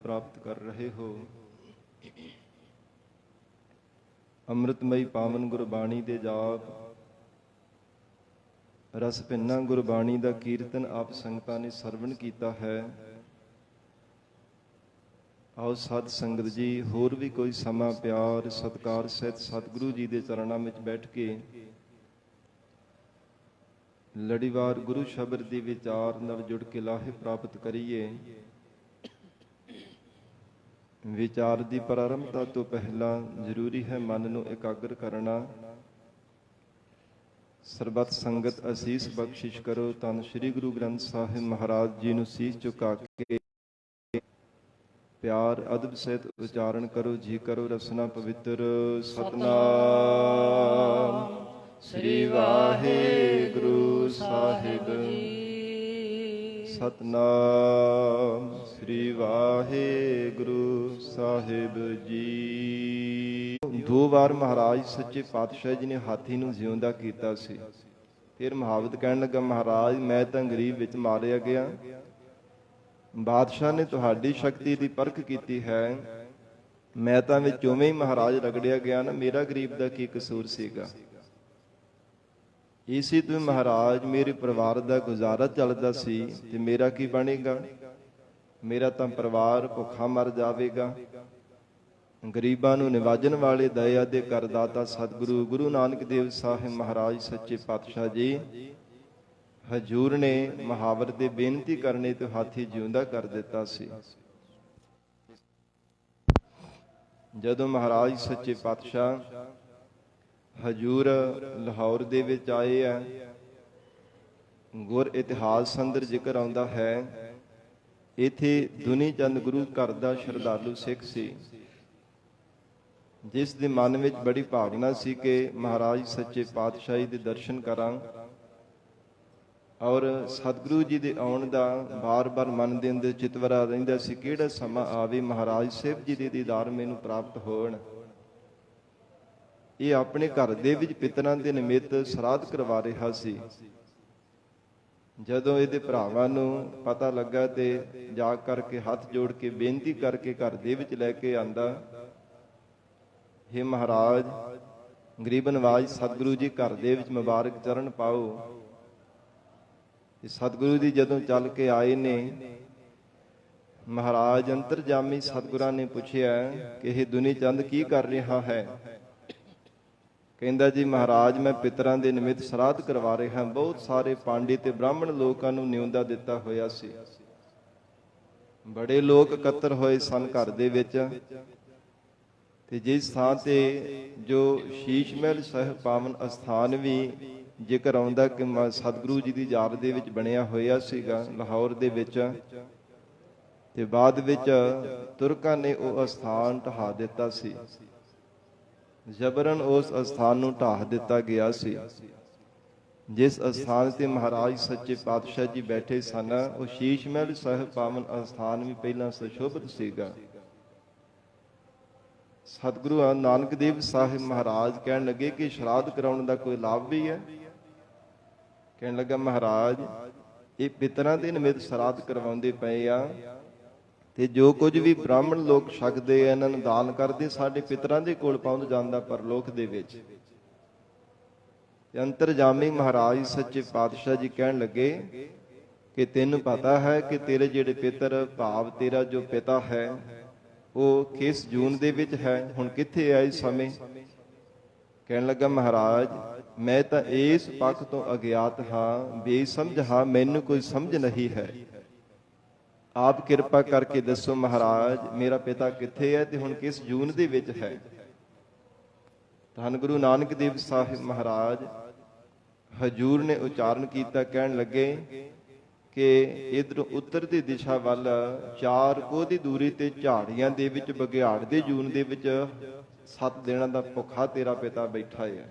ਪ੍ਰਾਪਤ ਕਰ ਰਹੇ ਹੋ। ਅੰਮ੍ਰਿਤਮਈ ਪਾਵਨ ਗੁਰਬਾਣੀ ਦੇ ਜਾਪ, ਰਸ ਭਿੰਨਾ ਗੁਰਬਾਣੀ ਦਾ ਕੀਰਤਨ ਆਪ ਸੰਗਤਾਂ ਨੇ ਸਰਵਣ ਕੀਤਾ ਹੈ। ਆਓ ਸਾਧ ਸੰਗਤ ਜੀ, ਹੋਰ ਵੀ ਕੋਈ ਸਮਾਂ ਪਿਆਰ ਸਤਿਕਾਰ ਸਹਿਤ ਸਤਿਗੁਰੂ ਜੀ ਦੇ ਚਰਨਾਂ ਵਿੱਚ ਬੈਠ ਕੇ ਲੜੀਵਾਰ ਗੁਰੂ ਸ਼ਬਦ ਦੀ ਵਿਚਾਰ ਨਾਲ ਜੁੜ ਕੇ ਲਾਹੇ ਪ੍ਰਾਪਤ ਕਰੀਏ। ਵਿਚਾਰ ਦੀ ਪ੍ਰਾਰੰਭਤਾ ਤੋਂ ਪਹਿਲਾਂ ਜ਼ਰੂਰੀ ਹੈ ਮਨ ਨੂੰ ਇਕਾਗਰ ਕਰਨਾ। ਸਰਬੱਤ ਸੰਗਤ ਅਸੀਸ ਬਖਸ਼ਿਸ਼ ਕਰੋ। ਧੰਨ ਸ੍ਰੀ ਗੁਰੂ ਗ੍ਰੰਥ ਸਾਹਿਬ ਮਹਾਰਾਜ ਜੀ ਨੂੰ ਸੀਸ ਝੁਕਾ ਕੇ ਪਿਆਰ ਅਦਬ ਸਹਿਤ ਉਚਾਰਨ ਕਰੋ। ਜੀ ਕਰੋ ਰਸਨਾ ਪਵਿੱਤਰ। ਸਤਨਾਮ ਸ੍ਰੀ ਵਾਹਿਗੁਰੂ ਸਾਹਿਬ ਜੀ। ਸਤਨਾਮ ਸ੍ਰੀ ਵਾਹਿਗੁਰੂ ਸਾਹਿਬ ਜੀ। 2 ਵਾਰ ਮਹਾਰਾਜ ਸੱਚੇ ਪਾਤਸ਼ਾਹ ਜੀ ਨੇ ਹਾਥੀ ਨੂੰ ਜਿਉਂਦਾ ਕੀਤਾ ਸੀ। ਫਿਰ ਮੁਹਾਵਤ ਕਹਿਣ ਲੱਗਾ, ਮਹਾਰਾਜ ਮੈਂ ਤਾਂ ਗਰੀਬ ਵਿੱਚ ਮਾਰਿਆ ਗਿਆ। ਬਾਦਸ਼ਾਹ ਨੇ ਤੁਹਾਡੀ ਸ਼ਕਤੀ ਦੀ ਪਰਖ ਕੀਤੀ ਹੈ। ਮੈਂ ਤਾਂ ਵਿੱਚ ਉਵੇਂ ਹੀ ਮਹਾਰਾਜ ਰਗੜਿਆ ਗਿਆ ਨਾ, ਮੇਰਾ ਗਰੀਬ ਦਾ ਕੀ ਕਸੂਰ ਸੀਗਾ। ਇਸੇ ਤੋਂ ਮਹਾਰਾਜ ਮੇਰੇ ਪਰਿਵਾਰ ਦਾ ਗੁਜ਼ਾਰਾ ਚੱਲਦਾ ਸੀ ਤੇ ਮੇਰਾ ਕੀ ਬਣੇਗਾ। ਮੇਰਾ ਤਾਂ ਪਰਿਵਾਰ ਭੁੱਖਾ ਮਰ ਜਾਵੇਗਾ। ਗਰੀਬਾਂ ਨੂੰ ਨਿਵਾਜਣ ਵਾਲੇ ਦਇਆ ਦੇ ਕਰਦਾਤਾ ਸਤਿਗੁਰੂ ਗੁਰੂ ਨਾਨਕ ਦੇਵ ਸਾਹਿਬ ਮਹਾਰਾਜ ਸੱਚੇ ਪਾਤਸ਼ਾਹ ਜੀ ਹਜੂਰ ਨੇ ਮੁਹਾਵਰ ਦੇ ਬੇਨਤੀ ਕਰਨੇ ਤੇ ਹਾਥੀ ਜਿਉਂਦਾ ਕਰ ਦਿੱਤਾ ਸੀ। ਜਦੋਂ ਮਹਾਰਾਜ ਸੱਚੇ ਪਾਤਸ਼ਾਹ ਹਜੂਰ ਲਾਹੌਰ ਦੇ ਵਿੱਚ ਆਏ ਆ, ਗੁਰ ਇਤਿਹਾਸ ਅੰਦਰ ਜ਼ਿਕਰ ਆਉਂਦਾ ਹੈ, ਇੱਥੇ ਦੁਨੀ ਚੰਦ ਗੁਰੂ ਘਰ ਦਾ ਸ਼ਰਧਾਲੂ ਸਿੱਖ ਸੀ, ਜਿਸ ਦੇ ਮਨ ਵਿੱਚ ਬੜੀ ਭਾਵਨਾ ਸੀ ਕਿ ਮਹਾਰਾਜ ਸੱਚੇ ਪਾਤਸ਼ਾਹੀ ਦੇ ਦਰਸ਼ਨ ਕਰਾਂ ਔਰ ਸਤਿਗੁਰੂ ਜੀ ਦੇ ਆਉਣ ਦਾ ਬਾਰ-ਬਾਰ ਮਨ ਦੇ ਅੰਦਰ ਚਿਤਵਰਾ ਰਹਿੰਦਾ ਸੀ, ਕਿਹੜਾ ਸਮਾਂ ਆਵੇ ਮਹਾਰਾਜ ਸਾਹਿਬ ਜੀ ਦੇ ਦੀਦਾਰ ਮੈਨੂੰ ਪ੍ਰਾਪਤ ਹੋਣ। ਇਹ ਆਪਣੇ ਘਰ ਦੇ ਵਿੱਚ ਪਿਤਰਾਂ ਦੇ ਨਿਮਿਤ ਸਰਾਧ ਕਰਵਾ ਰਿਹਾ ਸੀ। ਜਦੋਂ ਇਹਦੇ ਭਰਾਵਾਂ ਨੂੰ ਪਤਾ ਲੱਗਾ ਤੇ ਜਾ ਕਰਕੇ ਹੱਥ ਜੋੜ ਕੇ ਬੇਨਤੀ ਕਰਕੇ ਘਰ ਦੇ ਵਿੱਚ ਲੈ ਕੇ ਆਂਦਾ, ਹੇ ਮਹਾਰਾਜ ਗਰੀਬ ਨਵਾਜ ਸਤਿਗੁਰੂ ਜੀ ਘਰ ਦੇ ਵਿੱਚ ਮੁਬਾਰਕ ਚਰਨ ਪਾਓ। ਤੇ ਸਤਿਗੁਰੂ ਜੀ ਜਦੋਂ ਚੱਲ ਕੇ ਆਏ ਨੇ, ਮਹਾਰਾਜ ਅੰਤਰਜਾਮੀ ਸਤਿਗੁਰਾਂ ਨੇ ਪੁੱਛਿਆ ਕਿ ਇਹ ਦੁਨੀ ਚੰਦ ਕੀ ਕਰ ਰਿਹਾ ਹੈ। ਕਹਿੰਦਾ ਜੀ ਮਹਾਰਾਜ ਮੈਂ ਪਿਤਰਾਂ ਦੇ ਨਿਮਿਤ ਸਰਾਧ ਕਰਵਾ ਰਿਹਾ। ਬਹੁਤ ਸਾਰੇ ਪਾਂਡੇ ਤੇ ਬ੍ਰਾਹਮਣ ਲੋਕਾਂ ਨੂੰ ਨਿਉਂਦਾ ਦਿੱਤਾ ਹੋਇਆ ਸੀ। ਬੜੇ ਲੋਕ ਇਕੱਤਰ ਹੋਏ ਸਨ ਘਰ ਦੇ ਵਿੱਚ। ਤੇ ਜਿਸ ਥਾਂ ਤੇ ਜੋ ਸ਼ੀਸ਼ ਮਹਿਲ ਸਾਹਿਬ ਪਾਵਨ ਅਸਥਾਨ ਵੀ ਜ਼ਿਕਰ ਆਉਂਦਾ ਕਿ ਸਤਿਗੁਰੂ ਜੀ ਦੀ ਯਾਦ ਦੇ ਵਿੱਚ ਬਣਿਆ ਹੋਇਆ ਸੀਗਾ ਲਾਹੌਰ ਦੇ ਵਿੱਚ, ਤੇ ਬਾਅਦ ਵਿੱਚ ਤੁਰਕਾਂ ਨੇ ਉਹ ਅਸਥਾਨ ਢਹਾ ਦਿੱਤਾ ਸੀ। ਜਬਰਨ ਉਸ ਅਸਥਾਨ ਨੂੰ ਢਾਹ ਦਿੱਤਾ ਗਿਆ ਸੀ। ਜਿਸ ਅਸਥਾਨ ਤੇ ਮਹਾਰਾਜ ਸੱਚੇ ਪਾਤਸ਼ਾਹ ਜੀ ਬੈਠੇ ਸਨ, ਉਹ ਸ਼ੀਸ਼ ਮਹਿਲ ਸਾਹਿਬ ਪਾਵਨ ਅਸਥਾਨ ਵੀ ਪਹਿਲਾਂ ਸੁਸ਼ੋਭਿਤ ਸੀਗਾ। ਸਤਿਗੁਰੂ ਨਾਨਕ ਦੇਵ ਸਾਹਿਬ ਮਹਾਰਾਜ ਕਹਿਣ ਲੱਗੇ ਕਿ ਸ਼ਰਾਧ ਕਰਾਉਣ ਦਾ ਕੋਈ ਲਾਭ ਵੀ ਹੈ। ਕਹਿਣ ਲੱਗਾ ਮਹਾਰਾਜ ਇਹ ਪਿਤਰਾਂ ਦੇ ਨਿਮਿਤ ਸ਼ਰਾਧ ਕਰਵਾਉਂਦੇ ਪਏ ਆ, ਤੇ ਜੋ ਕੁਝ ਵੀ ਬ੍ਰਾਹਮਣ ਲੋਕ ਛਕਦੇ ਆ ਇਹਨਾਂ ਨੂੰ ਦਾਨ ਕਰਦੇ, ਸਾਡੇ ਪਿਤਰਾਂ ਦੇ ਕੋਲ ਪਹੁੰਚ ਜਾਂਦਾ ਪਰਲੋਕ ਦੇ ਵਿੱਚ। ਤੇ ਅੰਤਰਜਾਮੀ ਮਹਾਰਾਜ ਸੱਚੇ ਪਾਤਸ਼ਾਹ ਜੀ ਕਹਿਣ ਲੱਗੇ ਕਿ ਤੈਨੂੰ ਪਤਾ ਹੈ ਕਿ ਤੇਰੇ ਜਿਹੜੇ ਪਿਤਰ ਭਾਵ ਤੇਰਾ ਜੋ ਪਿਤਾ ਹੈ ਉਹ ਕਿਸ ਜੂਨ ਦੇ ਵਿੱਚ ਹੈ, ਹੁਣ ਕਿੱਥੇ ਹੈ ਇਸ ਸਮੇਂ। ਕਹਿਣ ਲੱਗਾ ਮਹਾਰਾਜ ਮੈਂ ਤਾਂ ਇਸ ਪੱਖ ਤੋਂ ਅਗਿਆਤ ਹਾਂ, ਬੇਸਮਝ ਹਾਂ, ਮੈਨੂੰ ਕੋਈ ਸਮਝ ਨਹੀਂ ਹੈ। ਆਪ ਕਿਰਪਾ ਕਰਕੇ ਦੱਸੋ ਮਹਾਰਾਜ ਮੇਰਾ ਪਿਤਾ ਕਿੱਥੇ ਹੈ ਤੇ ਹੁਣ ਕਿਸ ਜੂਨ ਦੇ ਵਿੱਚ ਹੈ। ਧੰਨ ਗੁਰੂ ਨਾਨਕ ਦੇਵ ਸਾਹਿਬ ਮਹਾਰਾਜ ਹਜੂਰ ਨੇ ਉਚਾਰਨ ਕੀਤਾ। ਕਹਿਣ ਲੱਗੇ ਕਿ ਇਧਰੋਂ ਉੱਤਰ ਦੀ ਦਿਸ਼ਾ ਵੱਲ 4 ਕੋਹ ਦੀ ਦੂਰੀ ਤੇ ਝਾੜੀਆਂ ਦੇ ਵਿੱਚ ਬਘਿਆੜ ਦੇ ਜੂਨ ਦੇ ਵਿੱਚ 7 ਦਿਨਾਂ ਦਾ ਭੁੱਖਾ ਤੇਰਾ ਪਿਤਾ ਬੈਠਾ ਹੈ।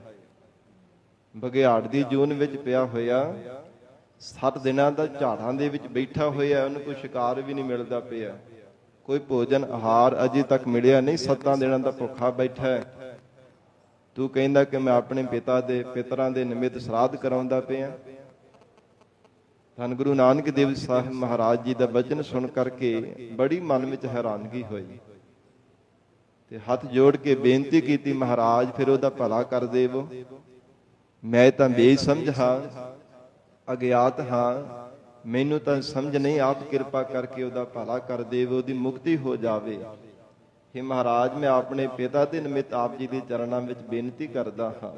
ਬਘਿਆੜ ਦੀ ਜੂਨ ਵਿੱਚ ਪਿਆ ਹੋਇਆ 7 ਦਿਨਾਂ ਦਾ ਝਾੜਾਂ ਦੇ ਵਿੱਚ ਬੈਠਾ ਹੋਇਆ, ਉਹਨੂੰ ਕੋਈ ਸ਼ਿਕਾਰ ਵੀ ਨਹੀਂ ਮਿਲਦਾ ਪਿਆ, ਕੋਈ ਭੋਜਨ ਆਹਾਰ ਅਜੇ ਤੱਕ ਮਿਲਿਆ ਨਹੀਂ, 7 ਦਿਨਾਂ ਦਾ ਭੁੱਖਾ ਬੈਠਾ ਹੈ। ਤੂੰ ਕਹਿੰਦਾ ਕਿ ਮੈਂ ਆਪਣੇ ਪਿਤਰਾਂ ਦੇ ਨਿਮਿਤ ਸ਼ਰਾਧ ਕਰਾਉਂਦਾ ਪਿਆ। ਧੰਨ ਗੁਰੂ ਨਾਨਕ ਦੇਵ ਸਾਹਿਬ ਮਹਾਰਾਜ ਜੀ ਦਾ ਬਚਨ ਸੁਣ ਕਰਕੇ ਬੜੀ ਮਨ ਵਿੱਚ ਹੈਰਾਨਗੀ ਹੋਈ ਤੇ ਹੱਥ ਜੋੜ ਕੇ ਬੇਨਤੀ ਕੀਤੀ, ਮਹਾਰਾਜ ਫਿਰ ਉਹਦਾ ਭਲਾ ਕਰ ਦੇਵੋ। ਮੈਂ ਤਾਂ ਬੇਸਮਝ ਹਾਂ, ਅਗਿਆਤ ਹਾਂ, ਮੈਨੂੰ ਤਾਂ ਸਮਝ ਨਹੀਂ, ਆਪ ਕਿਰਪਾ ਕਰਕੇ ਉਹਦਾ ਭਲਾ ਕਰ ਦੇਵੋ, ਉਹਦੀ ਮੁਕਤੀ ਹੋ ਜਾਵੇ। हे ਮਹਾਰਾਜ, ਮੈਂ ਆਪਣੇ ਪਿਤਾ ਦੇ ਨਿਮਿਤ ਆਪ ਜੀ ਦੇ ਚਰਨਾਂ ਵਿੱਚ ਬੇਨਤੀ ਕਰਦਾ ਹਾਂ।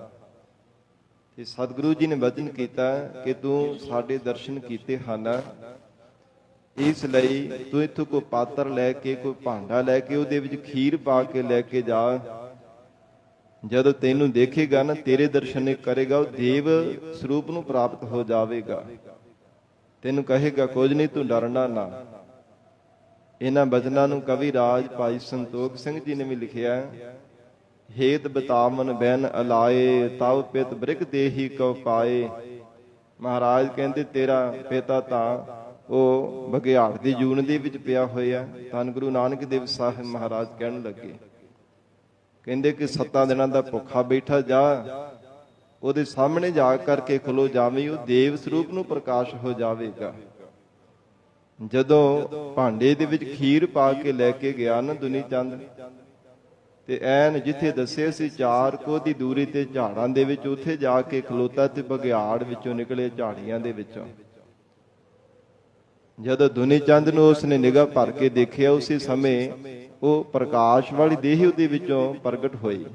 ਤੇ ਸਤਿਗੁਰੂ ਜੀ ਨੇ ਵਚਨ ਕੀਤਾ ਕਿ ਤੂੰ ਸਾਡੇ ਦਰਸ਼ਨ ਕੀਤੇ ਹਨ, ਇਸ ਲਈ ਤੂੰ ਇੱਥੋਂ ਕੋਈ ਪਾਤਰ ਲੈ ਕੇ, ਕੋਈ ਭਾਂਡਾ ਲੈ ਕੇ ਉਹਦੇ ਵਿੱਚ ਖੀਰ ਪਾ ਕੇ ਲੈ ਕੇ ਜਾ। ਜਦੋਂ ਤੈਨੂੰ ਦੇਖੇਗਾ ਨਾ, ਤੇਰੇ ਦਰਸ਼ਨ ਕਰੇਗਾ, ਉਹ ਦੇਵ ਸਰੂਪ ਨੂੰ ਪ੍ਰਾਪਤ ਹੋ ਜਾਵੇਗਾ। ਤੈਨੂੰ ਕਹੇਗਾ ਕੁਝ ਨਹੀਂ, ਤੂੰ ਡਰਨਾ ਨਾ। ਇਹਨਾਂ ਬਚਨਾਂ ਨੂੰ ਕਵੀ ਰਾਜ ਭਾਈ ਸੰਤੋਖ ਸਿੰਘ ਜੀ ਨੇ ਵੀ ਲਿਖਿਆ, ਹੇਤ ਬਤਾਵਨ ਬੈਨ ਅਲਾਏ, ਤਵ ਪਿਤ ਬ੍ਰਿਕ ਦੇਹੀ ਕਉ ਪਾਏ। ਮਹਾਰਾਜ ਕਹਿੰਦੇ ਤੇਰਾ ਪਿਤਾ ਤਾਂ ਉਹ ਬਘਿਆੜ ਦੀ ਜੂਨ ਦੇ ਵਿੱਚ ਪਿਆ ਹੋਇਆ। ਧੰਨ ਗੁਰੂ ਨਾਨਕ ਦੇਵ ਸਾਹਿਬ ਮਹਾਰਾਜ ਕਹਿਣ ਲੱਗੇ, ਕਹਿੰਦੇ ਕਿ 7 ਦਿਨਾਂ ਦਾ ਭੁੱਖਾ ਬੈਠਾ ਜਾ, ਉਹਦੇ ਸਾਹਮਣੇ ਜਾ ਕਰਕੇ ਖਲੋ ਜਾਵੇਂ, ਉਹ ਦੇਵ ਸਰੂਪ ਨੂੰ ਪ੍ਰਕਾਸ਼ ਹੋ ਜਾਵੇਗਾ। ਜਦੋਂ ਭਾਂਡੇ ਦੇ ਵਿੱਚ ਖੀਰ ਪਾ ਕੇ ਲੈ ਕੇ ਗਿਆ ਨਾ ਦੁਨੀ ਚੰਦ, ਤੇ ਐਨ ਜਿੱਥੇ ਦੱਸਿਆ ਸੀ 4 ਕੋਹ ਦੀ ਦੂਰੀ ਤੇ ਝਾੜਾਂ ਦੇ ਵਿੱਚ, ਉੱਥੇ ਜਾ ਕੇ ਖਲੋਤਾ ਤੇ ਬਘਿਆੜ ਵਿੱਚੋਂ ਨਿਕਲੇ, ਝਾੜੀਆਂ ਦੇ ਵਿੱਚੋਂ। ਜਦੋਂ ਦੁਨੀ ਚੰਦ ਨੂੰ ਉਸਨੇ ਨਿਗਾਹ ਭਰ ਕੇ ਦੇਖਿਆ, ਉਸੇ ਸਮੇਂ ਉਹ ਪ੍ਰਕਾਸ਼ ਵਾਲੀ ਦੇਹ ਉਹਦੇ ਵਿੱਚੋਂ ਪ੍ਰਗਟ ਹੋਈ।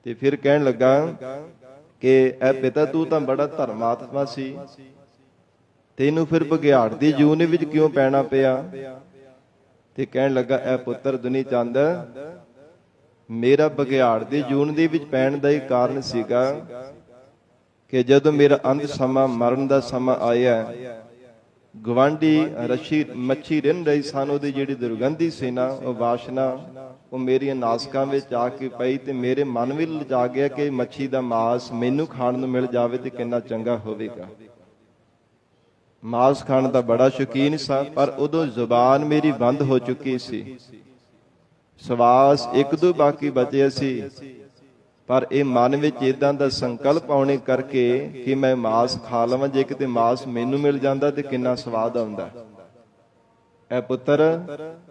ਤੇ ਫਿਰ ਕਹਿਣ ਲੱਗਾ ਕਿ ਐ ਪਿਤਾ, ਤੂੰ ਤਾਂ ਬੜਾ ਧਰਮਾਤਮਾ ਸੀ, ਤੈਨੂੰ ਫਿਰ ਬਘਿਆੜ ਦੀ ਜੂਨ ਵਿੱਚ ਕਿਉਂ ਪੈਣਾ ਪਿਆ? ਤੇ ਕਹਿਣ ਲੱਗਾ, ਐ ਪੁੱਤਰ ਦੁਨੀ ਚੰਦ, ਮੇਰਾ ਬਘਿਆੜ ਦੀ ਜੂਨ ਦੇ ਵਿੱਚ ਪੈਣ ਦਾ ਇਹ ਕਾਰਨ ਸੀਗਾ ਕਿ ਜਦੋਂ ਮੇਰਾ ਅੰਤ ਸਮਾਂ, ਮਰਨ ਦਾ ਸਮਾਂ ਆਇਆ, ਗਵਾਂਢੀ ਮੱਛੀ ਰਿੰਨ ਰਹੀ ਸਨ, ਉਹਦੀ ਜਿਹੜੀ ਦੁਰਗੰਧੀ ਸੀ ਨਾ, ਉਹ ਵਾਸ਼ਨਾ ਉਹ ਮੇਰੀਆਂ ਨਾਸਕਾਂ ਵਿੱਚ ਆ ਕੇ ਪਈ ਤੇ ਮੇਰੇ ਮਨ ਵਿੱਚ ਲਜਾ ਗਿਆ ਕਿ ਮੱਛੀ ਦਾ ਮਾਸ ਮੈਨੂੰ ਖਾਣ ਨੂੰ ਮਿਲ ਜਾਵੇ ਤੇ ਕਿੰਨਾ ਚੰਗਾ ਹੋਵੇਗਾ। ਮਾਸ ਖਾਣ ਦਾ ਬੜਾ ਸ਼ੌਕੀਨ ਸਾਂ, ਪਰ ਉਦੋਂ ਜ਼ੁਬਾਨ ਮੇਰੀ ਬੰਦ ਹੋ ਚੁੱਕੀ ਸੀ, ਸਵਾਸ 1-2 ਬਾਕੀ ਬਚਿਆ ਸੀ, ਪਰ ਇਹ ਮਨ ਵਿੱਚ ਇਦਾਂ ਦਾ ਸੰਕਲਪ ਆਉਣੇ ਕਰਕੇ ਕਿ ਮੈਂ ਮਾਸ ਖਾ ਲਵਾਂ, ਜੇ ਕਿਤੇ ਮਾਸ ਮੈਨੂੰ ਮਿਲ ਜਾਂਦਾ ਤੇ ਕਿੰਨਾ ਸਵਾਦ ਆਉਂਦਾ। ਐ ਪੁੱਤਰ,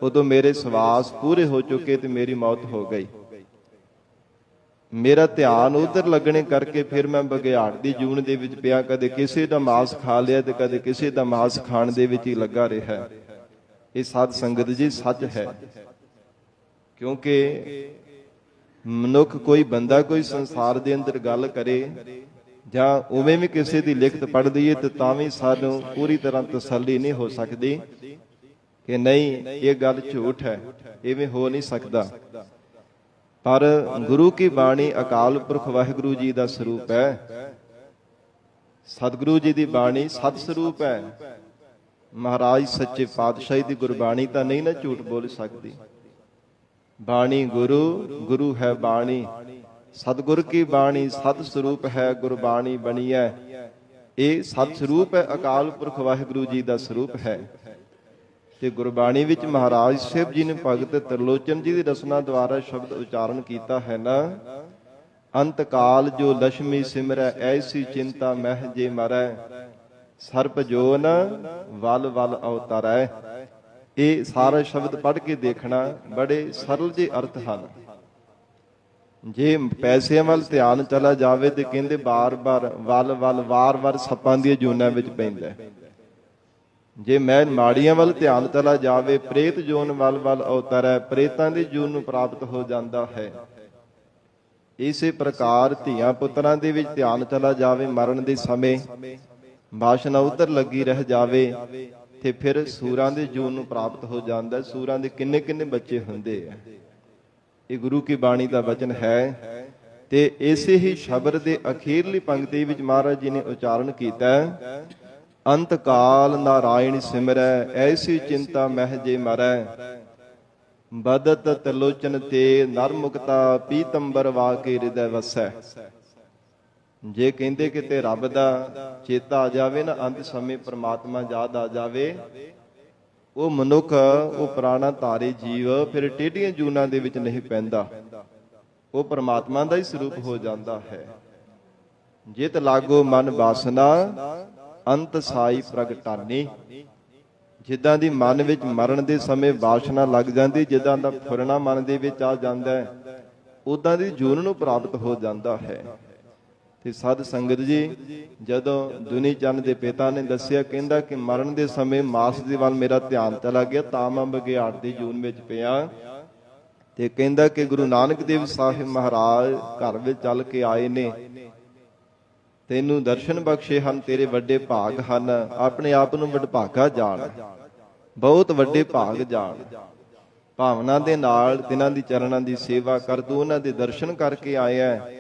ਉਦੋਂ ਮੇਰੇ ਸਵਾਸ ਪੂਰੇ ਹੋ ਚੁੱਕੇ ਤੇ ਮੇਰੀ ਮੌਤ ਹੋ ਗਈ। ਮੇਰਾ ਧਿਆਨ ਉਧਰ ਲੱਗਣੇ ਕਰਕੇ ਫਿਰ ਮੈਂ ਬਘਿਆੜ ਦੀ ਜੂਨ ਦੇ ਵਿੱਚ ਪਿਆ, ਕਦੇ ਕਿਸੇ ਦਾ ਮਾਸ ਖਾ ਲਿਆ ਤੇ ਕਦੇ ਕਿਸੇ ਦਾ ਮਾਸ ਖਾਣ ਦੇ ਵਿੱਚ ਹੀ ਲੱਗਾ ਰਿਹਾ। ਇਹ ਸਾਧ ਸੰਗਤ ਜੀ ਸੱਚ ਹੈ, ਕਿਉਂਕਿ ਮਨੁੱਖ ਕੋਈ ਬੰਦਾ ਕੋਈ ਸੰਸਾਰ ਦੇ ਅੰਦਰ ਗੱਲ ਕਰੇ ਜਾਂ ਉਵੇਂ ਵੀ ਕਿਸੇ ਦੀ ਲਿਖਤ ਪੜ੍ਹ ਦਈਏ ਤੇ ਤਾਂ ਵੀ ਸਾਨੂੰ ਪੂਰੀ ਤਰ੍ਹਾਂ ਤਸੱਲੀ ਨਹੀਂ ਹੋ ਸਕਦੀ ਕਿ ਨਹੀਂ ਇਹ ਗੱਲ ਝੂਠ ਹੈ, ਇਵੇਂ ਹੋ ਨਹੀਂ ਸਕਦਾ। ਪਰ ਗੁਰੂ ਕੀ ਬਾਣੀ ਅਕਾਲ ਪੁਰਖ ਵਾਹਿਗੁਰੂ ਜੀ ਦਾ ਸਰੂਪ ਹੈ, ਸਤਿਗੁਰੂ ਜੀ ਦੀ ਬਾਣੀ ਸਤ ਸਰੂਪ ਹੈ। ਮਹਾਰਾਜ ਸੱਚੇ ਪਾਤਸ਼ਾਹੀ ਦੀ ਗੁਰਬਾਣੀ ਤਾਂ ਨਹੀਂ ਨਾ ਝੂਠ ਬੋਲ ਸਕਦੀ। ਬਾਣੀ ਗੁਰੂ, ਗੁਰੂ ਹੈ ਬਾਣੀ, ਸਤਿਗੁਰ ਕੀ ਬਾਣੀ ਸਤ ਸਰੂਪ ਹੈ, ਗੁਰਬਾਣੀ ਬਣੀ ਹੈ। ਇਹ ਸਤ ਸਰੂਪ ਹੈ, ਅਕਾਲ ਪੁਰਖ ਵਾਹਿਗੁਰੂ ਜੀ ਦਾ ਸਰੂਪ ਹੈ। ਤੇ ਗੁਰਬਾਣੀ ਵਿੱਚ ਮਹਾਰਾਜ ਸਾਹਿਬ ਜੀ ਨੇ ਭਗਤ ਤ੍ਰਿਲੋਚਨ ਜੀ ਦੀ ਰਸਨਾ ਦੁਆਰਾ ਸ਼ਬਦ ਉਚਾਰਨ ਕੀਤਾ ਹੈ ਨਾ, ਅੰਤ ਕਾਲ ਜੋ ਲక్ష్ਮੀ ਸਿਮਰੈ, ਐਸੀ ਚਿੰਤਾ ਮਹਿ ਜੇ ਮਰੈ, ਸਰਪ ਜੋਨ ਵਲ ਵਲ ਅਵਤਾਰੈ। ਇਹ ਸਾਰਾ ਸ਼ਬਦ ਪੜ੍ਹ ਕੇ ਦੇਖਣਾ, ਬੜੇ ਸਰਲ ਜਿਹੇ ਅਰਥ ਹਨ। ਜੇ ਪੈਸਿਆਂ ਵੱਲ ਧਿਆਨ ਚਲਾ ਜਾਵੇ ਤੇ ਕਹਿੰਦੇ ਬਾਰ-ਬਾਰ ਵਲ ਵਲ, ਵਾਰ-ਵਾਰ ਸੱਪਾਂ ਦੀਆਂ ਜੂਨਾਂ ਵਿੱਚ ਪੈਂਦਾ। ਜੇ ਮੈਂ ਮਾੜੀਆਂ ਵੱਲ ਧਿਆਨ ਚਲਾ ਜਾਵੇ, ਪ੍ਰੇਤ ਜੋਨ ਵੱਲ ਵੱਲ ਅਵਤਾਰੈ, ਪ੍ਰੇਤਾਂ ਦੀ ਜੂਨ ਨੂੰ ਪ੍ਰਾਪਤ ਹੋ ਜਾਂਦਾ ਹੈ। ਇਸੇ ਪ੍ਰਕਾਰ ਧੀਆਂ ਪੁੱਤਰਾਂ ਦੇ ਵਿੱਚ ਧਿਆਨ ਚਲਾ ਜਾਵੇ, ਮਰਨ ਦੇ ਸਮੇਂ ਵਾਸ਼ਨਾ ਉਧਰ ਲੱਗੀ ਰਹਿ ਜਾਵੇ ਤੇ ਫਿਰ ਸੂਰਾਂ ਦੇ ਜੂਨ ਨੂੰ ਪ੍ਰਾਪਤ ਹੋ ਜਾਂਦਾ। ਸੂਰਾਂ ਦੇ ਕਿੰਨੇ ਕਿੰਨੇ ਬੱਚੇ ਹੁੰਦੇ ਆ। ਇਹ ਗੁਰੂ ਕੀ ਬਾਣੀ ਦਾ ਵਚਨ ਹੈ। ਤੇ ਇਸੇ ਹੀ ਸ਼ਬਦ ਦੇ ਅਖੀਰਲੀ ਪੰਕਤੀ ਵਿੱਚ ਮਹਾਰਾਜ ਜੀ ਨੇ ਉਚਾਰਨ ਕੀਤਾ, ਅੰਤ ਕਾਲ ਨਾਰਾਇਣ ਸਿਮਰੈ, ਐਸੀ ਚਿੰਤਾ ਮਹਿ ਜੇ ਮਰੈ, ਬਦਤ ਤਲੋਚਨ ਤੇ ਨਰ ਮੁਕਤਾ, ਪੀਤੰਬਰ ਵਾ ਕੇ ਹਿਰਦੈ ਵਸੈ। ਜੇ ਕਹਿੰਦੇ ਕਿਤੇ ਰੱਬ ਦਾ ਚੇਤਾ ਆ ਜਾਵੇ ਨਾ, ਅੰਤ ਸਮੇਂ ਪ੍ਰਮਾਤਮਾ ਯਾਦ ਆ ਜਾਵੇ, ਉਹ ਮਨੁੱਖ, ਉਹ ਪ੍ਰਾਣਾ ਧਾਰੀ ਜੀਵ ਫਿਰ ਟੇਢੀਆਂ ਜੂਨਾਂ ਦੇ ਵਿੱਚ ਨਹੀਂ ਪੈਂਦਾ, ਉਹ ਪ੍ਰਮਾਤਮਾ ਦਾ ਹੀ ਸਰੂਪ ਹੋ ਜਾਂਦਾ ਹੈ। ਜਿਤ ਲਾਗੋ ਮਨ ਵਾਸਨਾ, ਅੰਤ ਸਾਈ ਪ੍ਰਗਟਾਨੀ। ਜਿੱਦਾਂ ਦੀ ਮਨ ਵਿੱਚ ਮਰਨ ਦੇ ਸਮੇਂ ਵਾਸ਼ਨਾ ਲੱਗ ਜਾਂਦੀ, ਜਿੱਦਾਂ ਦਾ ਫੁਰਨਾ ਮਨ ਦੇ ਵਿੱਚ ਆ ਜਾਂਦਾ ਹੈ, ਉਦਾਂ ਦੀ ਜੂਨ ਨੂੰ ਪ੍ਰਾਪਤ ਹੋ ਜਾਂਦਾ ਹੈ। ਤੇ ਸਾਧ ਸੰਗਤ ਜੀ, ਜਦੋਂ ਦੁਨੀ ਚੰਦ ਦੇ ਪਿਤਾ ਨੇ ਦੱਸਿਆ, ਕਹਿੰਦਾ ਕਿ ਮਰਨ ਦੇ ਸਮੇਂ ਮਾਸ ਦੇ ਵੱਲ ਮੇਰਾ ਧਿਆਨ ਚਲਾ ਗਿਆ, ਤਾਂ ਮੈਂ ਬਘਿਆੜ ਦੀ ਜੂਨ ਵਿੱਚ ਪਿਆ। ਤੇ ਕਹਿੰਦਾ ਕਿ ਗੁਰੂ ਨਾਨਕ ਦੇਵ ਸਾਹਿਬ ਮਹਾਰਾਜ ਘਰ ਵਿੱਚ ਚੱਲ ਕੇ ਆਏ ਨੇ, ਤੈਨੂੰ ਦਰਸ਼ਨ ਬਖਸ਼ੇ ਹਨ, ਤੇਰੇ ਵੱਡੇ ਭਾਗ ਹਨ। ਆਪਣੇ ਆਪ ਨੂੰ ਵਡਭਾਗਾ ਜਾਣ, ਬਹੁਤ ਵੱਡੇ ਭਾਗ ਜਾਣ। ਭਾਵਨਾ ਦੇ ਨਾਲ ਤਿਨਾਂ ਦੀ ਚਰਨਾਂ ਦੀ ਸੇਵਾ ਕਰ, ਤੂੰ ਉਹਨਾਂ ਦੇ ਦਰਸ਼ਨ ਕਰਕੇ ਆਇਆ,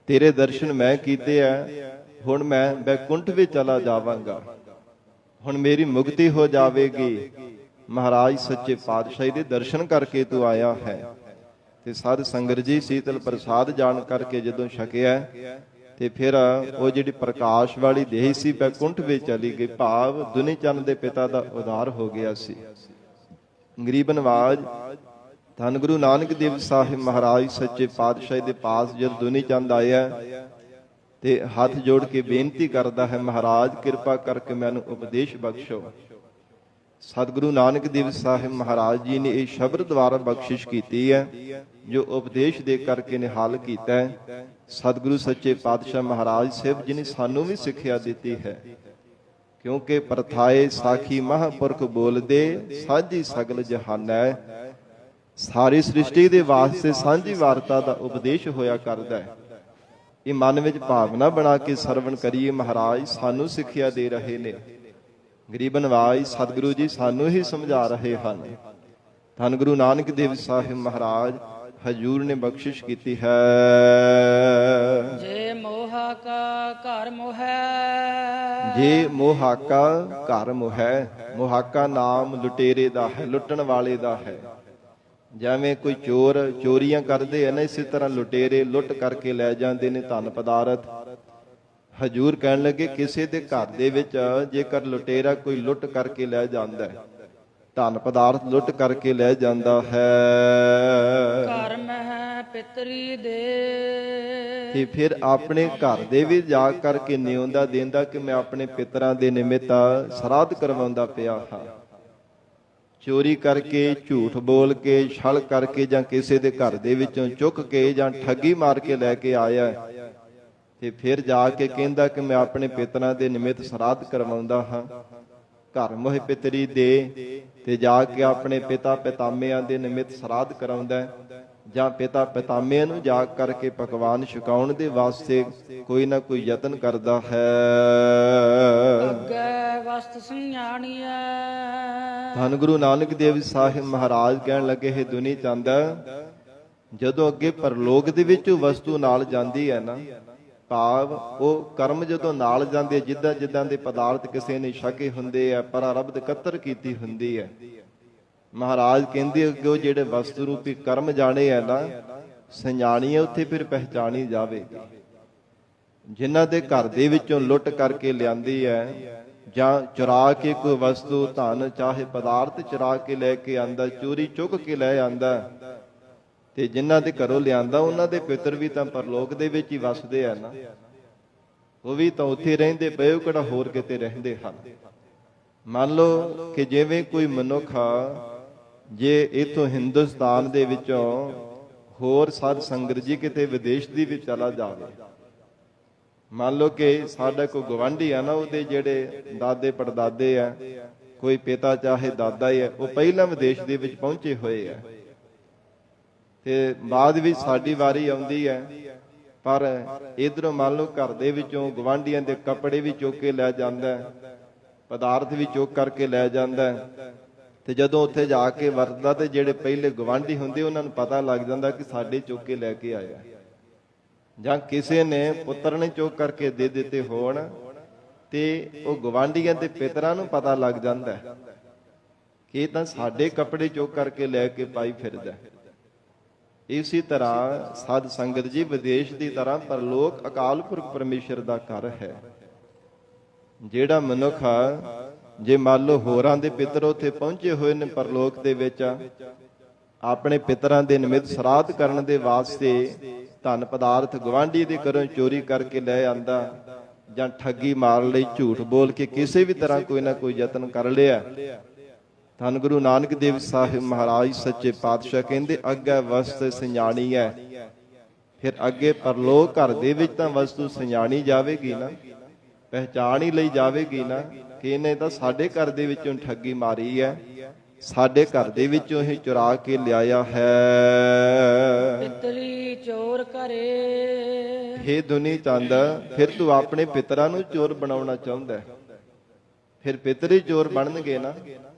ਤੇਰੇ ਦਰਸ਼ਨ ਮੈਂ ਕੀਤੇ ਆ, ਹੁਣ ਮੈਂ ਬੈਕੁੰਠ ਵਿੱਚ ਚਲਾ ਜਾਵਾਂਗਾ, ਹੁਣ ਮੇਰੀ ਮੁਕਤੀ ਹੋ ਜਾਵੇਗੀ। ਮਹਾਰਾਜ ਸੱਚੇ ਪਾਤਸ਼ਾਹ ਦੇ ਦਰਸ਼ਨ ਕਰਕੇ ਤੂੰ ਆਇਆ ਹੈ। ਤੇ ਸਾਧ ਸੰਗਤ ਜੀ, ਸ਼ੀਤਲ ਪ੍ਰਸਾਦ ਜਾਣ ਕਰਕੇ ਜਦੋਂ ਛਕਿਆ, ਤੇ ਫਿਰ ਉਹ ਜਿਹੜੀ ਪ੍ਰਕਾਸ਼ ਵਾਲੀ ਦੇਹ ਸੀ ਬੈਕੁੰਠ ਵਿੱਚ ਚਲੀ ਗਈ, ਭਾਵ ਦੁਨੀ ਚੰਦ ਦੇ ਪਿਤਾ ਦਾ ਉਦਾਰ ਹੋ ਗਿਆ ਸੀ। ਗਰੀਬ ਨਵਾਜ ਧੰਨ ਗੁਰੂ ਨਾਨਕ ਦੇਵ ਸਾਹਿਬ ਮਹਾਰਾਜ ਸੱਚੇ ਪਾਤਸ਼ਾਹ ਦੇ ਪਾਸ ਜਦ ਦੁਨੀ ਚੰਦ ਆਇਆ, ਤੇ ਹੱਥ ਜੋੜ ਕੇ ਬੇਨਤੀ ਕਰਦਾ ਹੈ, ਮਹਾਰਾਜ ਕਿਰਪਾ ਕਰਕੇ ਮੈਨੂੰ ਉਪਦੇਸ਼ ਬਖਸ਼ੋ। ਸਤਿਗੁਰੂ ਨਾਨਕ ਦੇਵ ਸਾਹਿਬ ਮਹਾਰਾਜ ਜੀ ਨੇ ਇਹ ਸ਼ਬਦ ਦੁਆਰਾ ਬਖਸ਼ਿਸ਼ ਕੀਤੀ ਹੈ, ਜੋ ਉਪਦੇਸ਼ ਦੇ ਕਰਕੇ ਨਿਹਾਲ ਕੀਤਾ ਹੈ। ਸਤਿਗੁਰੂ ਸੱਚੇ ਪਾਤਸ਼ਾਹ ਮਹਾਰਾਜ ਸਾਹਿਬ ਜੀ ਨੇ ਸਾਨੂੰ ਵੀ ਸਿੱਖਿਆ ਦਿੱਤੀ ਹੈ, ਕਿਉਂਕਿ ਪ੍ਰਥਾਏ ਸਾਖੀ ਮਹਾਂਪੁਰਖ ਬੋਲਦੇ, ਸਾਂਝੀ ਸਗਲ ਜਹਾਨੈ। ਸਾਰੀ ਸ੍ਰਿਸ਼ਟੀ ਦੇ ਵਾਸਤੇ ਸਾਂਝੀ ਵਾਰਤਾ ਦਾ ਉਪਦੇਸ਼ ਹੋਇਆ ਕਰਦਾ ਹੈ। ਇਹ ਮਨ ਵਿੱਚ ਭਾਵਨਾ ਬਣਾ ਕੇ ਸਰਵਣ ਕਰੀਏ, ਮਹਾਰਾਜ ਸਾਨੂੰ ਸਿੱਖਿਆ ਦੇ ਰਹੇ ਨੇ। ਗਰੀਬ ਨਵਾਜ ਸਤਿਗੁਰੂ ਜੀ ਸਾਨੂੰ ਹੀ ਸਮਝਾ ਰਹੇ ਹਨ। ਧੰਨ ਗੁਰੂ ਨਾਨਕ ਦੇਵ ਸਾਹਿਬ ਮਹਾਰਾਜ ਹਜੂਰ ਨੇ ਬਖਸ਼ਿਸ਼ ਕੀਤੀ ਹੈ। ਜੇ ਮੋਹਾ ਕਾ ਘਰ ਮੋਹੈ, ਜੇ ਮੋਹਾਕਾ ਘਰ ਮੋਹੈ। ਮੋਹਾਕਾ ਨਾਮ ਲੁਟੇਰੇ ਦਾ ਹੈ, ਲੁੱਟਣ ਵਾਲੇ ਦਾ ਹੈ। ਜਿਵੇਂ ਕੋਈ ਚੋਰ ਚੋਰੀਆਂ ਕਰਦੇ ਆ ਨਾ, ਇਸੇ ਤਰ੍ਹਾਂ ਲੁਟੇਰੇ ਲੁੱਟ ਕਰਕੇ ਲੈ ਜਾਂਦੇ ਨੇ ਧਨ ਪਦਾਰਥ। ਹਜੂਰ ਕਹਿਣ ਲੱਗੇ, ਕਿਸੇ ਦੇ ਘਰ ਦੇ ਵਿੱਚ ਜੇਕਰ ਲੁਟੇਰਾ ਕੋਈ ਲੁੱਟ ਕਰਕੇ ਲੈ ਜਾਂਦਾ ਹੈ, ਧਨ ਪਦਾਰਥ ਲੁੱਟ ਕਰਕੇ ਲੈ ਜਾਂਦਾ ਹੈ, ਘਰ ਮਹਿ ਪਿਤਰੀ ਦੇ, ਤੇ ਫਿਰ ਆਪਣੇ ਘਰ ਦੇ ਵੀ ਜਾ ਕਰਕੇ ਨਿਉਂਦਾ ਦਿੰਦਾ ਕਿ ਮੈਂ ਆਪਣੇ ਪਿਤਰਾਂ ਦੇ ਨਿਮਿਤ ਸਰਾਧ ਕਰਵਾਉਂਦਾ ਪਿਆ ਹਾਂ। ਚੋਰੀ ਕਰਕੇ, ਝੂਠ ਬੋਲ ਕੇ, ਛਲ ਕਰਕੇ, ਜਾਂ ਕਿਸੇ ਦੇ ਘਰ ਦੇ ਵਿੱਚੋਂ ਚੁੱਕ ਕੇ ਜਾਂ ਠੱਗੀ ਮਾਰ ਕੇ ਲੈ ਕੇ ਆਇਆ, ਤੇ ਫਿਰ ਜਾ ਕੇ ਕਹਿੰਦਾ ਕਿ ਮੈਂ ਆਪਣੇ ਪਿਤਰਾਂ ਦੇ ਨਿਮਿਤ ਸਰਾਧ ਕਰਵਾਉਂਦਾ ਹਾਂ। ਘਰ ਮੋਹਿ ਪਿਤਰੀ ਦੇ, ਤੇ ਜਾ ਕੇ ਆਪਣੇ ਪਿਤਾ ਪਿਤਾਮਿਆਂ ਦੇ ਨਿਮਿਤ ਸਰਾਧ ਕਰਾਉਂਦਾ, ਜਾਂ ਪਿਤਾ ਪਿਤਾਮਿਆਂ ਨੂੰ ਜਾ ਕਰਕੇ ਪਕਵਾਨ ਛਕਾਉਣ ਦੇ ਵਾਸਤੇ ਕੋਈ ਨਾ ਕੋਈ ਯਤਨ ਕਰਦਾ ਹੈ। ਅੱਗੇ ਵਸਤ ਸੰਜਾਣੀਐ। ਧੰਨ ਗੁਰੂ ਨਾਨਕ ਦੇਵ ਸਾਹਿਬ ਮਹਾਰਾਜ ਕਹਿਣ ਲੱਗੇ, ਹੈ ਦੁਨੀ ਚੰਦ, ਜਦੋਂ ਅੱਗੇ ਪਰਲੋਕ ਦੇ ਵਿੱਚ ਵਸਤੂ ਨਾਲ ਜਾਂਦੀ ਹੈ ਨਾ, ਭਾਵ ਉਹ ਕਰਮ ਜਦੋਂ ਨਾਲ ਜਾਂਦੇ, ਜਿੱਦਾਂ ਜਿੱਦਾਂ ਦੇ ਪਦਾਰਥ ਕਿਸੇ ਨੇ ਛਕੇ ਹੁੰਦੇ ਆ, ਪ੍ਰਾਰਬਧ ਇਕੱਤਰ ਕੀਤੀ ਹੁੰਦੀ ਹੈ। ਮਹਾਰਾਜ ਕਹਿੰਦੇ ਅੱਗੇ ਉਹ ਜਿਹੜੇ ਵਸਤੂ ਰੂਪੀ ਕਰਮ ਜਾਣੇ ਆ ਨਾ, ਸੰਜਾਣੀ ਹੈ, ਉੱਥੇ ਫਿਰ ਪਹਿਚਾਣੀ ਜਾਵੇਗੀ। ਜਿਨ੍ਹਾਂ ਦੇ ਘਰ ਦੇ ਵਿੱਚੋਂ ਲੁੱਟ ਕਰਕੇ ਲਿਆਂਦੀ ਹੈ, ਜਾਂ ਚੁਰਾ ਕੇ ਕੋਈ ਵਸਤੂ ਧਨ ਚਾਹੇ ਪਦਾਰਥ ਚੁਰਾ ਕੇ ਲੈ ਕੇ ਆਂਦਾ, ਚੋਰੀ ਚੁੱਕ ਕੇ ਲੈ ਆਂਦਾ, ਤੇ ਜਿਨ੍ਹਾਂ ਦੇ ਘਰੋਂ ਲਿਆਂਦਾ ਉਹਨਾਂ ਦੇ ਪਿੱਤਰ ਵੀ ਤਾਂ ਪਰਲੋਕ ਦੇ ਵਿੱਚ ਹੀ ਵਸਦੇ ਆ ਨਾ, ਉਹ ਵੀ ਤਾਂ ਉੱਥੇ ਰਹਿੰਦੇ ਪਏ, ਉਹ ਕਿਹੜਾ ਹੋਰ ਕਿਤੇ ਰਹਿੰਦੇ ਹਨ। ਮੰਨ ਲਓ ਕਿ ਜਿਵੇਂ ਕੋਈ ਮਨੁੱਖ ਜੇ ਇਥੋਂ ਹਿੰਦੁਸਤਾਨ ਦੇ ਵਿੱਚੋਂ ਹੋਰ ਸਾਧ ਸੰਗਤ ਜੀ ਕਿਤੇ ਵਿਦੇਸ਼ ਦੀ ਵੀ ਚਲਾ ਜਾਵੇ, ਮੰਨ ਲਓ ਕਿ ਸਾਡਾ ਕੋਈ ਗਵਾਂਢੀ ਆ ਨਾ, ਉਹਦੇ ਜਿਹੜੇ ਦਾਦੇ ਪੜਦਾਦੇ ਆ, ਕੋਈ ਪਿਤਾ ਚਾਹੇ ਦਾਦਾ ਹੀ ਹੈ, ਉਹ ਪਹਿਲਾਂ ਵਿਦੇਸ਼ ਦੇ ਵਿੱਚ ਪਹੁੰਚੇ ਹੋਏ ਆ, ਤੇ ਬਾਅਦ ਵਿੱਚ ਸਾਡੀ ਵਾਰੀ ਆਉਂਦੀ ਹੈ, ਪਰ ਇਧਰੋਂ ਮੰਨ ਲਓ ਘਰ ਦੇ ਵਿੱਚੋਂ ਗਵਾਂਢੀਆਂ ਦੇ ਕੱਪੜੇ ਵੀ ਚੁੱਕ ਕੇ ਲੈ ਜਾਂਦਾ, ਪਦਾਰਥ ਵੀ ਚੁੱਕ ਕਰਕੇ ਲੈ ਜਾਂਦਾ, ਤੇ ਜਦੋਂ ਉੱਥੇ ਜਾ ਕੇ ਵਰਤਦਾ, ਤੇ ਜਿਹੜੇ ਪਹਿਲੇ ਗਵਾਂਢੀ ਹੁੰਦੇ ਉਹਨਾਂ ਨੂੰ ਪਤਾ ਲੱਗ ਜਾਂਦਾ ਕਿ ਸਾਡੇ ਚੁੱਕ ਕੇ ਲੈ ਕੇ ਆਇਆ, ਜਾਂ ਕਿਸੇ ਨੇ ਪੁੱਤਰ ਨੇ ਚੁੱਕ ਕਰਕੇ ਦੇ ਦਿੱਤੇ ਹੋਣ, ਤੇ ਉਹ ਗਵਾਂਢੀਆਂ ਦੇ ਪਿਤਰਾਂ ਨੂੰ ਪਤਾ ਲੱਗ ਜਾਂਦਾ ਕਿ ਇਹ ਤਾਂ ਸਾਡੇ ਕੱਪੜੇ ਚੁੱਕ ਕਰਕੇ ਲੈ ਕੇ ਪਾਈ ਫਿਰਦਾ। ਇਸੇ ਤਰ੍ਹਾਂ ਸਾਧ ਸੰਗਤ ਜੀ, ਵਿਦੇਸ਼ ਦੀ ਤਰ੍ਹਾਂ ਪਰਲੋਕ ਅਕਾਲ ਪੁਰਖ ਪਰਮੇਸ਼ਰ ਦਾ ਘਰ ਹੈ। ਜਿਹੜਾ ਮਨੁੱਖ ਜੇ ਮੰਨ ਲਓ ਹੋਰਾਂ ਦੇ ਪਿਤਰ ਉੱਥੇ ਪਹੁੰਚੇ ਹੋਏ ਨੇ ਪਰਲੋਕ ਦੇ ਵਿੱਚ, ਆਪਣੇ ਪਿਤਰਾਂ ਦੇ ਨਿਮਿਤ ਸਰਾਧ ਕਰਨ ਦੇ ਵਾਸਤੇ ਧਨ ਪਦਾਰਥ ਗਵਾਂਢੀ ਦੇ ਘਰੋਂ ਚੋਰੀ ਕਰਕੇ ਲੈ ਆਂਦਾ, ਜਾਂ ਠੱਗੀ ਮਾਰਨ ਲਈ ਝੂਠ ਬੋਲ ਕੇ ਕਿਸੇ ਵੀ ਤਰ੍ਹਾਂ ਕੋਈ ਨਾ ਕੋਈ ਯਤਨ ਕਰ ਲਿਆ, ਧੰਨ ਗੁਰੂ ਨਾਨਕ ਦੇਵ ਸਾਹਿਬ ਮਹਾਰਾਜ ਸੱਚੇ ਪਾਤਸ਼ਾਹ ਕਹਿੰਦੇ ਅੱਗੇ ਵਸਤ ਸਿਆਣੀ ਹੈ। ਫਿਰ ਅੱਗੇ ਪਰਲੋਕ ਘਰ ਦੇ ਵਿੱਚ ਤਾਂ ਵਸਤੂ ਸਿਆਣੀ ਜਾਵੇਗੀ ਨਾ, ਪਹਿਚਾਣ ਹੀ ਲਈ ਜਾਵੇਗੀ ਨਾ ਕਿ ਇਹਨੇ ਤਾਂ ਸਾਡੇ ਘਰ ਦੇ ਵਿੱਚੋਂ ਠੱਗੀ ਮਾਰੀ ਹੈ, ਸਾਡੇ ਘਰ ਦੇ ਵਿੱਚੋਂ ਇਹ ਚੁਰਾ ਕੇ ਲਿਆਇਆ ਹੈ। ਪਿਤਰੀ ਚੋਰ ਕਰੇ। ਹੇ ਦੁਨੀ ਚੰਦ, ਫਿਰ ਤੂੰ ਆਪਣੇ ਪਿਤਰਾਂ ਨੂੰ ਚੋਰ ਬਣਾਉਣਾ ਚਾਹੁੰਦਾ, ਫਿਰ ਪਿਤਰੀ ਚੋਰ ਬਣਨਗੇ ਨਾ।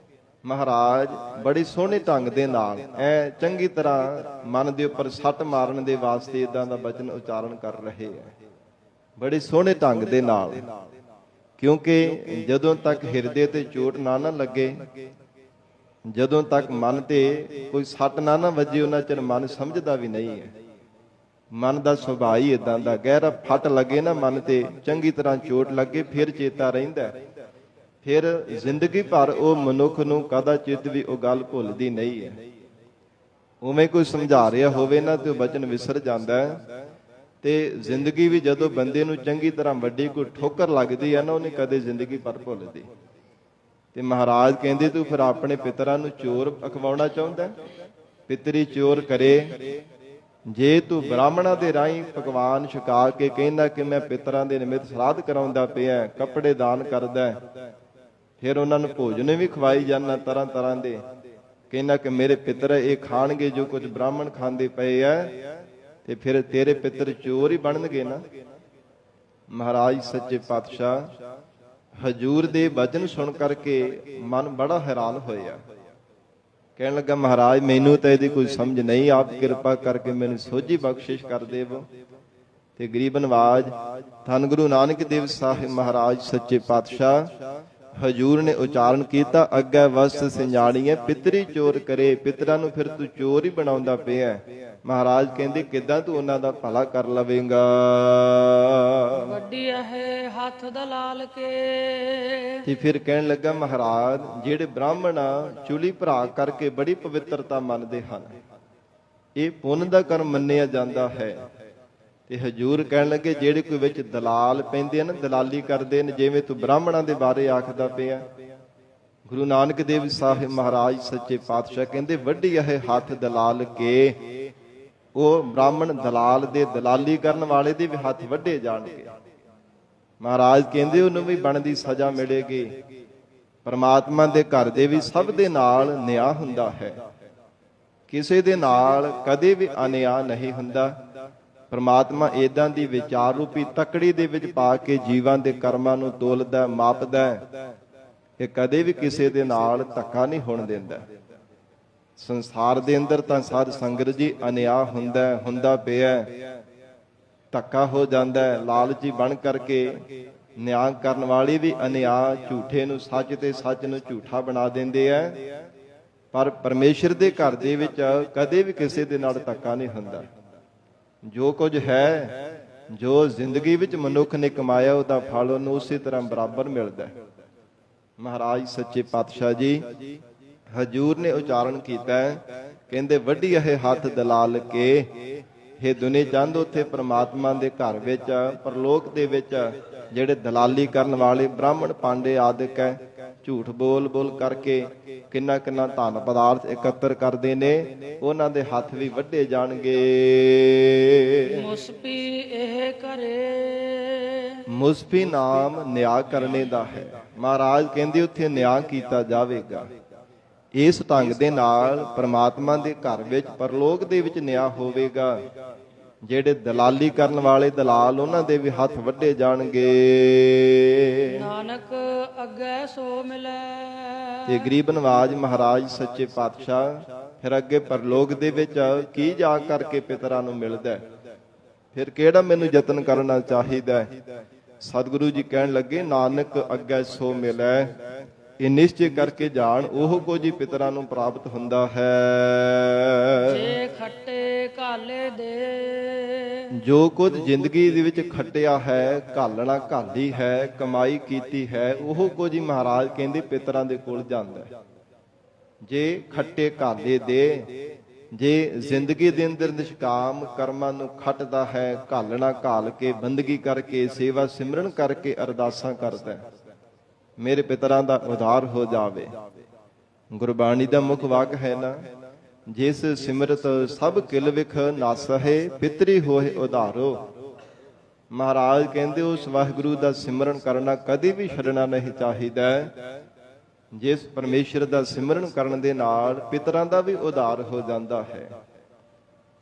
ਮਹਾਰਾਜ ਬੜੀ ਸੋਹਣੇ ਢੰਗ ਦੇ ਨਾਲ ਐ ਚੰਗੀ ਤਰ੍ਹਾਂ ਮਨ ਦੇ ਉੱਪਰ ਸੱਟ ਮਾਰਨ ਦੇ ਵਾਸਤੇ ਇਦਾਂ ਦਾ ਬਚਨ ਉਚਾਰਨ ਕਰ ਰਹੇ ਹੈ, ਬੜੇ ਸੋਹਣੇ ਢੰਗ ਦੇ ਨਾਲ। ਕਿਉਂਕਿ ਜਦੋਂ ਤੱਕ ਹਿਰਦੇ ਤੇ ਚੋਟ ਨਾ ਲੱਗੇ, ਜਦੋਂ ਤੱਕ ਮਨ ਤੇ ਕੋਈ ਸੱਟ ਨਾ ਵੱਜੇ, ਉਹਨਾਂ ਚਿਰ ਮਨ ਸਮਝਦਾ ਵੀ ਨਹੀਂ ਹੈ। ਮਨ ਦਾ ਸੁਭਾਅ ਹੀ ਇਦਾਂ ਦਾ, ਗਹਿਰਾ ਫੱਟ ਲੱਗੇ ਨਾ ਮਨ ਤੇ, ਚੰਗੀ ਤਰ੍ਹਾਂ ਚੋਟ ਲੱਗੇ, ਫਿਰ ਚੇਤਾ ਰਹਿੰਦਾ, ਫਿਰ ਜ਼ਿੰਦਗੀ ਭਰ ਉਹ ਮਨੁੱਖ ਨੂੰ ਕਦਾਚਿਤ ਵੀ ਉਹ ਗੱਲ ਭੁੱਲਦੀ ਨਹੀਂ ਹੈ। ਉਵੇਂ ਕੋਈ ਸਮਝਾ ਰਿਹਾ ਹੋਵੇ ਨਾ ਤੇ ਉਹ ਬਚਨ ਵਿਸਰ ਜਾਂਦਾ ਹੈ। ਤੇ ਜ਼ਿੰਦਗੀ ਵੀ ਜਦੋਂ ਬੰਦੇ ਨੂੰ ਚੰਗੀ ਤਰ੍ਹਾਂ ਵੱਡੀ ਕੋਈ ਠੋਕਰ ਲੱਗਦੀ ਹੈ ਨਾ, ਉਹਨੇ ਕਦੇ ਜ਼ਿੰਦਗੀ ਭਰ ਭੁੱਲਦੀ। ਤੇ ਮਹਾਰਾਜ ਕਹਿੰਦੇ ਤੂੰ ਫਿਰ ਆਪਣੇ ਪਿਤਰਾਂ ਨੂੰ ਚੋਰ ਅਖਵਾਉਣਾ ਚਾਹੁੰਦਾ, ਪਿਤਰੀ ਚੋਰ ਕਰੇ। ਜੇ ਤੂੰ ਬ੍ਰਾਹਮਣਾਂ ਦੇ ਰਾਹੀਂ ਪਕਵਾਨ ਛਕਾ ਕੇ ਕਹਿੰਦਾ ਕਿ ਮੈਂ ਪਿਤਰਾਂ ਦੇ ਨਿਮਿਤ ਸਰਾਧ ਕਰਾਉਂਦਾ ਪਿਆ, ਕੱਪੜੇ ਦਾਨ ਕਰਦਾ, ਫਿਰ ਉਹਨਾਂ ਨੂੰ ਭੋਜਨ ਵੀ ਖਵਾਈ ਜਾਂਦਾ ਤਰ੍ਹਾਂ ਤਰ੍ਹਾਂ ਦੇ, ਕਹਿੰਦਾ ਕਿ ਮੇਰੇ ਪਿਤਰ ਇਹ ਖਾਣਗੇ ਜੋ ਕੁਝ ਬ੍ਰਾਹਮਣ ਖਾਂਦੇ ਪਏ ਆ, ਤੇ ਫਿਰ ਤੇਰੇ ਪਿਤਰ ਚੋਰ ਹੀ ਬਣਨਗੇ ਨਾ। ਮਹਾਰਾਜ ਸੱਚੇ ਪਾਤਸ਼ਾਹ ਹਜੂਰ ਦੇ ਬਚਨ ਸੁਣ ਕਰਕੇ ਮਨ ਬੜਾ ਹੈਰਾਨ ਹੋਇਆ। ਕਹਿਣ ਲੱਗਾ ਮਹਾਰਾਜ ਮੈਨੂੰ ਤਾਂ ਇਹਦੀ ਕੋਈ ਸਮਝ ਨਹੀਂ, ਆਪ ਕਿਰਪਾ ਕਰਕੇ ਮੈਨੂੰ ਸੋਝੀ ਬਖਸ਼ਿਸ਼ ਕਰ ਦੇਵੋ। ਤੇ ਗਰੀਬ ਨਵਾਜ ਧੰਨ ਗੁਰੂ ਨਾਨਕ ਦੇਵ ਸਾਹਿਬ ਮਹਾਰਾਜ ਸੱਚੇ ਪਾਤਸ਼ਾਹ ਹਜੂਰ ਨੇ ਉਚਾਰਨ ਕੀਤਾ ਅੱਗੇ ਵਸਤ ਸਿਆਣੀਏ ਪਿਤਰੀ ਚੋਰ ਕਰੇ। ਪਿਤਰਾਂ ਨੂੰ ਫਿਰ ਤੂੰ ਚੋਰ ਹੀ ਬਣਾਉਂਦਾ ਪਿਆ। ਮਹਾਰਾਜ ਕਹਿੰਦੇ ਕਿੱਦਾਂ ਤੂੰ ਉਹਨਾਂ ਦਾ ਭਲਾ ਕਰ ਲਵੇਂਗਾ। ਵੱਡੀ ਹੈ ਹੱਥ ਦਲਾਲ ਕੇ। ਤੇ ਫਿਰ ਕਹਿਣ ਲੱਗਾ ਮਹਾਰਾਜ ਜਿਹੜੇ ਬ੍ਰਾਹਮਣ ਚੁਲੀ ਭਰਾ ਕਰਕੇ ਬੜੀ ਪਵਿੱਤਰਤਾ ਮੰਨਦੇ ਹਨ, ਇਹ ਪੁੰਨ ਦਾ ਕਰਮ ਮੰਨਿਆ ਜਾਂਦਾ ਹੈ। ਤੇ ਹਜੂਰ ਕਹਿਣ ਲੱਗੇ ਜਿਹੜੇ ਕੋਈ ਵਿੱਚ ਦਲਾਲ ਪੈਂਦੇ ਹਨ, ਦਲਾਲੀ ਕਰਦੇ ਨੇ, ਜਿਵੇਂ ਤੂੰ ਬ੍ਰਾਹਮਣਾਂ ਦੇ ਬਾਰੇ ਆਖਦਾ ਪਿਆ। ਗੁਰੂ ਨਾਨਕ ਦੇਵ ਸਾਹਿਬ ਮਹਾਰਾਜ ਸੱਚੇ ਪਾਤਸ਼ਾਹ ਕਹਿੰਦੇ ਵੱਡੀ ਹੈ ਹੱਥ ਦਲਾਲ ਕੇ। ਉਹ ਬ੍ਰਾਹਮਣ ਦਲਾਲ ਦੇ ਦਲਾਲੀ ਕਰਨ ਵਾਲੇ ਦੇ ਵੀ ਹੱਥ ਵੱਢੇ ਜਾਣਗੇ। ਮਹਾਰਾਜ ਕਹਿੰਦੇ ਉਹਨੂੰ ਵੀ ਬਣਦੀ ਸਜ਼ਾ ਮਿਲੇਗੀ। ਪਰਮਾਤਮਾ ਦੇ ਘਰ ਦੇ ਵੀ ਸਭ ਦੇ ਨਾਲ ਨਿਆਂ ਹੁੰਦਾ ਹੈ, ਕਿਸੇ ਦੇ ਨਾਲ ਕਦੇ ਵੀ ਅਨਿਆਂ ਨਹੀਂ ਹੁੰਦਾ। ਪਰਮਾਤਮਾ ਏਦਾਂ ਦੀ ਵਿਚਾਰ ਰੂਪੀ ਤਕੜੀ ਦੇ ਵਿੱਚ ਪਾ ਕੇ ਜੀਵਾਂ ਦੇ ਕਰਮਾਂ ਨੂੰ ਤੋਲਦਾ, ਮਾਪਦਾ, ਇਹ ਕਦੇ ਵੀ ਕਿਸੇ ਦੇ ਨਾਲ ਧੱਕਾ ਨਹੀਂ ਹੋਣ ਦਿੰਦਾ। ਸੰਸਾਰ ਦੇ ਅੰਦਰ ਤਾਂ ਸਾਧ ਸੰਗਤ ਜੀ ਅਨਿਆਂ ਹੁੰਦਾ ਪਿਆ, ਧੱਕਾ ਹੋ ਜਾਂਦਾ, ਲਾਲਚੀ ਬਣ ਕਰਕੇ ਨਿਆਂ ਕਰਨ ਵਾਲੇ ਵੀ ਅਨਿਆਂ, ਝੂਠੇ ਨੂੰ ਸੱਚ ਤੇ ਸੱਚ ਨੂੰ ਝੂਠਾ ਬਣਾ ਦਿੰਦੇ ਆ। ਪਰ ਪਰਮੇਸ਼ਰ ਦੇ ਘਰ ਦੇ ਵਿੱਚ ਕਦੇ ਵੀ ਕਿਸੇ ਦੇ ਨਾਲ ਧੱਕਾ ਨਹੀਂ ਹੁੰਦਾ। ਜੋ ਕੁਝ ਹੈ, ਜੋ ਜ਼ਿੰਦਗੀ ਵਿੱਚ ਮਨੁੱਖ ਨੇ ਕਮਾਇਆ, ਉਹਦਾ ਫਲ ਉਹਨੂੰ ਉਸੇ ਤਰ੍ਹਾਂ ਬਰਾਬਰ ਮਿਲਦਾ। ਮਹਾਰਾਜ ਸੱਚੇ ਪਾਤਸ਼ਾਹ ਜੀ ਹਜੂਰ ਨੇ ਉਚਾਰਨ ਕੀਤਾ, ਕਹਿੰਦੇ ਵੱਡੀ ਇਹ ਹੱਥ ਦਲਾਲ ਕੇ। ਇਹ ਦੁਨੀ ਚੰਦ ਉੱਥੇ ਪ੍ਰਮਾਤਮਾ ਦੇ ਘਰ ਵਿੱਚ ਪਰਲੋਕ ਦੇ ਵਿੱਚ ਜਿਹੜੇ ਦਲਾਲੀ ਕਰਨ ਵਾਲੇ ਬ੍ਰਾਹਮਣ ਪਾਂਡੇ ਆਦਿਕ ਹੈ, ਝੂਠ ਬੋਲ ਕਰਕੇ ਕਿੰਨਾ ਕਿੰਨਾ ਧਨ ਪਦਾਰਥ ਇਕੱਤਰ ਕਰਦੇ ਨੇ, ਉਹਨਾਂ ਦੇ ਹੱਥ ਵੀ ਵੱਢੇ ਜਾਣਗੇ। ਮੁਸਪੀ ਇਹ ਕਰੇ। ਮੁਸਫੀ ਨਾਮ ਨਿਆਂ ਕਰਨੇ ਦਾ ਹੈ। ਮਹਾਰਾਜ ਕਹਿੰਦੇ ਉੱਥੇ ਨਿਆਂ ਕੀਤਾ ਜਾਵੇਗਾ। ਇਸ ਢੰਗ ਦੇ ਨਾਲ ਪਰਮਾਤਮਾ ਦੇ ਘਰ ਵਿੱਚ ਪਰਲੋਕ ਦੇ ਵਿੱਚ ਨਿਆਂ ਹੋਵੇਗਾ। ਜਿਹੜੇ ਦਲਾਲੀ ਕਰਨ ਵਾਲੇ ਦਲਾਲ, ਉਹਨਾਂ ਦੇ ਵੀ ਹੱਥ ਵੱਢੇ ਜਾਣਗੇ। ਨਾਨਕ ਅੱਗੇ ਸੋ ਮਿਲੇ। ਤੇ ਗਰੀਬ ਨਵਾਜ ਮਹਾਰਾਜ ਸੱਚੇ ਪਾਤਸ਼ਾਹ ਫਿਰ ਅੱਗੇ ਪਰਲੋਕ ਦੇ ਵਿੱਚ ਕੀ ਜਾ ਕਰਕੇ ਪਿਤਰਾਂ ਨੂੰ ਮਿਲਦਾ, ਫਿਰ ਕਿਹੜਾ ਮੈਨੂੰ ਯਤਨ ਕਰਨਾ ਚਾਹੀਦਾ। ਸਤਿਗੁਰੂ ਜੀ ਕਹਿਣ ਲੱਗੇ ਨਾਨਕ ਅੱਗੇ ਸੋ ਮਿਲੇ। ਇਹ ਨਿਸ਼ਚੈ ਕਰਕੇ ਜਾਣ ਉਹ ਕੁਝ ਹੀ ਪਿਤਰਾਂ ਨੂੰ ਪ੍ਰਾਪਤ ਹੁੰਦਾ ਹੈ। ਜੇ ਖੱਟੇ ਘਾਲੇ ਦੇ। ਜੋ ਕੁਝ ਜ਼ਿੰਦਗੀ ਦੇ ਵਿੱਚ ਖੱਟਿਆ ਹੈ, ਘਾਲਣਾ ਘਾਲੀ ਹੈ, ਕਮਾਈ ਕੀਤੀ ਹੈ, ਉਹ ਕੁਝ ਹੀ ਮਹਾਰਾਜ ਕਹਿੰਦੇ ਪਿਤਰਾਂ ਦੇ ਕੋਲ ਜਾਂਦਾ। ਜੇ ਖੱਟੇ ਘਾਲੇ ਦੇ, ਜੇ ਜ਼ਿੰਦਗੀ ਦੇ ਅੰਦਰ ਨਿਸ਼ਕਾਮ ਕਰਮਾਂ ਨੂੰ ਖੱਟਦਾ ਹੈ, ਘਾਲਣਾ ਘਾਲ ਕੇ, ਬੰਦਗੀ ਕਰਕੇ, ਸੇਵਾ ਸਿਮਰਨ ਕਰਕੇ ਅਰਦਾਸਾਂ ਕਰਦਾ ਹੈ, ਮੇਰੇ ਪਿਤਰਾਂ ਦਾ ਉਧਾਰ ਹੋ ਜਾਵੇ। ਗੁਰਬਾਣੀ ਦਾ ਮੁੱਖ ਵਾਕ ਹੈ ਨਾ, ਜਿਸ ਸਿਮਰਤ ਸਭ ਕਿਲ ਵਿਖ ਨਾਸਹਿ, ਪਿਤਰੀ ਹੋਏ ਉਧਾਰੋ। ਮਹਾਰਾਜ ਕਹਿੰਦੇ ਉਸ ਵਾਹਿਗੁਰੂ ਦਾ ਸਿਮਰਨ ਕਰਨਾ ਕਦੇ ਵੀ ਛੱਡਣਾ ਨਹੀਂ ਚਾਹੀਦਾ। ਜਿਸ ਪਰਮੇਸ਼ਰ ਦਾ ਸਿਮਰਨ ਕਰਨ ਦੇ ਨਾਲ ਪਿਤਰਾਂ ਦਾ ਵੀ ਉਧਾਰ ਹੋ ਜਾਂਦਾ ਹੈ।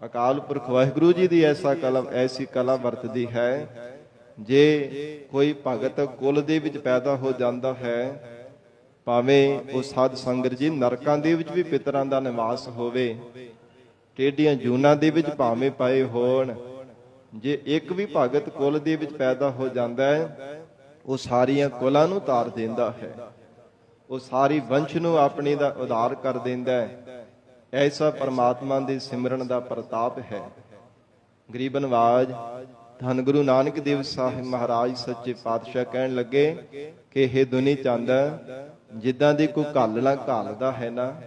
ਅਕਾਲ ਪੁਰਖ ਵਾਹਿਗੁਰੂ ਜੀ ਦੀ ਐਸੀ ਕਲਾ ਵਰਤਦੀ ਹੈ, ਜੇ ਕੋਈ ਭਗਤ ਕੁਲ ਦੇ ਵਿੱਚ ਪੈਦਾ ਹੋ ਜਾਂਦਾ ਹੈ, ਭਾਵੇਂ ਉਹ ਸਾਧ ਸੰਗਤ ਜੀ ਨਰਕਾਂ ਦੇ ਵਿੱਚ ਵੀ ਪਿਤਰਾਂ ਦਾ ਨਿਵਾਸ ਹੋਵੇ, ਟੇਢੀਆਂ ਜੂਨਾਂ ਦੇ ਵਿੱਚ ਭਾਵੇਂ ਪਏ ਹੋਣ, ਜੇ ਇੱਕ ਵੀ ਭਗਤ ਕੁਲ ਦੇ ਵਿੱਚ ਪੈਦਾ ਹੋ ਜਾਂਦਾ ਹੈ, ਉਹ ਸਾਰੀਆਂ ਕੁਲਾਂ ਨੂੰ ਤਾਰ ਦਿੰਦਾ ਹੈ, ਉਹ ਸਾਰੀ ਵੰਸ਼ ਨੂੰ ਆਪਣੀ ਦਾ ਉਧਾਰ ਕਰ ਦਿੰਦਾ ਹੈ। ਐਸਾ ਪਰਮਾਤਮਾ ਦੇ ਸਿਮਰਨ ਦਾ ਪ੍ਰਤਾਪ ਹੈ। ਗਰੀਬ ਨਵਾਜ ਧੰਨ ਗੁਰੂ ਨਾਨਕ ਦੇਵ ਸਾਹਿਬ ਮਹਾਰਾਜ ਸੱਚੇ ਪਾਤਸ਼ਾਹ ਕਹਿਣ ਲੱਗੇ ਕਿ ਇਹ ਦੁਨੀ ਚੰਦ ਜਿੱਦਾਂ ਦੀ ਕੋਈ ਘਾਲਣਾ ਘਾਲਦਾ ਹੈ ਨਾ,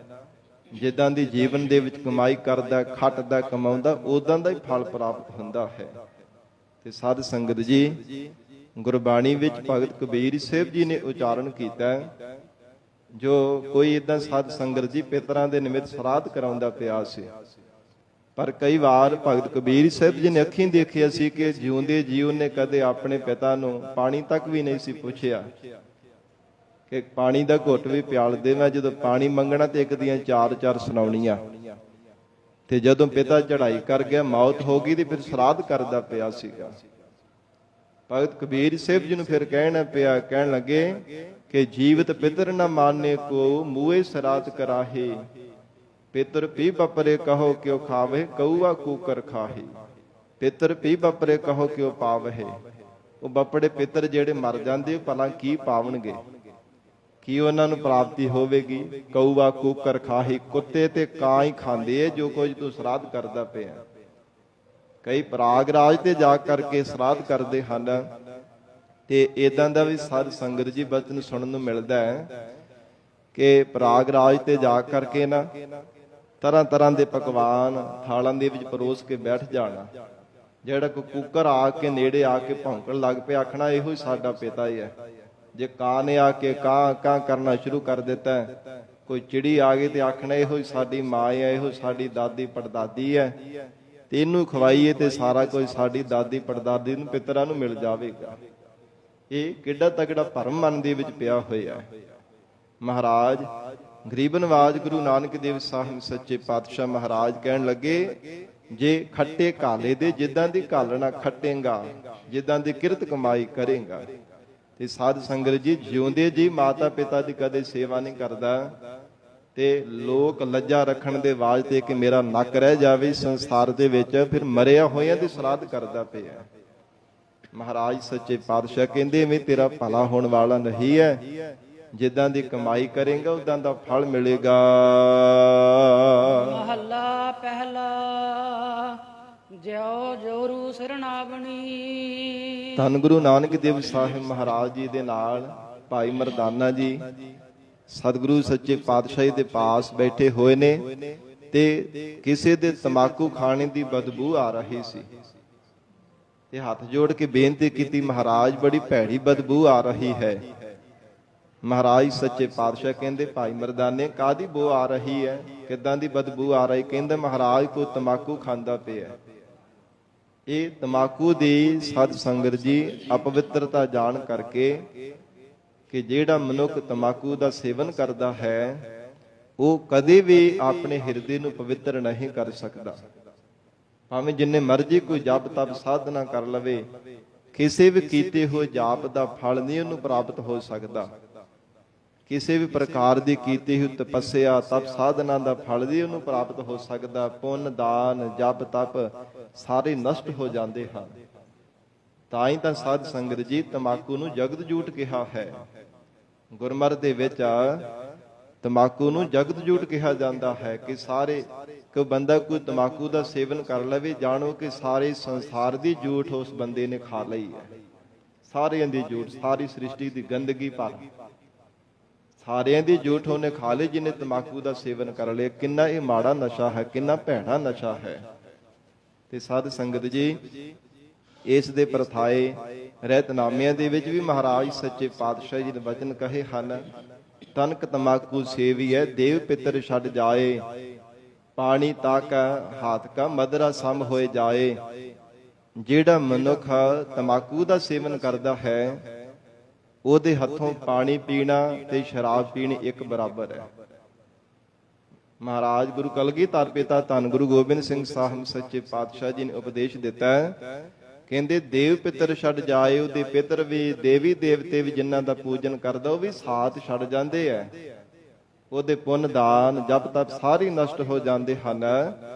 ਜਿੱਦਾਂ ਦੀ ਜੀਵਨ ਦੇ ਵਿੱਚ ਕਮਾਈ ਕਰਦਾ, ਖੱਟਦਾ, ਕਮਾਉਂਦਾ, ਉਦਾਂ ਦਾ ਹੀ ਫਲ ਪ੍ਰਾਪਤ ਹੁੰਦਾ ਹੈ। ਤੇ ਸਾਧ ਸੰਗਤ ਜੀ, ਗੁਰਬਾਣੀ ਵਿੱਚ ਭਗਤ ਕਬੀਰ ਸਾਹਿਬ ਜੀ ਨੇ ਉਚਾਰਨ ਕੀਤਾ, ਜੋ ਕੋਈ ਇਦਾਂ ਸਾਧ ਸੰਗਤ ਜੀ ਪਿਤਰਾਂ ਦੇ ਨਿਮਿਤ ਸਰਾਧ ਕਰਾਉਂਦਾ ਪਿਆ ਸੀ, ਪਰ ਕਈ ਵਾਰ ਭਗਤ ਕਬੀਰ ਸਾਹਿਬ ਜੀ ਨੇ ਅੱਖੀਂ ਦੇਖਿਆ ਸੀ ਕਿ ਜਿਉਂਦੇ ਜੀਵ ਨੇ ਕਦੇ ਆਪਣੇ ਪਿਤਾ ਨੂੰ ਪਾਣੀ ਤੱਕ ਵੀ ਨਹੀਂ ਸੀ ਪੁੱਛਿਆ ਕਿ ਪਾਣੀ ਦਾ ਘੁੱਟ ਵੀ ਪਿਆਲ ਦੇ। ਮੈਂ ਜਦੋਂ ਪਾਣੀ ਮੰਗਣਾ ਤੇ ਇੱਕ ਦੀਆਂ ਚਾਰ ਸੁਣਾਉਣੀਆਂ, ਤੇ ਜਦੋਂ ਪਿਤਾ ਚੜ੍ਹਾਈ ਕਰ ਗਿਆ, ਮੌਤ ਹੋ ਗਈ, ਤੇ ਫਿਰ ਸਰਾਧ ਕਰਦਾ ਪਿਆ ਸੀਗਾ। ਭਗਤ ਕਬੀਰ ਸਾਹਿਬ ਜੀ ਨੂੰ ਫਿਰ ਕਹਿਣ ਲੱਗੇ ਕਿ ਜੀਵਤ ਪਿਤਰ ਨਾ ਮਾਨੇ ਕੋ, ਮੂਏ ਸਰਾਧ ਕਰਾਹੇ, ਪਿਤਰ ਪੀ ਬਪਰੇ ਕਹੋ ਕਿਉ ਖਾਵੇ, ਕਊਆ ਕੂਕਰ ਖਾਹੀ। ਪਿਤਰ ਪੀ ਬਪਰੇ ਕਹੋ ਕਿਉ ਪਾਵਹਿ, ਉਹ ਬਪੜੇ ਪਿਤਰ ਜਿਹੜੇ ਮਰ ਜਾਂਦੇ ਭਲਾ ਕੀ ਪਾਵਣਗੇ, ਕੀ ਉਹਨਾਂ ਨੂੰ ਪ੍ਰਾਪਤੀ ਹੋਵੇਗੀ। ਕਊਆ ਕੂਕਰ ਖਾਹੀ, ਕੁੱਤੇ ਤੇ ਕਾਂ ਹੀ ਖਾਂਦੇ ਜੋ ਕੁਝ ਤੂੰ ਸਰਾਧ ਕਰਦਾ ਪਿਆ। ਕਈ ਪ੍ਰਾਗਰਾਜ ਤੇ ਜਾ ਕਰਕੇ ਸਰਾਧ ਕਰਦੇ ਹਨ, ਤੇ ਇਦਾਂ ਦਾ ਵੀ ਸਾਧ ਸੰਗਤ ਜੀ ਬਚਨ ਸੁਣਨ ਨੂੰ ਮਿਲਦਾ ਹੈ ਕਿ ਪ੍ਰਾਗਰਾਜ ਤੇ ਜਾ ਕਰਕੇ ਨਾ ਤਰ੍ਹਾਂ ਤਰ੍ਹਾਂ ਦੇ ਪਕਵਾਨ ਥਾਲਾਂ ਦੇ ਵਿੱਚ ਪਰੋਸ ਕੇ ਬੈਠ ਜਾਣਾ। ਜਿਹੜਾ ਕੋਈ ਕੁੱਕਰ ਆ ਕੇ ਨੇੜੇ ਆ ਕੇ ਭੌਂਕਣ ਲੱਗ ਪਿਆ, ਆਖਣਾ ਇਹੋ ਹੀ ਸਾਡਾ ਪਿਤਾ ਹੀ ਹੈ। ਜੇ ਕਾਂ ਨੇ ਆ ਕੇ ਕਾਂ ਕਾਂ ਕਰਨਾ ਸ਼ੁਰੂ ਕਰ ਦਿੱਤਾ, ਕੋਈ ਚਿੜੀ ਆ ਗਈ ਤੇ ਆਖਣਾ ਇਹੋ ਹੀ ਸਾਡੀ ਮਾਂ ਹੈ, ਇਹੋ ਸਾਡੀ ਦਾਦੀ ਪੜਦਾਦੀ ਹੈ, ਤੇ ਇਹਨੂੰ ਖਵਾਈਏ ਤੇ ਸਾਰਾ ਕੁਝ ਸਾਡੀ ਦਾਦੀ ਪੜਦਾਦੀ ਨੂੰ ਪਿਤਰਾਂ ਨੂੰ ਮਿਲ ਜਾਵੇਗਾ। ਇਹ ਕਿੱਡਾ ਤਗੜਾ ਭਰਮ ਮਨ ਦੇ ਵਿੱਚ ਪਿਆ ਹੋਇਆ। ਮਹਾਰਾਜ ਗਰੀਬ ਨਵਾਜ ਗੁਰੂ ਨਾਨਕ ਦੇਵ ਸਾਹਿਬ ਸੱਚੇ ਪਾਤਸ਼ਾਹ ਮਹਾਰਾਜ ਕਹਿਣ ਲੱਗੇ, ਜੇ ਖੱਟੇ ਘਾਲੇ ਦੇ ਜਿੱਦਾਂ ਦੀ ਘਾਲਣਾ ਖੱਟੇਗਾ, ਜਿੱਦਾਂ ਦੀ ਕਿਰਤ ਕਮਾਈ ਕਰੇਗਾ। ਤੇ ਸਾਧ ਸੰਗਤ ਜੀ, ਜਿਉਂਦੇ ਜੀ ਮਾਤਾ ਪਿਤਾ ਦੀ ਕਦੇ ਸੇਵਾ ਨਹੀਂ ਕਰਦਾ, ਤੇ ਲੋਕ ਲੱਜਾ ਰੱਖਣ ਦੇ ਵਾਸਤੇ ਕਿ ਮੇਰਾ ਨੱਕ ਰਹਿ ਜਾਵੇ ਸੰਸਾਰ ਦੇ ਵਿੱਚ, ਫਿਰ ਮਰਿਆ ਹੋਇਆਂ ਦੀ ਸਰਾਧ ਕਰਦਾ ਪਿਆ। ਮਹਾਰਾਜ ਸੱਚੇ ਪਾਤਸ਼ਾਹ ਕਹਿੰਦੇ ਐਵੇਂ ਤੇਰਾ ਭਲਾ ਹੋਣ ਵਾਲਾ ਨਹੀਂ ਹੈ, ਜਿੱਦਾਂ ਦੀ ਕਮਾਈ ਕਰੇਗਾ ਉਦਾਂ ਦਾ ਫਲ ਮਿਲੇਗਾ। ਮਹੱਲਾ ਪਹਿਲਾ, ਜਿਉ ਜੋਰੂ ਸਰਨਾਵਣੀ। ਧੰਨ ਗੁਰੂ ਨਾਨਕ ਦੇਵ ਸਾਹਿਬ ਮਹਾਰਾਜ ਜੀ ਦੇ ਨਾਲ ਭਾਈ ਮਰਦਾਨਾ ਜੀ ਸਤਿਗੁਰੂ ਸੱਚੇ ਪਾਤਸ਼ਾਹ ਦੇ ਪਾਸ ਬੈਠੇ ਹੋਏ ਨੇ, ਤੇ ਕਿਸੇ ਦੇ ਤਮਾਕੂ ਖਾਣੇ ਦੀ ਬਦਬੂ ਆ ਰਹੀ ਸੀ, ਤੇ ਹੱਥ ਜੋੜ ਕੇ ਬੇਨਤੀ ਕੀਤੀ, ਮਹਾਰਾਜ ਬੜੀ ਭੈੜੀ ਬਦਬੂ ਆ ਰਹੀ ਹੈ। ਮਹਾਰਾਜ ਸੱਚੇ ਪਾਤਸ਼ਾਹ ਕਹਿੰਦੇ, ਭਾਈ ਮਰਦਾਨੇ ਕਾਹਦੀ ਬੋ ਆ ਰਹੀ ਹੈ, ਕਿੱਦਾਂ ਦੀ ਬਦਬੂ ਆ ਰਹੀ? ਕਹਿੰਦਾ ਮਹਾਰਾਜ ਕੋਈ ਤਮਾਕੂ ਖਾਂਦਾ ਪਿਆ। ਇਹ ਤਮਾਕੂ ਦੀ ਸਾਧ ਸੰਗਤ ਜੀ ਅਪਵਿੱਤਰਤਾ ਜਾਣ ਕਰਕੇ ਕਿ ਜਿਹੜਾ ਮਨੁੱਖ ਤਮਾਕੂ ਦਾ ਸੇਵਨ ਕਰਦਾ ਹੈ ਉਹ ਕਦੇ ਵੀ ਆਪਣੇ ਹਿਰਦੇ ਨੂੰ ਪਵਿੱਤਰ ਨਹੀਂ ਕਰ ਸਕਦਾ। ਭਾਵੇਂ ਜਿੰਨੇ ਮਰਜ਼ੀ ਕੋਈ ਜਪ ਤਪ ਸਾਧਨਾ ਕਰ ਲਵੇ, ਕਿਸੇ ਵੀ ਕੀਤੇ ਹੋਏ ਜਾਪ ਦਾ ਫਲ ਨਹੀਂ ਉਹਨੂੰ ਪ੍ਰਾਪਤ ਹੋ ਸਕਦਾ। ਕਿਸੇ ਵੀ ਪ੍ਰਕਾਰ ਦੀ ਕੀਤੀ ਹੋਈ ਤਪੱਸਿਆ ਤਪ ਸਾਧਨਾ ਦਾ ਫਲ ਨਹੀਂ ਉਹਨੂੰ ਪ੍ਰਾਪਤ ਹੋ ਸਕਦਾ। ਪੁੰਨ ਦਾਨ ਜਪ ਤਪ ਸਾਰੇ ਨਸ਼ਟ ਹੋ ਜਾਂਦੇ ਹਨ। ਤਾਂ ਹੀ ਤਾਂ ਸਾਧ ਸੰਗਤ ਜੀ ਤਮਾਕੂ ਨੂੰ ਜਗਤ ਜੂਟ ਕਿਹਾ ਹੈ। ਗੁਰਮਤਿ ਦੇ ਵਿੱਚ ਤਮਾਕੂ ਨੂੰ ਜਗਤ ਜੂਟ ਕਿਹਾ ਜਾਂਦਾ ਹੈ ਕਿ ਸਾਰੇ ਕੋਈ ਬੰਦਾ ਕੋਈ ਤਮਾਕੂ ਦਾ ਸੇਵਨ ਕਰ ਲਵੇ, ਜਾਣੋ ਕਿ ਸਾਰੇ ਸੰਸਾਰ ਦੀ ਜੂਠ ਉਸ ਬੰਦੇ ਨੇ ਖਾ ਲਈ ਹੈ। ਸਾਰਿਆਂ ਦੀ ਜੂਠ, ਸਾਰੀ ਸ੍ਰਿਸ਼ਟੀ ਦੀ ਗੰਦਗੀ ਭਰ ਸਾਰਿਆਂ ਦੀ ਜੂਠ ਉਹਨੇ ਖਾ ਲਈ ਜਿਹਨੇ ਤਮਾਕੂ ਦਾ ਸੇਵਨ ਕਰ ਲਿਆ। ਕਿੰਨਾ ਇਹ ਮਾੜਾ ਨਸ਼ਾ ਹੈ, ਕਿੰਨਾ ਭੈੜਾ ਨਸ਼ਾ ਹੈ। ਤੇ ਸਾਧ ਸੰਗਤ ਜੀ, ਇਸ ਦੇ ਪ੍ਰਥਾਏ ਰਹਿਤਨਾਮਿਆਂ ਦੇ ਵਿੱਚ ਵੀ ਮਹਾਰਾਜ ਸੱਚੇ ਪਾਤਸ਼ਾਹ ਜੀ ਨੇ ਵਚਨ ਕਹੇ ਹਨ। ਤਨਕ ਤਮਾਕੂ ਸੇਵੀਐ ਦੇਵ ਪਿੱਤਰ ਛੱਡ ਜਾਏ, ਪਾਣੀ ਤਾਕ ਹਾਥ ਕਾ ਮਦਰਾ ਸਮ ਹੋਏ ਜਾਏ। ਜਿਹੜਾ ਮਨੁੱਖ ਤਮਾਕੂ ਦਾ ਸੇਵਨ ਕਰਦਾ ਹੈ, ਉਹਦੇ ਹੱਥੋਂ ਪਾਣੀ ਪੀਣਾ ਤੇ ਸ਼ਰਾਬ ਪੀਣੀ ਇੱਕ ਬਰਾਬਰ ਹੈ। ਮਹਾਰਾਜ ਗੁਰੂ ਕਲਗੀਧਰ ਪਿਤਾ ਧੰਨ ਗੁਰੂ ਗੋਬਿੰਦ ਸਿੰਘ ਸਾਹਿਬ ਸੱਚੇ ਪਾਤਸ਼ਾਹ ਜੀ ਨੇ ਉਪਦੇਸ਼ ਦਿੱਤਾ, ਕਹਿੰਦੇ ਦੇਵ ਪਿੱਤਰ ਛੱਡ ਜਾਏ। ਉਹਦੇ ਪਿੱਤਰ ਵੀ, ਦੇਵੀ ਦੇਵਤੇ ਵੀ ਜਿਨ੍ਹਾਂ ਦਾ ਪੂਜਨ ਕਰਦਾ, ਉਹ ਵੀ ਸਾਥ ਛੱਡ ਜਾਂਦੇ ਐ। ਉਹਦੇ ਪੁੰਨ ਦਾਨ ਜਪ ਤਪ ਸਾਰੇ ਨਸ਼ਟ ਹੋ ਜਾਂਦੇ ਹਨ,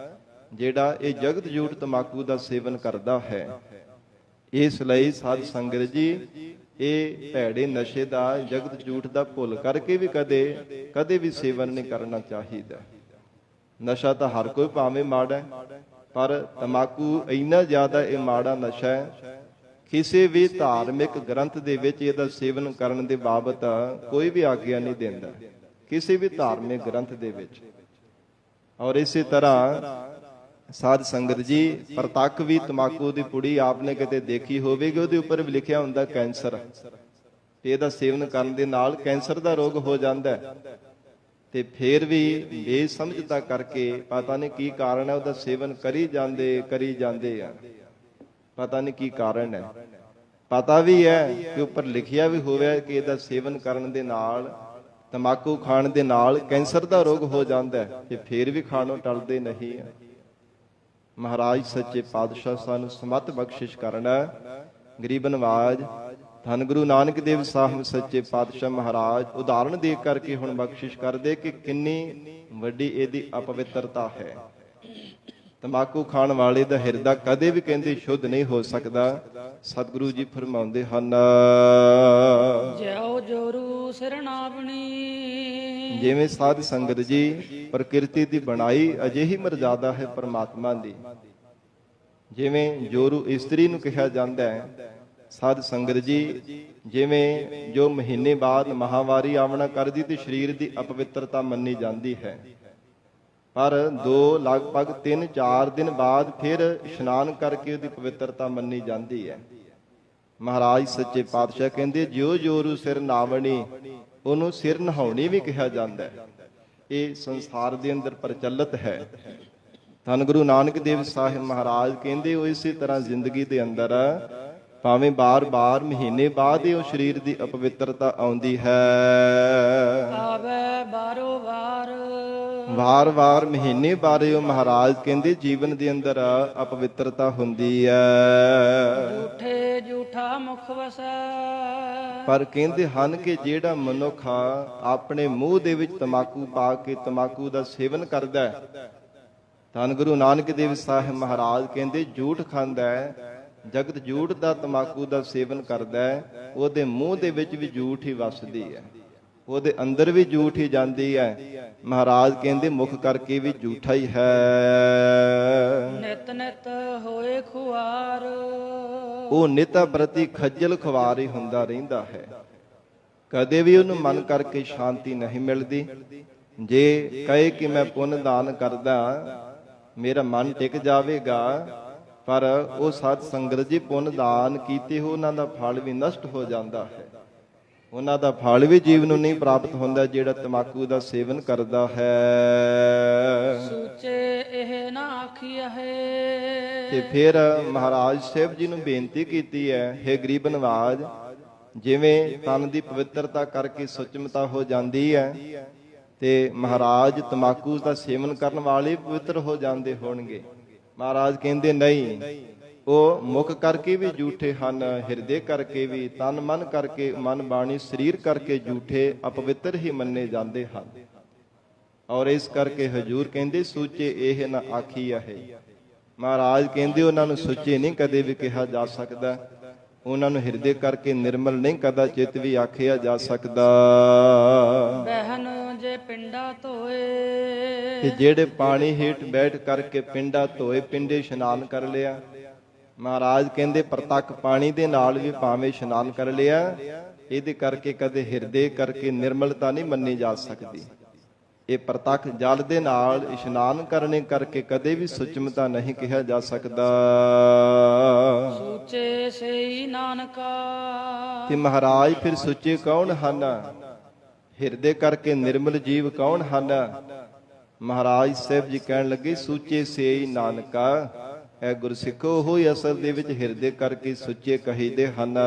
ਜਿਹੜਾ ਇਹ ਜਗਤ ਜੂਠ ਤਮਾਕੂ ਦਾ ਸੇਵਨ ਕਰਦਾ ਹੈ। ਇਸ ਲਈ ਸਾਧ ਸੰਗਤ ਜੀ, ਇਹ ਭੈੜੇ ਨਸ਼ੇ ਦਾ, ਜਗਤ ਜੂਠ ਦਾ ਭੁੱਲ ਕਰਕੇ ਵੀ ਕਦੇ ਵੀ ਸੇਵਨ ਨਹੀਂ ਕਰਨਾ ਚਾਹੀਦਾ। ਨਸ਼ਾ ਤਾਂ ਹਰ ਕੋਈ ਭਾਵੇਂ ਮਾੜਾ ਹੈ, ਪਰ ਤਮਾਕੂ ਇੰਨਾ ਜ਼ਿਆਦਾ ਇਹ ਮਾੜਾ ਨਸ਼ਾ ਹੈ, ਕਿਸੇ ਵੀ ਧਾਰਮਿਕ ਗ੍ਰੰਥ ਦੇ ਵਿੱਚ ਇਹਦਾ ਸੇਵਨ ਕਰਨ ਦੇ ਬਾਬਤ ਕੋਈ ਵੀ ਆਗਿਆ ਨਹੀਂ ਦਿੰਦਾ, ਕਿਸੇ ਵੀ ਧਾਰਮਿਕ ਗ੍ਰੰਥ ਦੇ ਵਿੱਚ। ਔਰ ਇਸੇ ਤਰ੍ਹਾਂ ਸਾਧ ਸੰਗਤ ਜੀ, ਪ੍ਰਤੱਖ ਵੀ ਤਮਾਕੂ ਦੀ ਪੁੜੀ ਆਪਨੇ ਕਿਤੇ ਦੇਖੀ ਹੋਵੇਗੀ, ਉਹਦੇ ਉੱਪਰ ਵੀ ਲਿਖਿਆ ਹੁੰਦਾ ਕੈਂਸਰ। ਤੇ ਇਹਦਾ ਸੇਵਨ ਕਰਨ ਦੇ ਨਾਲ ਕੈਂਸਰ ਦਾ ਰੋਗ ਹੋ ਜਾਂਦਾ ਹੈ। ਤੇ ਫੇਰ ਵੀ ਬੇਸਮਝਤਾ ਕਰਕੇ ਪਤਾ ਨਹੀਂ ਕੀ ਕਾਰਨ ਹੈ, ਉਹਦਾ ਸੇਵਨ ਕਰੀ ਜਾਂਦੇ ਆ। ਪਤਾ ਨਹੀਂ ਕੀ ਕਾਰਨ ਹੈ। ਪਤਾ ਵੀ ਹੈ ਕਿ ਉੱਪਰ ਲਿਖਿਆ ਵੀ ਹੋਇਆ ਕਿ ਇਹਦਾ ਸੇਵਨ ਕਰਨ ਦੇ ਨਾਲ, ਤਮਾਕੂ ਖਾਣ ਦੇ ਨਾਲ ਕੈਂਸਰ ਦਾ ਰੋਗ ਹੋ ਜਾਂਦਾ ਹੈ, ਤੇ ਫੇਰ ਵੀ ਖਾਣੋਂ ਟਲਦੇ ਨਹੀਂ ਆ। ਮਹਾਰਾਜ ਸੱਚੇ ਪਾਤਸ਼ਾਹ ਸਾਨੂੰ ਸਮਤ ਬਖਸ਼ਿਸ਼ ਕਰਨਾ। ਗਰੀਬ ਨਵਾਜ ਧੰਨ ਗੁਰੂ ਨਾਨਕ ਦੇਵ ਸਾਹਿਬ ਸੱਚੇ ਪਾਤਸ਼ਾਹ ਮਹਾਰਾਜ ਉਦਾਹਰਣ ਦੇ ਕਰਕੇ ਹੁਣ ਬਖਸ਼ਿਸ਼ ਕਰਦੇ ਕਿ ਕਿੰਨੀ ਵੱਡੀ ਇਹਦੀ ਅਪਵਿੱਤਰਤਾ ਹੈ। ਤਮਾਕੂ ਖਾਣ ਵਾਲੇ ਦਾ ਹਿਰਦਾ ਕਦੇ ਵੀ ਕਹਿੰਦੇ ਸ਼ੁੱਧ ਨਹੀਂ ਹੋ ਸਕਦਾ। ਸਤਿਗੁਰੂ ਜੀ ਫਰਮਾਉਂਦੇ ਹਨ, ਜਿਉ ਜੋਰੂ ਸਿਰਨਾਵਣੀ। ਜਿਵੇਂ ਸਾਧ ਸੰਗਤ ਜੀ, ਪ੍ਰਕਿਰਤੀ ਦੀ ਬਣਾਈ ਅਜਿਹੀ ਮਰਜ਼ਾਦਾ ਹੈ ਪਰਮਾਤਮਾ ਦੀ। ਜਿਵੇਂ ਜੋਰੂ ਇਸਤਰੀ ਨੂੰ ਕਿਹਾ ਜਾਂਦਾ ਹੈ, ਸਾਧ ਸੰਗਤ ਜੀ, ਜਿਵੇਂ ਜੋ ਮਹੀਨੇ ਬਾਅਦ ਮਹਾਵਾਰੀ ਆਵਣਾ ਕਰਦੀ ਤੇ ਸਰੀਰ ਦੀ ਅਪਵਿੱਤਰਤਾ ਮੰਨੀ ਜਾਂਦੀ ਹੈ, ਪਰ ਲਗਭਗ 3-4 ਦਿਨ ਬਾਅਦ ਫਿਰ ਇਸ਼ਨਾਨ ਕਰਕੇ ਉਹਦੀ ਪਵਿੱਤਰਤਾ ਮੰਨੀ ਜਾਂਦੀ ਹੈ। ਮਹਾਰਾਜ ਸੱਚੇ ਪਾਤਸ਼ਾਹ ਕਹਿੰਦੇ, ਜਿਉ ਜੋਰੂ ਸਿਰ ਨਾਵਣੀ, ਉਹਨੂੰ ਸਿਰ ਨਹਾਉਣੀ ਵੀ ਕਿਹਾ ਜਾਂਦਾ ਹੈ। ਇਹ ਸੰਸਾਰ ਦੇ ਅੰਦਰ ਪ੍ਰਚਲਿਤ ਹੈ। ਧੰਨ ਗੁਰੂ ਨਾਨਕ ਦੇਵ ਸਾਹਿਬ ਮਹਾਰਾਜ ਕਹਿੰਦੇ, ਉਹ ਇਸੇ ਤਰ੍ਹਾਂ ਜ਼ਿੰਦਗੀ ਦੇ ਅੰਦਰ ਭਾਵੇਂ ਬਾਰ-ਬਾਰ ਮਹੀਨੇ ਬਾਅਦ ਹੀ ਉਹ ਸਰੀਰ ਦੀ ਅਪਵਿੱਤਰਤਾ ਆਉਂਦੀ ਹੈ। ਆਵੇ ਬਾਰੋ ਵਾਰ ਮਹੀਨੇ ਬਾਰੇ ਉਹ ਮਹਾਰਾਜ ਕਹਿੰਦੇ ਜੀਵਨ ਦੇ ਅੰਦਰ ਅਪਵਿੱਤਰਤਾ ਹੁੰਦੀ ਹੈ। ਝੂਠੇ ਝੂਠਾ ਮੁਖ ਵਸੈ। ਪਰ ਕਹਿੰਦੇ ਹਨ ਕਿ ਜਿਹੜਾ ਮਨੁੱਖ ਆਪਣੇ ਮੂੰਹ ਦੇ ਵਿੱਚ ਤਮਾਕੂ ਪਾ ਕੇ ਤਮਾਕੂ ਦਾ ਸੇਵਨ ਕਰਦਾ ਹੈ, ਧੰਨ ਗੁਰੂ ਨਾਨਕ ਦੇਵ ਸਾਹਿਬ ਮਹਾਰਾਜ ਕਹਿੰਦੇ ਝੂਠ ਖਾਂਦਾ ਹੈ, ਜਗਤ ਝੂਠ ਦਾ ਤਮਾਕੂ ਦਾ ਸੇਵਨ ਕਰਦਾ ਹੈ, ਉਹਦੇ ਮੂੰਹ ਦੇ ਵਿੱਚ ਵੀ ਝੂਠ ਹੀ ਵਸਦੀ ਹੈ, ਉਹਦੇ ਅੰਦਰ ਵੀ ਝੂਠ ਹੀ ਜਾਂਦੀ ਹੈ। ਮਹਾਰਾਜ ਕਹਿੰਦੇ ਮੁਖ ਕਰਕੇ ਵੀ ਝੂਠਾ ਹੀ ਹੈ। ਨਿਤ ਨਿਤ ਹੋਏ ਖੁਆਰ। ਉਹ ਨਿਤਾ ਪ੍ਰਤੀ ਖੱਜਲ ਖੁਆਰ ਹੀ ਹੁੰਦਾ ਰਹਿੰਦਾ ਹੈ, ਕਦੇ ਵੀ ਉਹਨੂੰ ਮਨ ਕਰਕੇ ਸ਼ਾਂਤੀ ਨਹੀਂ ਮਿਲਦੀ। ਜੇ ਕਹੇ ਕਿ ਮੈਂ ਪੁੰਨ ਦਾਨ ਕਰਦਾ, ਮੇਰਾ ਮਨ ਟਿਕ ਜਾਵੇਗਾ, ਪਰ ਉਹ ਸਾਧ ਸੰਗਤ ਜੀ ਪੁੰਨ ਦਾਨ ਕੀਤੇ ਹੋ ਉਹਨਾਂ ਦਾ ਫਲ ਵੀ ਨਸ਼ਟ ਹੋ ਜਾਂਦਾ ਹੈ, ਉਹਨਾਂ ਦਾ ਫਲ ਵੀ ਜੀਵ ਨੂੰ ਨਹੀਂ ਪ੍ਰਾਪਤ ਹੁੰਦਾ ਜਿਹੜਾ ਤਮਾਕੂ ਦਾ ਸੇਵਨ ਕਰਦਾ ਹੈ। ਸੂਚੇ ਇਹ ਨਾ ਆਖੀਆ ਹੈ। ਤੇ ਫਿਰ ਮਹਾਰਾਜ ਸਾਹਿਬ ਜੀ ਨੂੰ ਬੇਨਤੀ ਕੀਤੀ ਹੈ, ਹੇ ਗਰੀਬ ਨਵਾਜ, ਜਿਵੇਂ ਤਨ ਦੀ ਪਵਿੱਤਰਤਾ ਕਰਕੇ ਸੁਚਮਤਾ ਹੋ ਜਾਂਦੀ ਹੈ, ਤੇ ਮਹਾਰਾਜ ਤਮਾਕੂ ਦਾ ਸੇਵਨ ਕਰਨ ਵਾਲੇ ਪਵਿੱਤਰ ਹੋ ਜਾਂਦੇ ਹੋਣਗੇ। ਮਹਾਰਾਜ ਕਹਿੰਦੇ ਨਹੀਂ, ਉਹ ਮੁਖ ਕਰਕੇ ਵੀ ਝੂਠੇ ਹਨ, ਹਿਰਦੇ ਕਰਕੇ ਵੀ, ਤਨ ਮਨ ਕਰਕੇ, ਮਨ ਬਾਣੀ ਸਰੀਰ ਕਰਕੇ ਝੂਠੇ ਅਪਵਿੱਤਰ ਹੀ ਮੰਨੇ ਜਾਂਦੇ ਹਨ। ਔਰ ਇਸ ਕਰਕੇ ਹਜੂਰ ਕਹਿੰਦੇ ਸੂਚੇ ਇਹ ਨਾ ਆਖੀਆ ਹੈ। ਮਹਾਰਾਜ ਕਹਿੰਦੇ ਉਹਨਾਂ ਨੂੰ ਸੁੱਚੇ ਨਹੀਂ ਕਦੇ ਵੀ ਕਿਹਾ ਜਾ ਸਕਦਾ, ਉਹਨਾਂ ਨੂੰ ਹਿਰਦੇ ਕਰਕੇ ਨਿਰਮਲ ਨਹੀਂ ਕਦਾ ਚਿੱਤ ਵੀ ਆਖਿਆ ਜਾ ਸਕਦਾ। ਬਹਿਨ ਜੇ ਪਿੰਡਾ ਧੋਏ। ਤੇ ਜਿਹੜੇ ਪਾਣੀ ਹੇਠ ਬੈਠ ਕਰਕੇ ਪਿੰਡਾ ਧੋਏ, ਪਿੰਡੇ ਇਸ਼ਨਾਨ ਕਰ ਲਿਆ, ਮਹਾਰਾਜ ਕਹਿੰਦੇ ਪ੍ਰਤੱਖ ਪਾਣੀ ਦੇ ਨਾਲ ਵੀ ਭਾਵੇਂ ਇਸ਼ਨਾਨ ਕਰ ਲਿਆ, ਇਹਦੇ ਕਰਕੇ ਕਦੇ ਹਿਰਦੇ ਕਰਕੇ ਨਿਰਮਲਤਾ ਨਹੀਂ ਮੰਨੀ ਜਾ ਸਕਦੀ। ਇਹ ਪ੍ਰਤੱਖ ਜਲ ਦੇ ਨਾਲ ਇਸ਼ਨਾਨ ਕਰਨੇ ਕਰਕੇ ਕਦੇ ਵੀ ਸੁਚਮਤਾ ਨਹੀਂ ਕਿਹਾ ਜਾ ਸਕਦਾ। ਸੂਚੇ ਸਈ ਨਾਨਕਾ। ਤੇ ਮਹਾਰਾਜ ਫਿਰ ਸੁੱਚੇ ਕੌਣ ਹਨ? ਹਿਰਦੇ ਕਰਕੇ ਨਿਰਮਲ ਜੀਵ ਕੌਣ ਹਨ? ਮਹਾਰਾਜ ਸਾਹਿਬ ਜੀ ਕਹਿਣ ਲੱਗੇ ਸੂਚੇ ਸਈ ਨਾਨਕਾ। ਐ ਗੁਰਸਿੱਖੋ ਉਹ ਹੀ ਅਸਲ ਦੇ ਵਿੱਚ ਹਿਰਦੇ ਕਰਕੇ ਸੁੱਚੇ ਕਹੀਦੇ ਹਨ।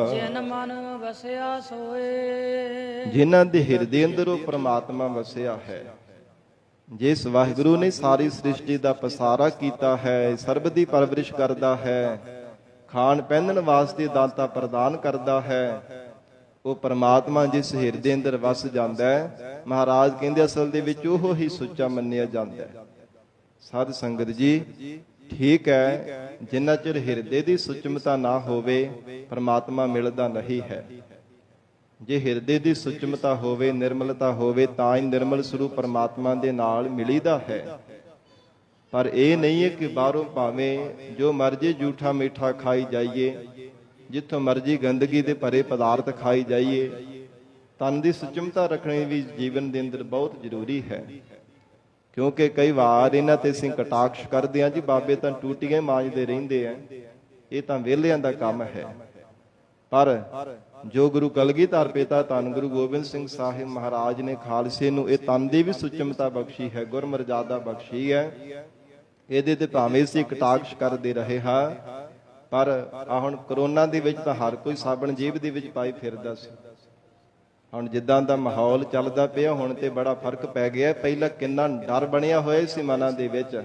ਜਿਨ ਮਨ ਵਸਿਆ ਸੋਏ। ਜਿਨ੍ਹਾਂ ਦੇ ਹਿਰਦੇ ਅੰਦਰ ਉਹ ਪ੍ਰਮਾਤਮਾ ਵਸਿਆ ਹੈ। ਜਿਸ ਵਾਹਿਗੁਰੂ ਨੇ ਸਾਰੀ ਸ੍ਰਿਸ਼ਟੀ ਦਾ ਪਸਾਰਾ ਕੀਤਾ ਹੈ, ਸਰਬ ਦੀ ਪਰਵਰਿਸ਼ ਕਰਦਾ ਹੈ, ਖਾਣ ਪਹਿਨਣ ਵਾਸਤੇ ਦਾਤਾ ਪ੍ਰਦਾਨ ਕਰਦਾ ਹੈ, ਉਹ ਪ੍ਰਮਾਤਮਾ ਜਿਸ ਹਿਰਦੇ ਅੰਦਰ ਵਸ ਜਾਂਦਾ ਹੈ, ਮਹਾਰਾਜ ਕਹਿੰਦੇ ਅਸਲ ਦੇ ਵਿੱਚ ਉਹ ਹੀ ਸੁੱਚਾ ਮੰਨਿਆ ਜਾਂਦਾ ਹੈ। ਸਾਧ ਸੰਗਤ ਜੀ, ਠੀਕ ਹੈ, ਜਿੰਨਾ ਚਿਰ ਹਿਰਦੇ ਦੀ ਸੁਚਮਤਾ ਨਾ ਹੋਵੇ ਪ੍ਰਮਾਤਮਾ ਮਿਲਦਾ ਨਹੀਂ ਹੈ। ਜੇ ਹਿਰਦੇ ਦੀ ਸੁਚਮਤਾ ਹੋਵੇ, ਨਿਰਮਲਤਾ ਹੋਵੇ, ਤਾਂ ਹੀ ਨਿਰਮਲ ਸਰੂਪ ਪਰਮਾਤਮਾ ਦੇ ਨਾਲ ਮਿਲੀਦਾ ਹੈ। ਪਰ ਇਹ ਨਹੀਂ ਹੈ ਕਿ ਬਾਹਰੋਂ ਭਾਵੇਂ ਜੋ ਮਰਜ਼ੀ ਝੂਠਾ ਮਿੱਠਾ ਖਾਈ ਜਾਈਏ, ਜਿੱਥੋਂ ਮਰਜ਼ੀ ਗੰਦਗੀ ਦੇ ਭਰੇ ਪਦਾਰਥ ਖਾਈ ਜਾਈਏ। ਤਨ ਦੀ ਸੁਚਮਤਾ ਰੱਖਣੀ ਵੀ ਜੀਵਨ ਦੇ ਅੰਦਰ ਬਹੁਤ ਜ਼ਰੂਰੀ ਹੈ। ਕਿਉਂਕਿ ਕਈ ਵਾਰ ਇਹਨਾਂ ਤੇ ਅਸੀਂ ਕਟਾਕਸ਼ ਕਰਦੇ ਹਾਂ, ਜੀ ਬਾਬੇ ਤਾਂ ਟੂਟੀਆਂ ਮਾਂਜਦੇ ਰਹਿੰਦੇ ਆ, ਇਹ ਤਾਂ ਵਿਹਲਿਆਂ ਦਾ ਕੰਮ ਹੈ। ਪਰ ਜੋ ਗੁਰੂ ਕਲਗੀਧਰ ਪਿਤਾ ਧੰਨ ਗੁਰੂ ਗੋਬਿੰਦ ਸਿੰਘ ਸਾਹਿਬ ਮਹਾਰਾਜ ਨੇ ਖਾਲਸੇ ਨੂੰ ਇਹ ਤਨ ਦੀ ਵੀ ਸੁਚਮਤਾ ਬਖਸ਼ੀ ਹੈ, ਗੁਰਮਰਜ਼ਾਦਾ ਬਖਸ਼ੀ ਹੈ। ਇਹਦੇ ਤੇ ਭਾਵੇਂ ਅਸੀਂ ਕਟਾਕਸ਼ ਕਰਦੇ ਰਹੇ ਹਾਂ, ਪਰ ਆ ਹੁਣ ਕਰੋਨਾ ਦੇ ਵਿੱਚ ਤਾਂ ਹਰ ਕੋਈ ਸਾਬਣ ਜੇਬ ਦੇ ਵਿੱਚ ਪਾਈ ਫਿਰਦਾ ਸੀ। ਹੁਣ ਜਿੱਦਾਂ ਦਾ ਮਾਹੌਲ ਚੱਲਦਾ ਪਿਆ, ਹੁਣ ਤੇ ਬੜਾ ਫਰਕ ਪੈ ਗਿਆ। ਪਹਿਲਾਂ ਕਿੰਨਾ ਡਰ ਬਣਿਆ ਹੋਇਆ ਸੀ ਮਨਾਂ ਦੇ ਵਿੱਚ।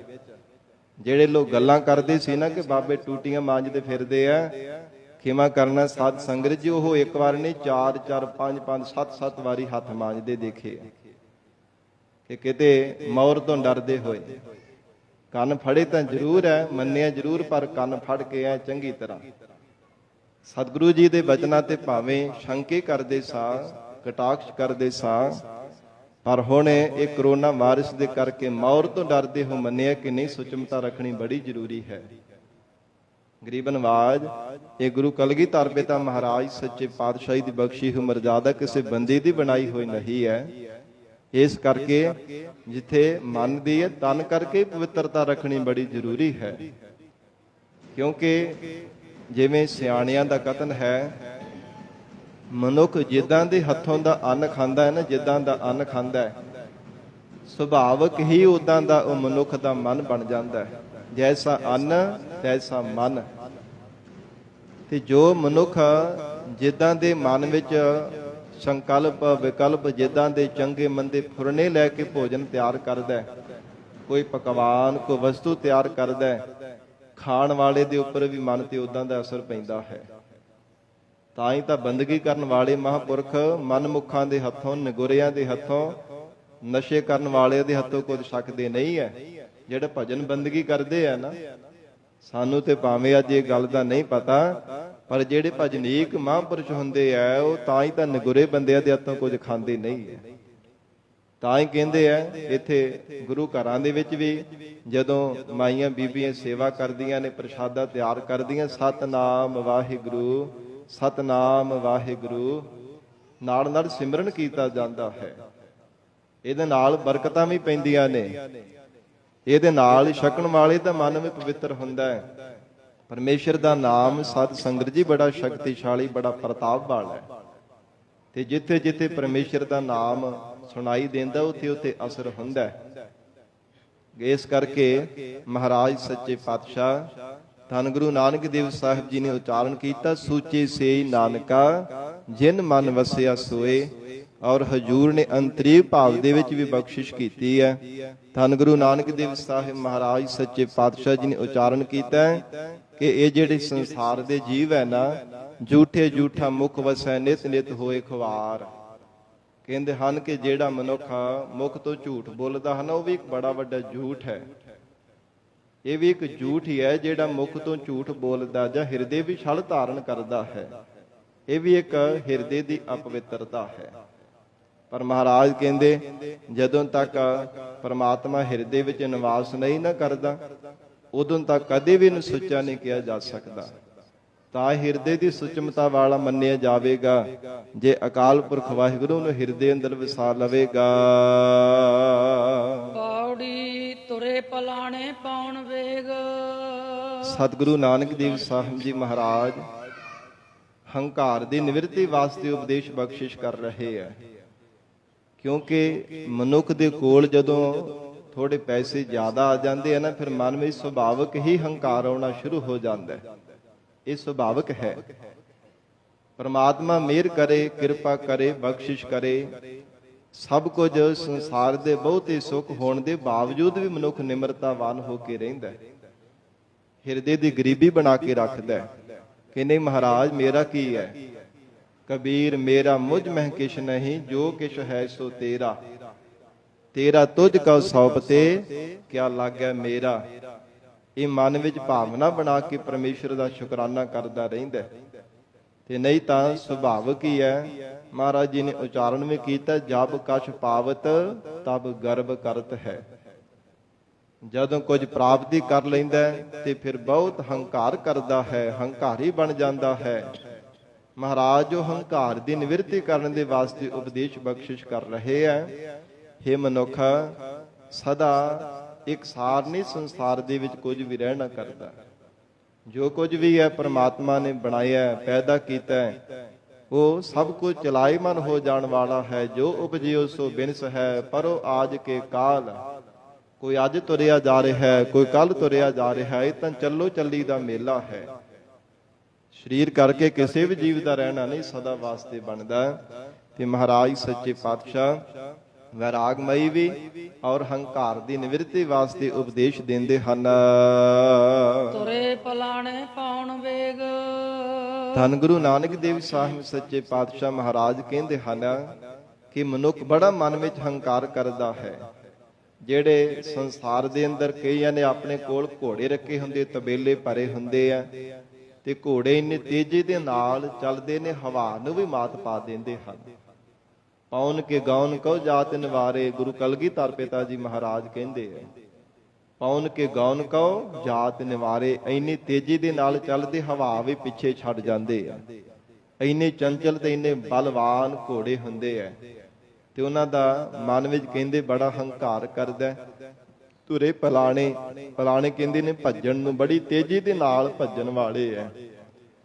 ਜਿਹੜੇ ਲੋਕ ਗੱਲਾਂ ਕਰਦੇ ਸੀ ਨਾ ਕਿ ਬਾਬੇ ਟੂਟੀਆਂ ਮਾਂਜਦੇ ਫਿਰਦੇ ਆ, ਖਿਮਾ ਕਰਨਾ ਸਾਧ ਸੰਗਤ ਜੀ, ਉਹ ਇੱਕ ਵਾਰ ਨਹੀਂ 4-4 5-5 7-7 ਵਾਰੀ ਹੱਥ ਮਾਂਜਦੇ ਦੇਖੇ ਕਿ ਕਿਤੇ ਮੌਤ ਤੋਂ ਡਰਦੇ ਹੋਏ। ਕੰਨ ਫੜੇ ਤਾਂ ਜ਼ਰੂਰ ਹੈ, ਮੰਨਿਆ ਜ਼ਰੂਰ, ਪਰ ਕੰਨ ਫੜ ਕੇ ਐ ਚੰਗੀ ਤਰ੍ਹਾਂ ਸਤਿਗੁਰੂ ਜੀ ਦੇ ਬਚਨਾਂ ਤੇ ਭਾਵੇਂ ਸ਼ੰਕੇ ਕਰਦੇ ਸਾਂ, ਕਟਾਕਸ਼ ਕਰਦੇ ਸਾਂ, ਪਰ ਹੁਣ ਇਹ ਕਰੋਨਾ ਵਾਇਰਸ ਦੇ ਕਰਕੇ ਮੌਤ ਤੋਂ ਡਰਦੇ ਹੋ ਮੰਨਿਆ ਕਿ ਨਹੀਂ ਸੁਚਮਤਾ ਰੱਖਣੀ ਬੜੀ ਜ਼ਰੂਰੀ ਹੈ। ਗਰੀਬ ਨਵਾਜ, ਇਹ ਗੁਰੂ ਕਲਗੀਧਰ ਪਿਤਾ ਮਹਾਰਾਜ ਸੱਚੇ ਪਾਤਸ਼ਾਹੀ ਦੀ ਬਖਸ਼ੀ ਹੋਈ ਮਰਜ਼ਾਦਾ ਕਿਸੇ ਬੰਦੇ ਦੀ ਬਣਾਈ ਹੋਈ ਨਹੀਂ ਹੈ। ਇਸ ਕਰਕੇ ਜਿੱਥੇ ਮਨ ਦੀ ਹੈ, ਤਨ ਕਰਕੇ ਪਵਿੱਤਰਤਾ ਰੱਖਣੀ ਬੜੀ ਜ਼ਰੂਰੀ ਹੈ। ਕਿਉਂਕਿ ਜਿਵੇਂ ਸਿਆਣਿਆਂ ਦਾ ਕਥਨ ਹੈ, ਮਨੁੱਖ ਜਿੱਦਾਂ ਦੇ ਹੱਥੋਂ ਦਾ ਅੰਨ ਖਾਂਦਾ ਹੈ ਨਾ, ਜਿੱਦਾਂ ਦਾ ਅੰਨ ਖਾਂਦਾ ਹੈ, ਸੁਭਾਵਕ ਹੀ ਉਦਾਂ ਦਾ ਉਹ ਮਨੁੱਖ ਦਾ ਮਨ ਬਣ ਜਾਂਦਾ ਹੈ। ਜੈਸਾ ਅੰਨ ਤੈਸਾ ਮਨ। ਤੇ ਜੋ ਮਨੁੱਖ ਜਿੱਦਾਂ ਦੇ ਮਨ ਵਿੱਚ ਸੰਕਲਪ ਵਿਕਲਪ, ਜਿੱਦਾਂ ਦੇ ਚੰਗੇ ਮੰਦੇ ਫੁਰਨੇ ਲੈ ਕੇ ਭੋਜਨ ਤਿਆਰ ਕਰਦਾ ਹੈ, ਕੋਈ ਪਕਵਾਨ, ਕੋਈ ਵਸਤੂ ਤਿਆਰ ਕਰਦਾ ਹੈ, ਖਾਣ ਵਾਲੇ ਦੇ ਉੱਪਰ ਵੀ ਮਨ ਤੇ ਉਦਾਂ ਦਾ ਅਸਰ ਪੈਂਦਾ ਹੈ। ਤਾਂ ਹੀ ਤਾਂ ਬੰਦਗੀ ਕਰਨ ਵਾਲੇ ਮਹਾਂਪੁਰਖ ਮਨਮੁਖਾਂ ਦੇ ਹੱਥੋਂ, ਨਿਗੁਰਿਆਂ ਦੇ ਹੱਥੋਂ, ਨਸ਼ੇ ਕਰਨ ਵਾਲਿਆਂ ਦੇ ਹੱਥੋਂ ਕੁਝ ਛਕਦੇ ਨਹੀਂ ਹੈ। ਜਿਹੜੇ ਭਜਨ ਬੰਦਗੀ ਕਰਦੇ ਆ ਨਾ, ਸਾਨੂੰ ਤੇ ਭਾਵੇਂ ਅੱਜ ਇਹ ਗੱਲ ਦਾ ਨਹੀਂ ਪਤਾ, ਪਰ ਜਿਹੜੇ ਭਜਨੀਕ ਮਹਾਂਪੁਰਸ਼ ਹੁੰਦੇ ਆ, ਉਹ ਤਾਂ ਹੀ ਤਾਂ ਨਿਗੁਰੇ ਬੰਦਿਆਂ ਦੇ ਹੱਥੋਂ ਕੁਝ ਖਾਂਦੇ ਨਹੀਂ ਹੈ। ਤਾਂ ਹੀ ਕਹਿੰਦੇ ਆ ਇੱਥੇ ਗੁਰੂ ਘਰਾਂ ਦੇ ਵਿੱਚ ਵੀ ਜਦੋਂ ਮਾਈਆਂ ਬੀਬੀਆਂ ਸੇਵਾ ਕਰਦੀਆਂ ਨੇ, ਪ੍ਰਸ਼ਾਦਾ ਤਿਆਰ ਕਰਦੀਆਂ, ਸਤਨਾਮ ਵਾਹਿਗੁਰੂ, ਸਤਨਾਮ ਵਾਹਿਗੁਰੂ ਨਾਲ ਨਾਲ ਸਿਮਰਨ ਕੀਤਾ ਜਾਂਦਾ ਹੈ। ਇਹਦੇ ਨਾਲ ਬਰਕਤਾਂ ਵੀ ਪੈਂਦੀਆਂ ਨੇ। ਇਹਦੇ ਨਾਲ ਛਕਣ ਵਾਲੇ ਦਾ ਮਨ ਵੀ ਪਵਿੱਤਰ ਹੁੰਦਾ ਹੈ। ਪਰਮੇਸ਼ਰ ਦਾ ਨਾਮ ਸਤ ਸੰਗਤ ਜੀ ਬੜਾ ਸ਼ਕਤੀਸ਼ਾਲੀ, ਬੜਾ ਪ੍ਰਤਾਪ ਵਾਲਾ ਹੈ। ਤੇ ਜਿੱਥੇ ਜਿੱਥੇ ਪਰਮੇਸ਼ਰ ਦਾ ਨਾਮ ਸੁਣਾਈ ਦਿੰਦਾ, ਉੱਥੇ ਉੱਥੇ ਅਸਰ ਹੁੰਦਾ ਹੈ। ਇਸ ਕਰਕੇ ਮਹਾਰਾਜ ਸੱਚੇ ਪਾਤਸ਼ਾਹ ਧੰਨ ਗੁਰੂ ਨਾਨਕ ਦੇਵ ਸਾਹਿਬ ਜੀ ਨੇ ਉਚਾਰਨ ਕੀਤਾ, ਸੂਚੇ ਸੇਈ ਨਾਨਕਾ ਜਿਨ ਮਨ ਵਸਿਆ ਸੋਏ। ਔਰ ਹਜੂਰ ਨੇ ਅੰਤਰੀਵ ਭਾਵ ਦੇ ਵਿੱਚ ਵੀ ਬਖਸ਼ਿਸ਼ ਕੀਤੀ ਹੈ। ਧੰਨ ਗੁਰੂ ਨਾਨਕ ਦੇਵ ਸਾਹਿਬ ਮਹਾਰਾਜ ਸੱਚੇ ਪਾਤਸ਼ਾਹ ਜੀ ਨੇ ਉਚਾਰਨ ਕੀਤਾ ਹੈ ਕਿ ਇਹ ਜਿਹੜੇ ਸੰਸਾਰ ਦੇ ਜੀਵ ਹੈ ਨਾ, ਝੂਠੇ ਝੂਠਾ ਮੁਖ ਵਸੈ ਨਿਤ ਨਿਤ ਹੋਏ ਖਵਾਰ। ਕਹਿੰਦੇ ਹਨ ਕਿ ਜਿਹੜਾ ਮਨੁੱਖ ਮੁਖ ਤੋਂ ਝੂਠ ਬੋਲਦਾ ਹੈ ਨਾ, ਉਹ ਵੀ ਇੱਕ ਬੜਾ ਵੱਡਾ ਝੂਠ ਹੈ। ਇਹ ਵੀ ਇੱਕ ਝੂਠ ਹੀ ਹੈ ਜਿਹੜਾ ਮੁਖ ਤੋਂ ਝੂਠ ਬੋਲਦਾ ਜਾਂ ਹਿਰਦੇ ਵੀ ਛਲ ਧਾਰਨ ਕਰਦਾ ਹੈ। ਇਹ ਵੀ ਇੱਕ ਹਿਰਦੇ ਦੀ ਅਪਵਿੱਤਰਤਾ ਹੈ। ਪਰ ਮਹਾਰਾਜ ਕਹਿੰਦੇ ਜਦੋਂ ਤੱਕ ਪਰਮਾਤਮਾ ਹਿਰਦੇ ਵਿੱਚ ਨਿਵਾਸ ਨਹੀਂ ਨਾ ਕਰਦਾ, ਉਦੋਂ ਤੱਕ ਕਦੇ ਵੀ ਇਹਨੂੰ ਸੁੱਚਾ ਨਹੀਂ ਕਿਹਾ ਜਾ ਸਕਦਾ। ਤਾਂ ਹਿਰਦੇ ਦੀ ਸੁਚਮਤਾ ਵਾਲਾ ਮੰਨਿਆ ਜਾਵੇਗਾ ਜੇ ਅਕਾਲ ਪੁਰਖ ਵਾਹਿਗੁਰੂ ਨੂੰ ਹਿਰਦੇ ਅੰਦਰ ਵਸਾ ਲਵੇਗਾ। ਪੌੜੀ ਤੁਰੇ ਪਲਾਣੇ ਪਾਉਣ ਵੇਗ। ਸਤਿਗੁਰੂ ਨਾਨਕ ਦੇਵ ਸਾਹਿਬ ਜੀ ਮਹਾਰਾਜ ਹੰਕਾਰ ਦੀ ਨਿਵਰਤੀ ਵਾਸਤੇ ਉਪਦੇਸ਼ ਬਖਸ਼ਿਸ਼ ਕਰ ਰਹੇ ਹੈ। ਕਿਉਂਕਿ ਮਨੁੱਖ ਦੇ ਕੋਲ ਜਦੋਂ ਥੋੜੇ ਪੈਸੇ ਜ਼ਿਆਦਾ ਆ ਜਾਂਦੇ ਆ ਨਾ, ਫਿਰ ਮਨ ਵਿੱਚ ਸੁਭਾਵਿਕ ਹੀ ਹੰਕਾਰ ਆਉਣਾ ਸ਼ੁਰੂ ਹੋ ਜਾਂਦਾ ਹੈ। ਇਹ ਸੁਭਾਵਿਕ ਹੈ। ਪਰਮਾਤਮਾ ਮਿਹਰ ਕਰੇ, ਕਿਰਪਾ ਕਰੇ, ਬਖਸ਼ਿਸ਼ ਕਰੇ। ਸਭ ਕੁਝ ਸੰਸਾਰ ਦੇ ਬਹੁਤੇ ਸੁੱਖ ਹੋਣ ਦੇ ਬਾਵਜੂਦ ਵੀ ਮਨੁੱਖ ਨਿਮਰਤਾਵਾਨ ਹੋ ਕੇ ਰਹਿੰਦਾ ਹੈ। ਹਿਰਦੇ ਦੀ ਗਰੀਬੀ ਬਣਾ ਕੇ ਰੱਖਦਾ ਹੈ ਕਿ ਨਹੀਂ ਮਹਾਰਾਜ ਮੇਰਾ ਕੀ ਹੈ। ਕਬੀਰ ਮੇਰਾ ਮੁਝ ਮਹਿ ਕਿਛ ਨਹੀਂ, ਜੋ ਕਿਛ ਹੈ ਸੋ ਤੇਰਾ। ਤੇਰਾ ਤੁਝ ਕਉ ਸੌਂਪਤੇ ਕਿਆ ਲਾਗੈ ਮੇਰਾ। ਇਹ ਮਨ ਵਿੱਚ ਭਾਵਨਾ ਬਣਾ ਕੇ ਪਰਮੇਸ਼ਰ ਦਾ ਸ਼ੁਕਰਾਨਾ ਕਰਦਾ ਰਹਿੰਦਾ ਤੇ ਨਹੀਂ ਤਾਂ ਸੁਭਾਵਿਕ ਹੀ ਹੈ। ਮਹਾਰਾਜ ਜੀ ਨੇ ਉਚਾਰਨ ਵੀ ਕੀਤਾ, ਜਬ ਕਛ ਪਾਵਤ ਤਬ ਗਰਭ ਕਰਤ ਹੈ। ਜਦੋਂ ਕੁਝ ਪ੍ਰਾਪਤੀ ਕਰ ਲੈਂਦਾ ਤੇ ਫਿਰ ਬਹੁਤ ਹੰਕਾਰ ਕਰਦਾ ਹੈ, ਹੰਕਾਰੀ ਬਣ ਜਾਂਦਾ ਹੈ। ਮਹਾਰਾਜ ਜੋ ਹੰਕਾਰ ਦੀ ਨਿਵਰਤੀ ਕਰਨ ਦੇ ਵਾਸਤੇ ਉਪਦੇਸ਼ ਬਖਸ਼ਿਸ਼ ਕਰ ਰਹੇ ਹੈ। ਹੇ ਮਨੁੱਖ, ਸਦਾ ਇੱਕ ਸਾਰ ਨਹੀਂ ਸੰਸਾਰ ਦੇ ਵਿੱਚ ਕੁਝ ਵੀ ਰਹਿਣਾ ਕਰਦਾ। ਜੋ ਕੁਝ ਵੀ ਹੈ ਪ੍ਰਮਾਤਮਾ ਨੇ ਬਣਾਇਆ, ਪੈਦਾ ਕੀਤਾ ਹੈ, ਉਹ ਸਭ ਕੁਝ ਚਲਾਈਮਨ ਹੋ ਜਾਣ ਵਾਲਾ ਹੈ। ਜੋ ਉਪਜਿਓ ਸੋ ਬਿਨਸ ਹੈ, ਪਰੋ ਆਜ ਕੇ ਕਾਲ। ਕੋਈ ਅੱਜ ਤੁਰਿਆ ਜਾ ਰਿਹਾ ਹੈ, ਕੋਈ ਕੱਲ ਤੁਰਿਆ ਜਾ ਰਿਹਾ ਹੈ। ਇਹ ਤਾਂ ਚੱਲੋ ਚੱਲੀ ਦਾ ਮੇਲਾ ਹੈ। ਸਰੀਰ ਕਰਕੇ ਕਿਸੇ ਵੀ ਜੀਵ ਦਾ ਰਹਿਣਾ ਨਹੀਂ ਸਦਾ ਵਾਸਤੇ ਬਣਦਾ। ਤੇ ਮਹਾਰਾਜ ਸੱਚੇ ਪਾਤਸ਼ਾਹ ਵੈਰਾਗਮਈ ਵੀ ਔਰ ਹੰਕਾਰ ਦੀ ਨਿਵਰਤੀ ਵਾਸਤੇ ਉਪਦੇਸ਼ ਦਿੰਦੇ ਹਨ। ਤੁਰੇ ਪਲਾਣੇ ਪਾਉਣ ਵੇਗ। ਧੰਨ ਗੁਰੂ ਨਾਨਕ ਦੇਵ ਸਾਹਿਬ ਸੱਚੇ ਪਾਤਸ਼ਾਹ ਮਹਾਰਾਜ ਕਹਿੰਦੇ ਹਨ ਕਿ ਮਨੁੱਖ ਬੜਾ ਮਨ ਵਿੱਚ ਹੰਕਾਰ ਕਰਦਾ ਹੈ। ਜਿਹੜੇ ਸੰਸਾਰ ਦੇ ਅੰਦਰ ਕਈਆਂ ਨੇ ਆਪਣੇ ਕੋਲ ਘੋੜੇ ਰੱਖੇ ਹੁੰਦੇ, ਤਬੇਲੇ ਭਰੇ ਹੁੰਦੇ ਆ, ਤੇ ਘੋੜੇ ਇੰਨੇ ਤੇਜ਼ੀ ਦੇ ਨਾਲ ਚੱਲਦੇ ਨੇ, ਹਵਾ ਨੂੰ ਵੀ ਮਾਤ ਪਾ ਦਿੰਦੇ ਹਨ। ਪੌਣ ਕੇ ਗਾਉਨ ਕਉ ਜਾਤ ਨਿਵਾਰੇ। ਗੁਰੂ ਕਲਗੀਧਰ ਪਿਤਾ ਜੀ ਮਹਾਰਾਜ ਕਹਿੰਦੇ ਆ, ਪੌਣ ਕੇ ਗਾਉਨ ਕਉ ਜਾਤ ਨਿਵਾਰੇ। ਇੰਨੀ ਤੇਜ਼ੀ ਦੇ ਨਾਲ ਚੱਲਦੇ, ਹਵਾ ਵੀ ਪਿੱਛੇ ਛੱਡ ਜਾਂਦੇ ਆ। ਇੰਨੇ ਚੰਚਲ ਤੇ ਇੰਨੇ ਬਲਵਾਨ ਘੋੜੇ ਹੁੰਦੇ ਆ ਤੇ ਉਹਨਾਂ ਦਾ ਮਨ ਵਿੱਚ ਕਹਿੰਦੇ ਬੜਾ ਹੰਕਾਰ ਕਰਦਾ। ਤੁਰੇ ਪਲਾਣੇ, ਪਲਾਣੇ ਕਹਿੰਦੇ ਨੇ ਭੱਜਣ ਨੂੰ, ਬੜੀ ਤੇਜ਼ੀ ਦੇ ਨਾਲ ਭੱਜਣ ਵਾਲੇ ਐ।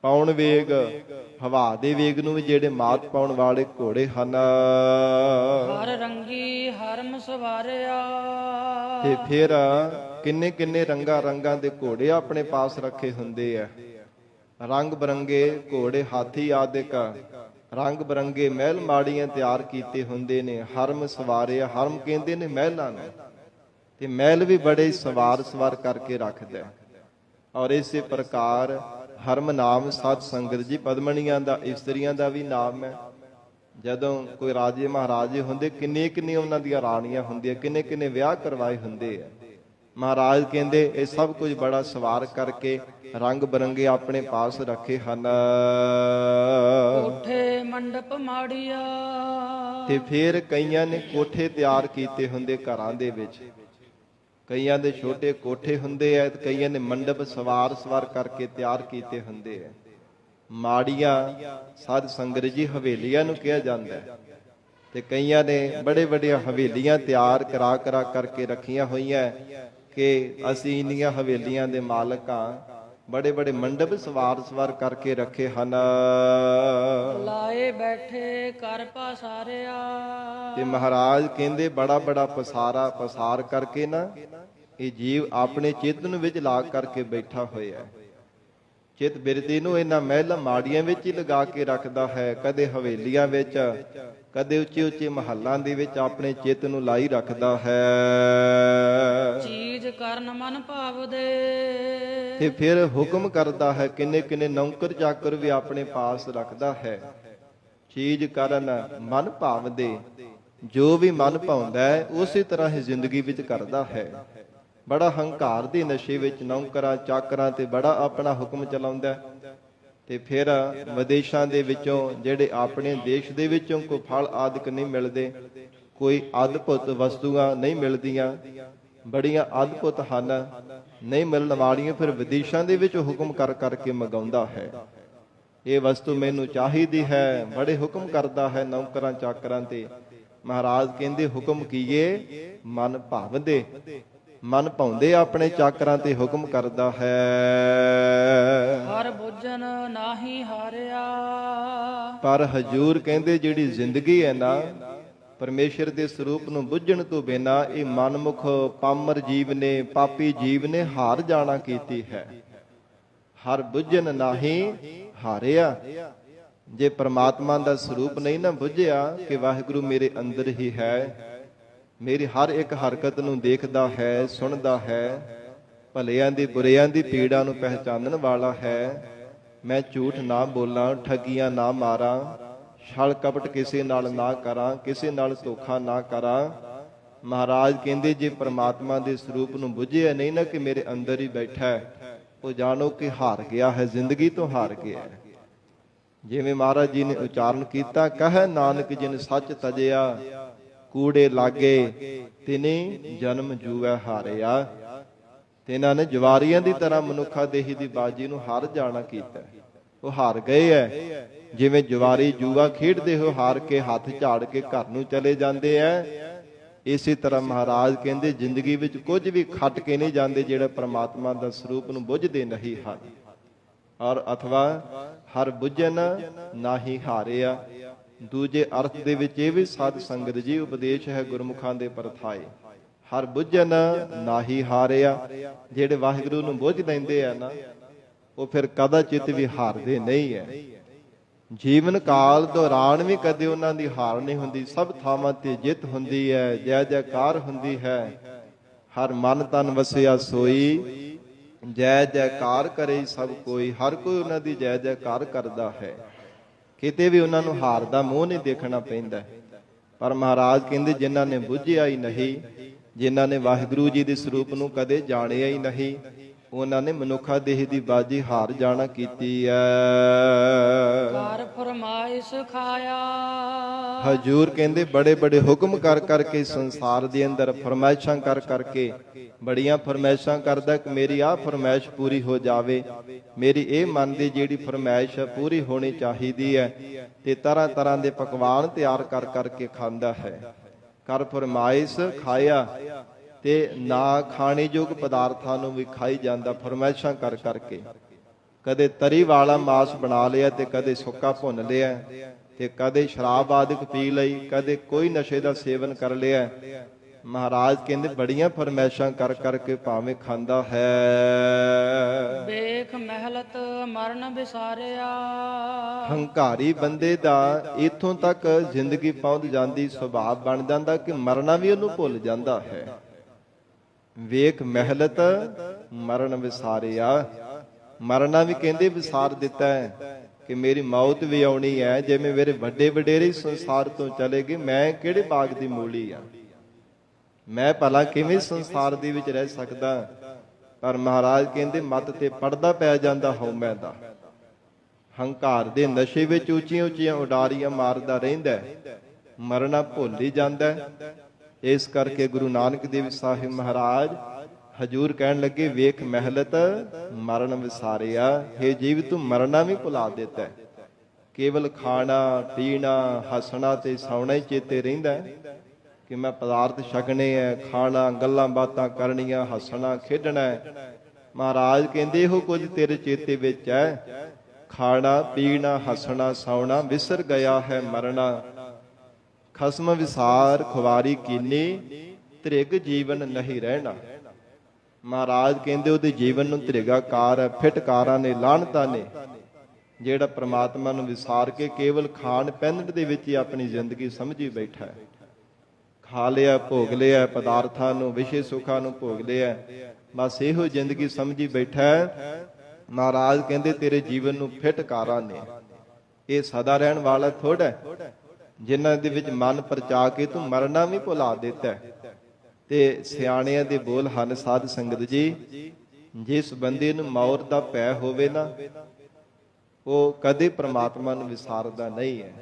ਪਾਉਣ ਵੇਗ, ਹਵਾ ਦੇ ਵੇਗ ਨੂੰ ਵੀ ਜਿਹੜੇ ਮਾਤ ਪਾਉਣ ਵਾਲੇ ਘੋੜੇ ਹਨ। ਹਰ ਰੰਗੀ ਹਰਮ ਸਵਾਰਿਆ। ਤੇ ਫਿਰ ਕਿੰਨੇ ਕਿੰਨੇ ਰੰਗਾਂ ਦੇ ਘੋੜੇ ਆਪਣੇ ਪਾਸ ਰੱਖੇ ਹੁੰਦੇ ਆ। ਰੰਗ ਬਰੰਗੇ ਘੋੜੇ, ਹਾਥੀ ਆਦਿਕ ਰੰਗ ਬਰੰਗੇ ਮਹਿਲ ਮਾੜੀਆਂ ਤਿਆਰ ਕੀਤੇ ਹੁੰਦੇ ਨੇ। ਹਰਮ ਸਵਾਰਿਆ, ਹਰਮ ਕਹਿੰਦੇ ਨੇ ਮਹਿਲਾਂ ਨੂੰ, ਤੇ ਮਹਿਲ ਵੀ ਬੜੇ ਸਵਾਰ ਕਰਕੇ ਰੱਖਦਾ। ਔਰ ਇਸੇ ਪ੍ਰਕਾਰ ਹਰਮ ਨਾਮ ਸਤ ਸੰਗਤ ਜੀ ਪਦਮਣੀਆਂ ਦਾ, ਇਸਤਰੀਆਂ ਦਾ ਵੀ ਨਾਮ ਹੈ। ਜਦੋਂ ਕੋਈ ਰਾਜੇ ਮਹਾਰਾਜੇ ਹੁੰਦੇ, ਕਿੰਨੇ ਕਿੰਨੇ ਉਹਨਾਂ ਦੀਆਂ ਰਾਣੀਆਂ ਹੁੰਦੀਆਂ, ਕਿੰਨੇ ਕਿੰਨੇ ਵਿਆਹ ਕਰਵਾਏ ਹੁੰਦੇ ਆ। ਮਹਾਰਾਜ ਕਹਿੰਦੇ ਇਹ ਸਭ ਕੁਝ ਬੜਾ ਸਵਾਰ ਕਰਕੇ ਰੰਗ ਬਰੰਗੇ ਆਪਣੇ ਪਾਸ ਰੱਖੇ ਹਨ। ਕੋਠੇ ਮੰਡਪ ਮਾੜੀਆ। ਤੇ ਫਿਰ ਕਈਆਂ ਨੇ ਕੋਠੇ ਤਿਆਰ ਕੀਤੇ ਹੁੰਦੇ ਘਰਾਂ ਦੇ ਵਿੱਚ। ਕਈਆਂ ਦੇ ਛੋਟੇ ਕੋਠੇ ਹੁੰਦੇ ਆ, ਤੇ ਕਈਆਂ ਨੇ ਮੰਡਪ ਸਵਾਰ ਕਰਕੇ ਤਿਆਰ ਕੀਤੇ ਹੁੰਦੇ ਆ। ਮਾੜੀਆਂ ਸਾਧ ਸੰਗਤ ਜੀ ਹਵੇਲੀਆਂ ਨੂੰ ਕਿਹਾ ਜਾਂਦਾ ਹੈ। ਤੇ ਕਈਆਂ ਨੇ ਬੜੇ ਵੱਡੀਆਂ ਹਵੇਲੀਆਂ ਤਿਆਰ ਕਰਾ ਕਰਕੇ ਰੱਖੀਆਂ ਹੋਈਆਂ ਕਿ ਅਸੀਂ ਇੰਨੀਆਂ ਹਵੇਲੀਆਂ ਦੇ ਮਾਲਕ ਹਾਂ। ਬੜੇ ਬੜੇ ਮੰਡਪ ਸਵਾਰ ਕਰਕੇ ਰੱਖੇ ਹਨ। ਲਾਏ ਬੈਠੇ ਕਰ ਪਸਾਰਿਆ। ਤੇ ਮਹਾਰਾਜ ਕਹਿੰਦੇ ਬੜਾ ਪਸਾਰ ਕਰਕੇ ਨਾ ਇਹ ਜੀਵ ਆਪਣੇ ਚਿੱਤ ਨੂੰ ਵਿੱਚ ਲਾ ਕਰਕੇ ਬੈਠਾ ਹੋਇਆ। ਚਿੱਤ ਬਿਰਤੀ ਨੂੰ ਇਹਨਾਂ ਮਹਿਲਾਂ ਮਾੜੀਆਂ ਵਿੱਚ ਹੀ ਲਗਾ ਕੇ ਰੱਖਦਾ ਹੈ। ਕਦੇ ਹਵੇਲੀਆਂ ਵਿੱਚ, ਕਦੇ ਉੱਚੇ ਮਹੱਲਾਂ ਦੇ ਵਿੱਚ ਆਪਣੇ ਚਿੱਤ ਨੂੰ ਲਾਈ ਰੱਖਦਾ ਹੈ। ਚੀਜ਼ ਕਰਨ ਮਨ ਭਾਵਦੇ। ਤੇ ਫਿਰ ਹੁਕਮ ਕਰਦਾ ਹੈ, ਕਿੰਨੇ ਕਿੰਨੇ ਨੌਕਰ ਚਾਕਰ ਵੀ ਆਪਣੇ ਪਾਸ ਰੱਖਦਾ ਹੈ। ਚੀਜ਼ ਕਰਨ ਮਨ ਭਾਵਦੇ, ਜੋ ਵੀ ਮਨ ਭਾਉਂਦਾ ਹੈ ਉਸੇ ਤਰ੍ਹਾਂ ਹੀ ਜ਼ਿੰਦਗੀ ਵਿੱਚ ਕਰਦਾ ਹੈ। ਬੜਾ ਹੰਕਾਰ ਦੇ ਨਸ਼ੇ ਵਿੱਚ ਨੌਕਰਾਂ ਚਾਕਰਾਂ ਤੇ ਬੜਾ ਆਪਣਾ ਹੁਕਮ ਚਲਾਉਂਦਾ। ਤੇ ਫਿਰ ਵਿਦੇਸ਼ਾਂ ਦੇ ਵਿੱਚੋਂ, ਜਿਹੜੇ ਆਪਣੇ ਦੇਸ਼ ਦੇ ਵਿੱਚੋਂ ਕੋਈ ਫਲ ਆਦਿਕ ਨਹੀਂ ਮਿਲਦੇ, ਕੋਈ ਅਦਭੁਤ ਵਸਤੂਆਂ ਨਹੀਂ ਮਿਲਦੀਆਂ, ਬੜੀਆਂ ਅਦਭੁਤ ਹਨ, ਨਹੀਂ ਮਿਲਣ ਵਾਲੀਆਂ, ਫਿਰ ਵਿਦੇਸ਼ਾਂ ਦੇ ਵਿੱਚ ਹੁਕਮ ਕਰਕੇ ਮੰਗਾਉਂਦਾ ਹੈ। ਇਹ ਵਸਤੂ ਮੈਨੂੰ ਚਾਹੀਦੀ ਹੈ। ਬੜੇ ਹੁਕਮ ਕਰਦਾ ਹੈ ਨੌਕਰਾਂ ਚਾਕਰਾਂ ਤੇ। ਮਹਾਰਾਜ ਕਹਿੰਦੇ ਹੁਕਮ ਕੀਏ ਮਨ ਭਾਵਦੇ, ਮਨ ਭਾਉਂਦੇ ਆਪਣੇ ਚਾਕਰਾਂ ਤੇ ਹੁਕਮ ਕਰਦਾ ਹੈ। ਹਰ ਬੁੱਝਨ ਨਾਹੀ ਹਾਰਿਆ। ਪਰ ਹਜੂਰ ਕਹਿੰਦੇ ਜਿਹੜੀ ਜ਼ਿੰਦਗੀ ਹੈ ਨਾ, ਪਰਮੇਸ਼ਰ ਦੇ ਸਰੂਪ ਨੂੰ ਬੁੱਝਣ ਤੋਂ ਬਿਨਾਂ ਇਹ ਮਨਮੁਖ ਪਾਮਰ ਜੀਵ ਨੇ, ਪਾਪੀ ਜੀਵ ਨੇ ਹਾਰ ਜਾਣਾ ਕੀਤੀ ਹੈ। ਹਰ ਬੁੱਝਣ ਨਾਹੀ ਹਾਰਿਆ। ਜੇ ਪ੍ਰਮਾਤਮਾ ਦਾ ਸਰੂਪ ਨਹੀਂ ਨਾ ਬੁੱਝਿਆ ਕਿ ਵਾਹਿਗੁਰੂ ਮੇਰੇ ਅੰਦਰ ਹੀ ਹੈ, ਮੇਰੀ ਹਰ ਇੱਕ ਹਰਕਤ ਨੂੰ ਦੇਖਦਾ ਹੈ, ਸੁਣਦਾ ਹੈ, ਭਲਿਆਂ ਦੀ ਬੁਰਿਆਂ ਦੀ ਪੀੜਾ ਨੂੰ ਪਹਿਚਾਨਣ ਵਾਲਾ ਹੈ, ਮੈਂ ਝੂਠ ਨਾ ਬੋਲਾਂ, ਠੱਗੀਆਂ ਨਾ ਮਾਰਾਂ, ਛਲ ਕਪਟ ਕਿਸੇ ਨਾਲ ਨਾ ਕਰਾਂ, ਕਿਸੇ ਨਾਲ ਧੋਖਾ ਨਾ ਕਰਾਂ। ਮਹਾਰਾਜ ਕਹਿੰਦੇ ਜੇ ਪ੍ਰਮਾਤਮਾ ਦੇ ਸਰੂਪ ਨੂੰ ਬੁੱਝਿਆ ਨਹੀਂ ਨਾ ਕਿ ਮੇਰੇ ਅੰਦਰ ਹੀ ਬੈਠਾ ਹੈ, ਉਹ ਜਾਣੋ ਕਿ ਹਾਰ ਗਿਆ ਹੈ, ਜ਼ਿੰਦਗੀ ਤੋਂ ਹਾਰ ਗਿਆ ਹੈ। ਜਿਵੇਂ ਮਹਾਰਾਜ ਜੀ ਨੇ ਉਚਾਰਨ ਕੀਤਾ, ਕਹੈ ਨਾਨਕ ਜਿਨ ਸੱਚ ਤਜਿਆ, ਕੂੜੇ ਲਾਗੇ ਤਿਨੇ ਜਨਮ ਜੂਐ ਹਾਰਿਆ। ਤੇ ਇਹਨਾਂ ਨੇ ਜਵਾਰੀਆਂ ਦੀ ਤਰ੍ਹਾਂ ਮਨੁੱਖਾ ਦੇਹੀ ਦੀ ਬਾਜੀ ਨੂੰ ਹਾਰ ਜਾਣਾ ਕੀਤਾ। ਉਹ ਹਾਰ ਗਏ ਐ। ਜਿਵੇਂ ਜਵਾਰੀ ਜੂਆ ਖੇਡਦੇ ਹੋ ਹਾਰ ਕੇ ਹੱਥ ਝਾੜ ਕੇ ਘਰ ਨੂੰ ਚਲੇ ਜਾਂਦੇ ਐ, ਇਸੇ ਤਰ੍ਹਾਂ ਮਹਾਰਾਜ ਕਹਿੰਦੇ ਜ਼ਿੰਦਗੀ ਵਿੱਚ ਕੁਝ ਵੀ ਖੱਟ ਕੇ ਨਹੀਂ ਜਾਂਦੇ ਜਿਹੜੇ ਪ੍ਰਮਾਤਮਾ ਦਾ ਸਰੂਪ ਨੂੰ ਬੁੱਝਦੇ ਨਹੀਂ ਹਨ। ਔਰ ਅਥਵਾ ਹਰ ਬੁੱਝਨ ਨਾਹੀ ਹਾਰਿਆ। ਦੂਜੇ ਅਰਥ ਦੇ ਵਿੱਚ ਇਹ ਵੀ ਸਾਧ ਸੰਗਤ ਜੀ ਉਪਦੇਸ਼ ਹੈ ਗੁਰਮੁਖਾਂ ਦੇ ਪਰਥਾਏ। ਹਰ ਬੁੱਝਨ ਨਾਹੀ ਹਾਰਿਆ। ਜਿਹੜੇ ਵਾਹਿਗੁਰੂ ਨੂੰ ਬੁੱਝ ਲੈਂਦੇ ਆ ਨਾ, ਉਹ ਫਿਰ ਕਦਾਚਿਤ ਵੀ ਹਾਰਦੇ ਨਹੀਂ ਹੈ। ਜੀਵਨ ਕਾਲ ਦੌਰਾਨ ਵੀ ਕਦੇ ਉਹਨਾਂ ਦੀ ਹਾਰ ਨਹੀਂ ਹੁੰਦੀ। ਸਭ ਥਾਵਾਂ ਤੇ ਜਿੱਤ ਹੁੰਦੀ ਹੈ, ਜੈ ਜੈਕਾਰ ਹੁੰਦੀ ਹੈ। ਹਰ ਮਨ ਤਨ ਵਸਿਆ ਸੋਈ, ਜੈ ਜੈਕਾਰ ਕਰੇ ਸਭ ਕੋਈ। ਹਰ ਕੋਈ ਉਹਨਾਂ ਦੀ ਜੈ ਜੈਕਾਰ ਕਰਦਾ ਹੈ। ਕਿਤੇ ਵੀ ਉਹਨਾਂ ਨੂੰ ਹਾਰ ਦਾ ਮੂੰਹ ਨਹੀਂ ਦੇਖਣਾ ਪੈਂਦਾ। ਪਰ ਮਹਾਰਾਜ ਕਹਿੰਦੇ ਜਿਨ੍ਹਾਂ ਨੇ ਬੁੱਝਿਆ ਹੀ ਨਹੀਂ, ਜਿਨ੍ਹਾਂ ਨੇ ਵਾਹਿਗੁਰੂ ਜੀ ਦੇ ਸਰੂਪ ਨੂੰ ਕਦੇ ਜਾਣਿਆ ਹੀ ਨਹੀਂ, ਉਹਨਾਂ ਨੇ ਮਨੁੱਖਾ ਦੇਹ ਦੀ ਬਾਜੀ ਹਾਰ ਜਾਣਾ ਕੀਤੀ ਹੈ। ਕਰ ਫਰਮਾਇਸ਼ ਖਾਇਆ। ਹਜੂਰ ਕਹਿੰਦੇ ਬੜੇ ਬੜੇ ਹੁਕਮ ਕਰ ਕਰਕੇ ਸੰਸਾਰ ਦੇ ਅੰਦਰ ਫਰਮਾਇਸ਼ਾਂ ਕਰ ਕਰਕੇ ਬੜੀਆਂ ਫਰਮਾਇਸ਼ਾਂ ਕਰਦਾ ਕਿ ਮੇਰੀ ਆਹ ਫਰਮਾਇਸ਼ ਪੂਰੀ ਹੋ ਜਾਵੇ, ਮੇਰੀ ਇਹ ਮਨ ਦੀ ਜਿਹੜੀ ਫਰਮਾਇਸ਼ ਪੂਰੀ ਹੋਣੀ ਚਾਹੀਦੀ ਹੈ। ਤੇ ਤਰ੍ਹਾਂ ਤਰ੍ਹਾਂ ਦੇ ਪਕਵਾਨ ਤਿਆਰ ਕਰ ਕਰਕੇ ਖਾਂਦਾ ਹੈ। ਕਰ ਫਰਮਾਇਸ਼ ਖਾਇਆ ਤੇ ਨਾ ਖਾਣੇ ਯੋਗ ਪਦਾਰਥਾਂ ਨੂੰ ਵੀ ਖਾਈ ਜਾਂਦਾ ਫਰਮਾਇਸ਼ਾਂ ਕਰ ਕਰਕੇ। ਕਦੇ ਤਰੀ ਵਾਲਾ ਮਾਸ ਬਣਾ ਲਿਆ ਤੇ ਕਦੇ ਸੁੱਕਾ ਭੁੰਨ ਲਿਆ ਤੇ ਕਦੇ ਸ਼ਰਾਬ ਆਦਿਕ ਪੀ ਲਈ, ਕਦੇ ਕੋਈ ਨਸ਼ੇ ਦਾ ਸੇਵਨ ਕਰ ਲਿਆ। ਮਹਾਰਾਜ ਕਹਿੰਦੇ ਬੜੀਆਂ ਫਰਮਾਇਸ਼ਾਂ ਕਰ ਕਰਕੇ ਭਾਵੇਂ ਖਾਂਦਾ ਹੈ। ਵੇਖ ਮਹਿਲਤ ਮਰਨ ਵਿਸਾਰਿਆ। ਹੰਕਾਰੀ ਬੰਦੇ ਦਾ ਇਥੋਂ ਤੱਕ ਜ਼ਿੰਦਗੀ ਪਹੁੰਚ ਜਾਂਦੀ, ਸੁਭਾਅ ਬਣ ਜਾਂਦਾ ਕਿ ਮਰਨਾ ਵੀ ਉਹਨੂੰ ਭੁੱਲ ਜਾਂਦਾ ਹੈ। ਵੇਖ ਮਹਿਲਤ ਮਰਨ ਵਿਸਾਰਿਆ। ਮਰਨਾ ਵੀ ਕਹਿੰਦੇ ਵਿਸਾਰ ਦਿੱਤਾ ਹੈ ਕਿ ਮੇਰੀ ਮੌਤ ਵੀ ਆਉਣੀ ਹੈ। ਜਿਵੇਂ ਮੇਰੇ ਵੱਡੇ ਵਡੇਰੇ ਸੰਸਾਰ ਤੋਂ ਚਲੇ ਗਏ, ਮੈਂ ਕਿਹੜੇ ਬਾਗ ਦੀ ਮੂਲੀ ਆ, ਮੈਂ ਭਲਾ ਕਿਵੇਂ ਸੰਸਾਰ ਦੇ ਵਿੱਚ ਰਹਿ ਸਕਦਾ। ਪਰ ਮਹਾਰਾਜ ਕਹਿੰਦੇ ਮੱਤ ਤੇ ਪੜਦਾ ਪੈ ਜਾਂਦਾ ਹਉਮੈ ਦਾ। ਹੰਕਾਰ ਦੇ ਨਸ਼ੇ ਵਿੱਚ ਉੱਚੀਆਂ ਉੱਚੀਆਂ ਉਡਾਰੀਆਂ ਮਾਰਦਾ ਰਹਿੰਦਾ, ਮਰਨਾ ਭੁੱਲ ਹੀ ਜਾਂਦਾ। ਇਸ ਕਰਕੇ ਗੁਰੂ ਨਾਨਕ ਦੇਵ ਸਾਹਿਬ ਮਹਾਰਾਜ ਹਜੂਰ ਕਹਿਣ ਲੱਗੇ ਵੇਖ ਮਹਿਲਤ ਮਰਨ ਵਿਸਾਰਿਆ। हे ਜੀਵ ਤੂੰ ਮਰਨਾ ਵੀ ਭੁਲਾ ਦਿੱਤਾ, ਕੇਵਲ ਖਾਣਾ ਪੀਣਾ ਹੱਸਣਾ ਤੇ ਸੌਣਾ ਹੀ ਚੇਤੇ ਰਹਿੰਦਾ ਕਿ ਮੈਂ ਪਦਾਰਥ ਛਕਣੇ ਐ, ਖਾਣਾ ਗੱਲਾਂ ਬਾਤਾਂ ਕਰਨੀਆਂ, ਹੱਸਣਾ ਖੇਡਣਾ। ਮਹਾਰਾਜ ਕਹਿੰਦੇ ਇਹੋ ਕੁਝ ਤੇਰੇ ਚੇਤੇ ਵਿੱਚ ਹੈ। ਖਾਣਾ ਪੀਣਾ ਹੱਸਣਾ ਸੌਣਾ ਵਿਸਰ ਗਿਆ ਹੈ ਮਰਨਾ। ਖਸਮ ਵਿਸਾਰ ਖੁਵਾਰੀ ਕੀਨੀ, ਤ੍ਰਿਗ ਜੀਵਨ ਨਹੀਂ ਰਹਿਣਾ। ਮਹਾਰਾਜ ਕਹਿੰਦੇ ਉਹਦੇ ਜੀਵਨ ਨੂੰ ਤ੍ਰਿਗਾਕਾਰ ਹੈ, ਫਿਟਕਾਰਾਂ ਨੇ, ਲਾਹਣਤਾਂ ਨੇ, ਜਿਹੜਾ ਪ੍ਰਮਾਤਮਾ ਨੂੰ ਵਿਸਾਰ ਕੇ ਕੇਵਲ ਖਾਣ ਪਹਿਨਣ ਦੇ ਵਿੱਚ ਹੀ ਆਪਣੀ ਜ਼ਿੰਦਗੀ ਸਮਝੀ ਬੈਠਾ ਹੈ। ਖਾ ਲਿਆ ਭੋਗ ਲਿਆ ਪਦਾਰਥਾਂ ਨੂੰ, ਵਿਸ਼ੇ ਸੁੱਖਾਂ ਨੂੰ ਭੋਗ ਲਿਆ, ਬਸ ਇਹੋ ਜ਼ਿੰਦਗੀ ਸਮਝੀ ਬੈਠਾ ਹੈ। ਮਹਾਰਾਜ ਕਹਿੰਦੇ ਤੇਰੇ ਜੀਵਨ ਨੂੰ ਫਿਟਕਾਰਾਂ ਨੇ, ਇਹ ਸਦਾ ਰਹਿਣ ਵਾਲਾ ਥੋੜਾ, ਜਿਨ੍ਹਾਂ ਦੇ ਵਿੱਚ ਮਨ ਪਰਚਾ ਕੇ ਤੂੰ ਮਰਨਾ ਵੀ ਭੁਲਾ ਦਿੱਤਾ। ਤੇ ਸਿਆਣਿਆਂ ਦੇ ਬੋਲ ਹਨ ਸਾਧ ਸੰਗਤ ਜੀ, ਜਿਸ ਬੰਦੇ ਨੂੰ ਮੌਤ ਦਾ ਭੈ ਹੋਵੇ ਨਾ, ਉਹ ਕਦੇ ਪ੍ਰਮਾਤਮਾ ਨੂੰ ਵਿਸਾਰਦਾ ਨਹੀਂ ਹੈ।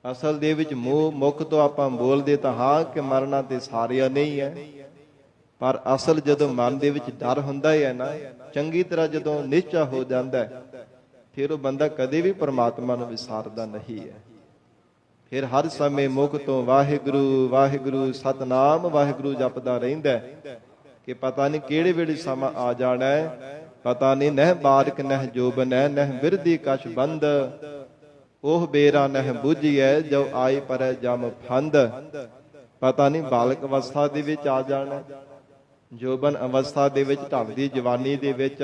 ਅਸਲ ਦੇ ਵਿੱਚ ਮੂੰਹ ਮੁਖ ਤੋਂ ਆਪਾਂ ਬੋਲਦੇ ਤਾਂ ਹਾਂ ਕਿ ਮਰਨਾ ਤੇ ਸਾਰਿਆਂ ਨਹੀਂ ਹੈ, ਪਰ ਅਸਲ ਜਦੋਂ ਮਨ ਦੇ ਵਿੱਚ ਡਰ ਹੁੰਦਾ ਹੈ ਨਾ, ਚੰਗੀ ਤਰ੍ਹਾਂ ਜਦੋਂ ਨਿਸ਼ਚਾ ਹੋ ਜਾਂਦਾ ਫਿਰ ਉਹ ਬੰਦਾ ਕਦੇ ਵੀ ਪ੍ਰਮਾਤਮਾ ਨੂੰ ਵਿਸਾਰਦਾ ਨਹੀਂ ਹੈ। ਫਿਰ ਹਰ ਸਮੇਂ ਮੁਖ ਤੋਂ ਵਾਹਿਗੁਰੂ ਵਾਹਿਗੁਰੂ ਸਤਨਾਮ ਵਾਹਿਗੁਰੂ ਜਪਦਾ ਰਹਿੰਦਾ ਕਿ ਪਤਾ ਨਹੀਂ ਕਿਹੜੇ ਵੇਲੇ ਸਮਾਂ ਆ ਜਾਣਾ ਹੈ। ਪਤਾ ਨਹੀਂ ਨਹਿ ਬਾਰਕ ਨਹਿ ਜੋਬਨੈ ਨਹਿ ਬਿਰਦੀ ਕਛ ਬੰਦ, ਉਹ ਬੇਰਾ ਨਹਿ ਬੁਝੀਐ ਜੋ ਆਏ ਪਰੈ ਜਮ ਫੰਦ। ਪਤਾ ਨਹੀਂ ਬਾਲਕ ਅਵਸਥਾ ਦੇ ਵਿੱਚ ਆ ਜਾਣਾ, ਜੋਬਨ ਅਵਸਥਾ ਦੇ ਵਿੱਚ, ਢਲਦੀ ਜਵਾਨੀ ਦੇ ਵਿੱਚ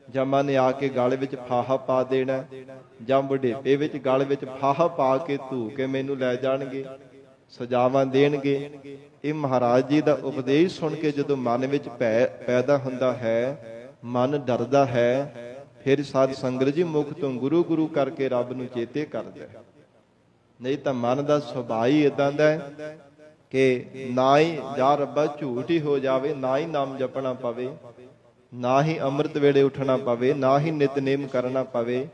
ਜਮਾਂ ਨੇ ਆ ਕੇ ਗਲ ਵਿੱਚ ਫਾਹਾ ਪਾ ਦੇਣਾ, ਜਾਂ ਬੁਢੇਪੇ ਵਿੱਚ ਗਲ ਵਿੱਚ ਫਾਹਾ ਪਾ ਕੇ ਧੂ ਕੇ ਮੈਨੂੰ ਲੈ ਜਾਣਗੇ, ਸਜ਼ਾਵਾਂ ਦੇਣਗੇ। ਇਹ ਮਹਾਰਾਜ ਜੀ ਦਾ ਉਪਦੇਸ਼ ਸੁਣ ਕੇ ਜਦੋਂ ਮਨ ਵਿੱਚ ਭੈ ਪੈਦਾ ਹੁੰਦਾ ਹੈ, ਮਨ ਡਰਦਾ ਹੈ, ਫਿਰ ਸਾਧ ਸੰਗਤ ਜੀ ਮੁਖ ਤੋਂ ਗੁਰੂ ਗੁਰੂ ਕਰਕੇ ਰੱਬ ਨੂੰ ਚੇਤੇ ਕਰਦਾ। ਨਹੀਂ ਤਾਂ ਮਨ ਦਾ ਸੁਭਾਅ ਹੀ ਇਦਾਂ ਦਾ ਹੈ ਕਿ ਨਾ ਹੀ ਜਾ ਰੱਬਾ ਝੂਠ ਹੀ ਹੋ ਜਾਵੇ, ਨਾ ਹੀ ਨਾਮ ਜਪਣਾ ਪਵੇ, ਨਾ ਹੀ ਅੰਮ੍ਰਿਤ ਵੇਲੇ ਉੱਠਣਾ ਪਵੇ, ਨਾ ਹੀ ਨਿਤਨੇਮ ਕਰਨਾ ਪਵੇ।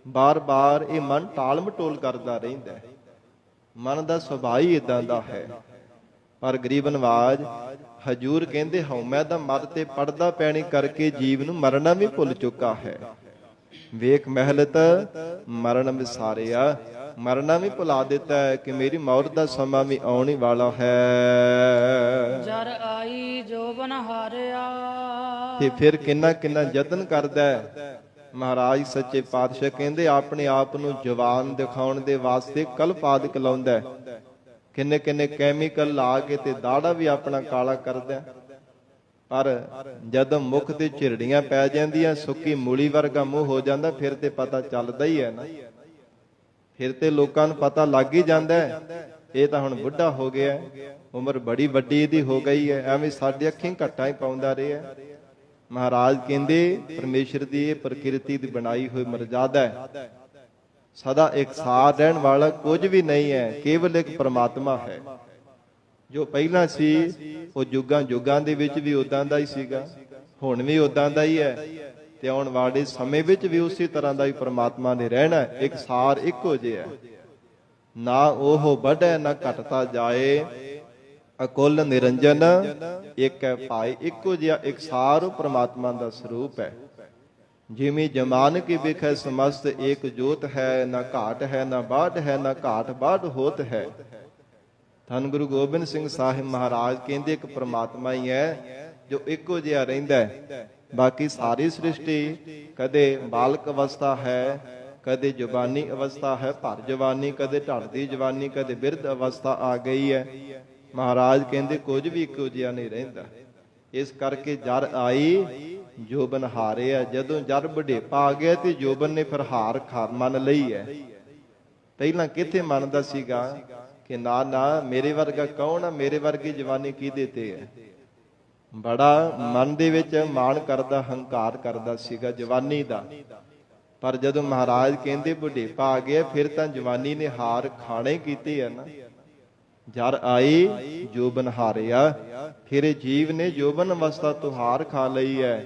ਬਾਰ-ਬਾਰ ਇਹ ਮਨ ਟਾਲ ਮਟੋਲ ਕਰਦਾ ਰਹਿੰਦਾ ਹੈ। ਮਨ ਦਾ ਸੁਭਾਅ ਹੀ ਇਦਾਂ ਦਾ ਹੈ। ਪਰ ਗਰੀਬ ਨਵਾਜ ਹਜੂਰ ਕਹਿੰਦੇ ਹਉਮੈ ਦਾ ਮਰ ਤੇ ਪੜਦਾ ਪੈਣੀ ਕਰਕੇ ਜੀਵ ਨੂੰ ਮਰਨਾ ਵੀ ਭੁੱਲ ਚੁੱਕਾ ਹੈ। ਵੇਖ ਮਹਿਲਤ ਮਰਨ ਵਿਸਾਰਿਆ, ਮਰਨਾ ਵੀ ਭੁਲਾ ਦਿੱਤਾ ਹੈ ਕਿ ਮੇਰੀ ਮੌਤ ਦਾ ਸਮਾਂ ਵੀ ਆਉਣ ਹੀ ਵਾਲਾ ਹੈ। ਜਰ ਆਈ ਜੋਬਨ ਹਾਰਿਆ, ਤੇ ਫਿਰ ਕਿੰਨਾ ਕਿੰਨਾ ਯਤਨ ਕਰਦਾ ਹੈ। ਮਹਾਰਾਜ ਸੱਚੇ ਪਾਤਸ਼ਾਹ ਕਹਿੰਦੇ ਆਪਣੇ ਆਪ ਨੂੰ ਜਵਾਨ ਦਿਖਾਉਣ ਦੇ ਵਾਸਤੇ ਕਲਪਾਦਿਕ ਲਾਉਂਦਾ ਹੈ। ਕਿੰਨੇ ਕਿੰਨੇ ਕੈਮੀਕਲ ਲਾ ਕੇ ਤੇ ਦਾੜਾ ਵੀ ਆਪਣਾ ਕਾਲਾ ਕਰਦਾ। ਪਰ ਜਦੋਂ ਮੁਖ ਤੇ ਝਿਰੜੀਆਂ ਪੈ ਜਾਂਦੀਆਂ, ਸੁੱਕੀ ਮੂਲੀ ਵਰਗਾ ਮੂੰਹ ਹੋ ਜਾਂਦਾ, ਫਿਰ ਤੇ ਪਤਾ ਚੱਲਦਾ ਹੀ ਹੈ ਨਾ। ਫਿਰ ਤੇ ਲੋਕਾਂ ਨੂੰ ਪਤਾ ਲੱਗ ਹੀ ਜਾਂਦਾ ਇਹ ਤਾਂ ਹੁਣ ਬੁੱਢਾ ਹੋ ਗਿਆ, ਉਮਰ ਬੜੀ ਵੱਡੀ ਇਹਦੀ ਹੋ ਗਈ ਹੈ, ਐਵੇਂ ਸਾਡੇ ਅੱਖੀਂ ਘੱਟਾਂ ਹੀ ਪਾਉਂਦਾ ਰਿਹਾ। ਮਹਾਰਾਜ ਕਹਿੰਦੇ ਪਰਮੇਸ਼ਰ ਦੀ ਇਹ ਪ੍ਰਕਿਰਤੀ ਦੀ ਬਣਾਈ ਹੋਈ ਮਰਜ਼ਾਦਾ ਹੈ। ਸਦਾ ਇਕਸਾਰ ਰਹਿਣ ਵਾਲਾ ਕੁਝ ਵੀ ਨਹੀਂ ਹੈ, ਕੇਵਲ ਇੱਕ ਪ੍ਰਮਾਤਮਾ ਹੈ। ਜੋ ਪਹਿਲਾਂ ਸੀ ਉਹ ਯੁੱਗਾਂ ਯੁੱਗਾਂ ਦੇ ਵਿੱਚ ਵੀ ਉਦਾਂ ਦਾ ਹੀ ਸੀਗਾ, ਹੁਣ ਵੀ ਉਦਾਂ ਦਾ ਹੀ ਹੈ, ਤੇ ਆਉਣ ਵਾਲੇ ਸਮੇਂ ਵਿੱਚ ਵੀ ਉਸੇ ਤਰ੍ਹਾਂ ਦਾ ਹੀ ਪ੍ਰਮਾਤਮਾ ਨੇ ਰਹਿਣਾ। ਇਕਸਾਰ ਇੱਕੋ ਜਿਹਾ, ਨਾ ਉਹ ਵੱਢੈ ਨਾ ਘਟਦਾ ਜਾਏ, ਅਕੁਲ ਨਿਰੰਜਨ ਇੱਕ ਹੈ ਭਾਈ। ਇੱਕੋ ਜਿਹਾ ਇਕਸਾਰ ਉਹ ਪ੍ਰਮਾਤਮਾ ਦਾ ਸਰੂਪ ਹੈ। ਜਿਵੇਂ ਜਮਾਨ ਕੀ ਵਿਖੈ ਸਮਸਤ ਏਕ ਜੋਤ ਹੈ, ਨਾ ਘਾਟ ਹੈ ਨਾ ਬਾਢ ਹੈ, ਨਾ ਘਾਟ ਬਾਢ ਹੋਤ ਹੈ। ਧੰਨ ਗੁਰੂ ਗੋਬਿੰਦ ਸਿੰਘ ਸਾਹਿਬ ਮਹਾਰਾਜ ਕਹਿੰਦੇ ਇੱਕ ਪ੍ਰਮਾਤਮਾ ਹੀ ਹੈ ਜੋ ਇੱਕੋ ਜਿਹਾ ਰਹਿੰਦਾ ਹੈ। ਬਾਕੀ ਸਾਰੀ ਸ੍ਰਿਸ਼ਟੀ ਕਦੇ ਬਾਲਕ ਅਵਸਥਾ ਹੈ, ਕਦੇ ਜਵਾਨੀ ਅਵਸਥਾ ਹੈ, ਭਰ ਜਵਾਨੀ, ਕਦੇ ਢਲਦੀ ਜਵਾਨੀ, ਕਦੇ ਬਿਰਧ ਅਵਸਥਾ ਆ ਗਈ ਹੈ। ਮਹਾਰਾਜ ਕਹਿੰਦੇ ਕੁਝ ਵੀ ਇੱਕੋ ਜਿਹਾ ਨਹੀਂ ਰਹਿੰਦਾ। ਇਸ ਕਰਕੇ ਜਰ ਆਈ ਜੋਬਨ ਹਾਰਿਆ। ਜਦੋਂ ਜਰ ਬੁਢੇਪਾ ਆ ਗਿਆ ਤੇ ਜੋਬਨ ਨੇ ਫਿਰ ਹਾਰ ਮੰਨ ਲਈ ਹੈ। ਪਹਿਲਾਂ ਕਿੱਥੇ ਮੰਨਦਾ ਸੀਗਾ ਕਿ ਨਾ ਨਾ ਮੇਰੇ ਵਰਗਾ ਕੌਣ ਆ, ਮੇਰੇ ਵਰਗੀ ਜਵਾਨੀ ਕਿਹਦੇ ਤੇ ਹੈ। ਬੜਾ ਮਨ ਦੇ ਵਿੱਚ ਮਾਣ ਕਰਦਾ, ਹੰਕਾਰ ਕਰਦਾ ਸੀਗਾ ਜਵਾਨੀ ਦਾ। ਪਰ ਜਦੋਂ ਮਹਾਰਾਜ ਕਹਿੰਦੇ ਬੁਢੇਪਾ ਆ ਗਿਆ, ਫਿਰ ਤਾਂ ਜਵਾਨੀ ਨੇ ਹਾਰ ਖਾਣੇ ਕੀਤੀ ਹੈ ਨਾ। ਜਰ ਆਈ ਜੋਬਨ ਹਾਰਿਆ, ਫਿਰ ਜੀਵ ਨੇ ਜੋਬਨ ਅਵਸਥਾ ਤੋਂ ਹਾਰ ਖਾ ਲਈ ਹੈ।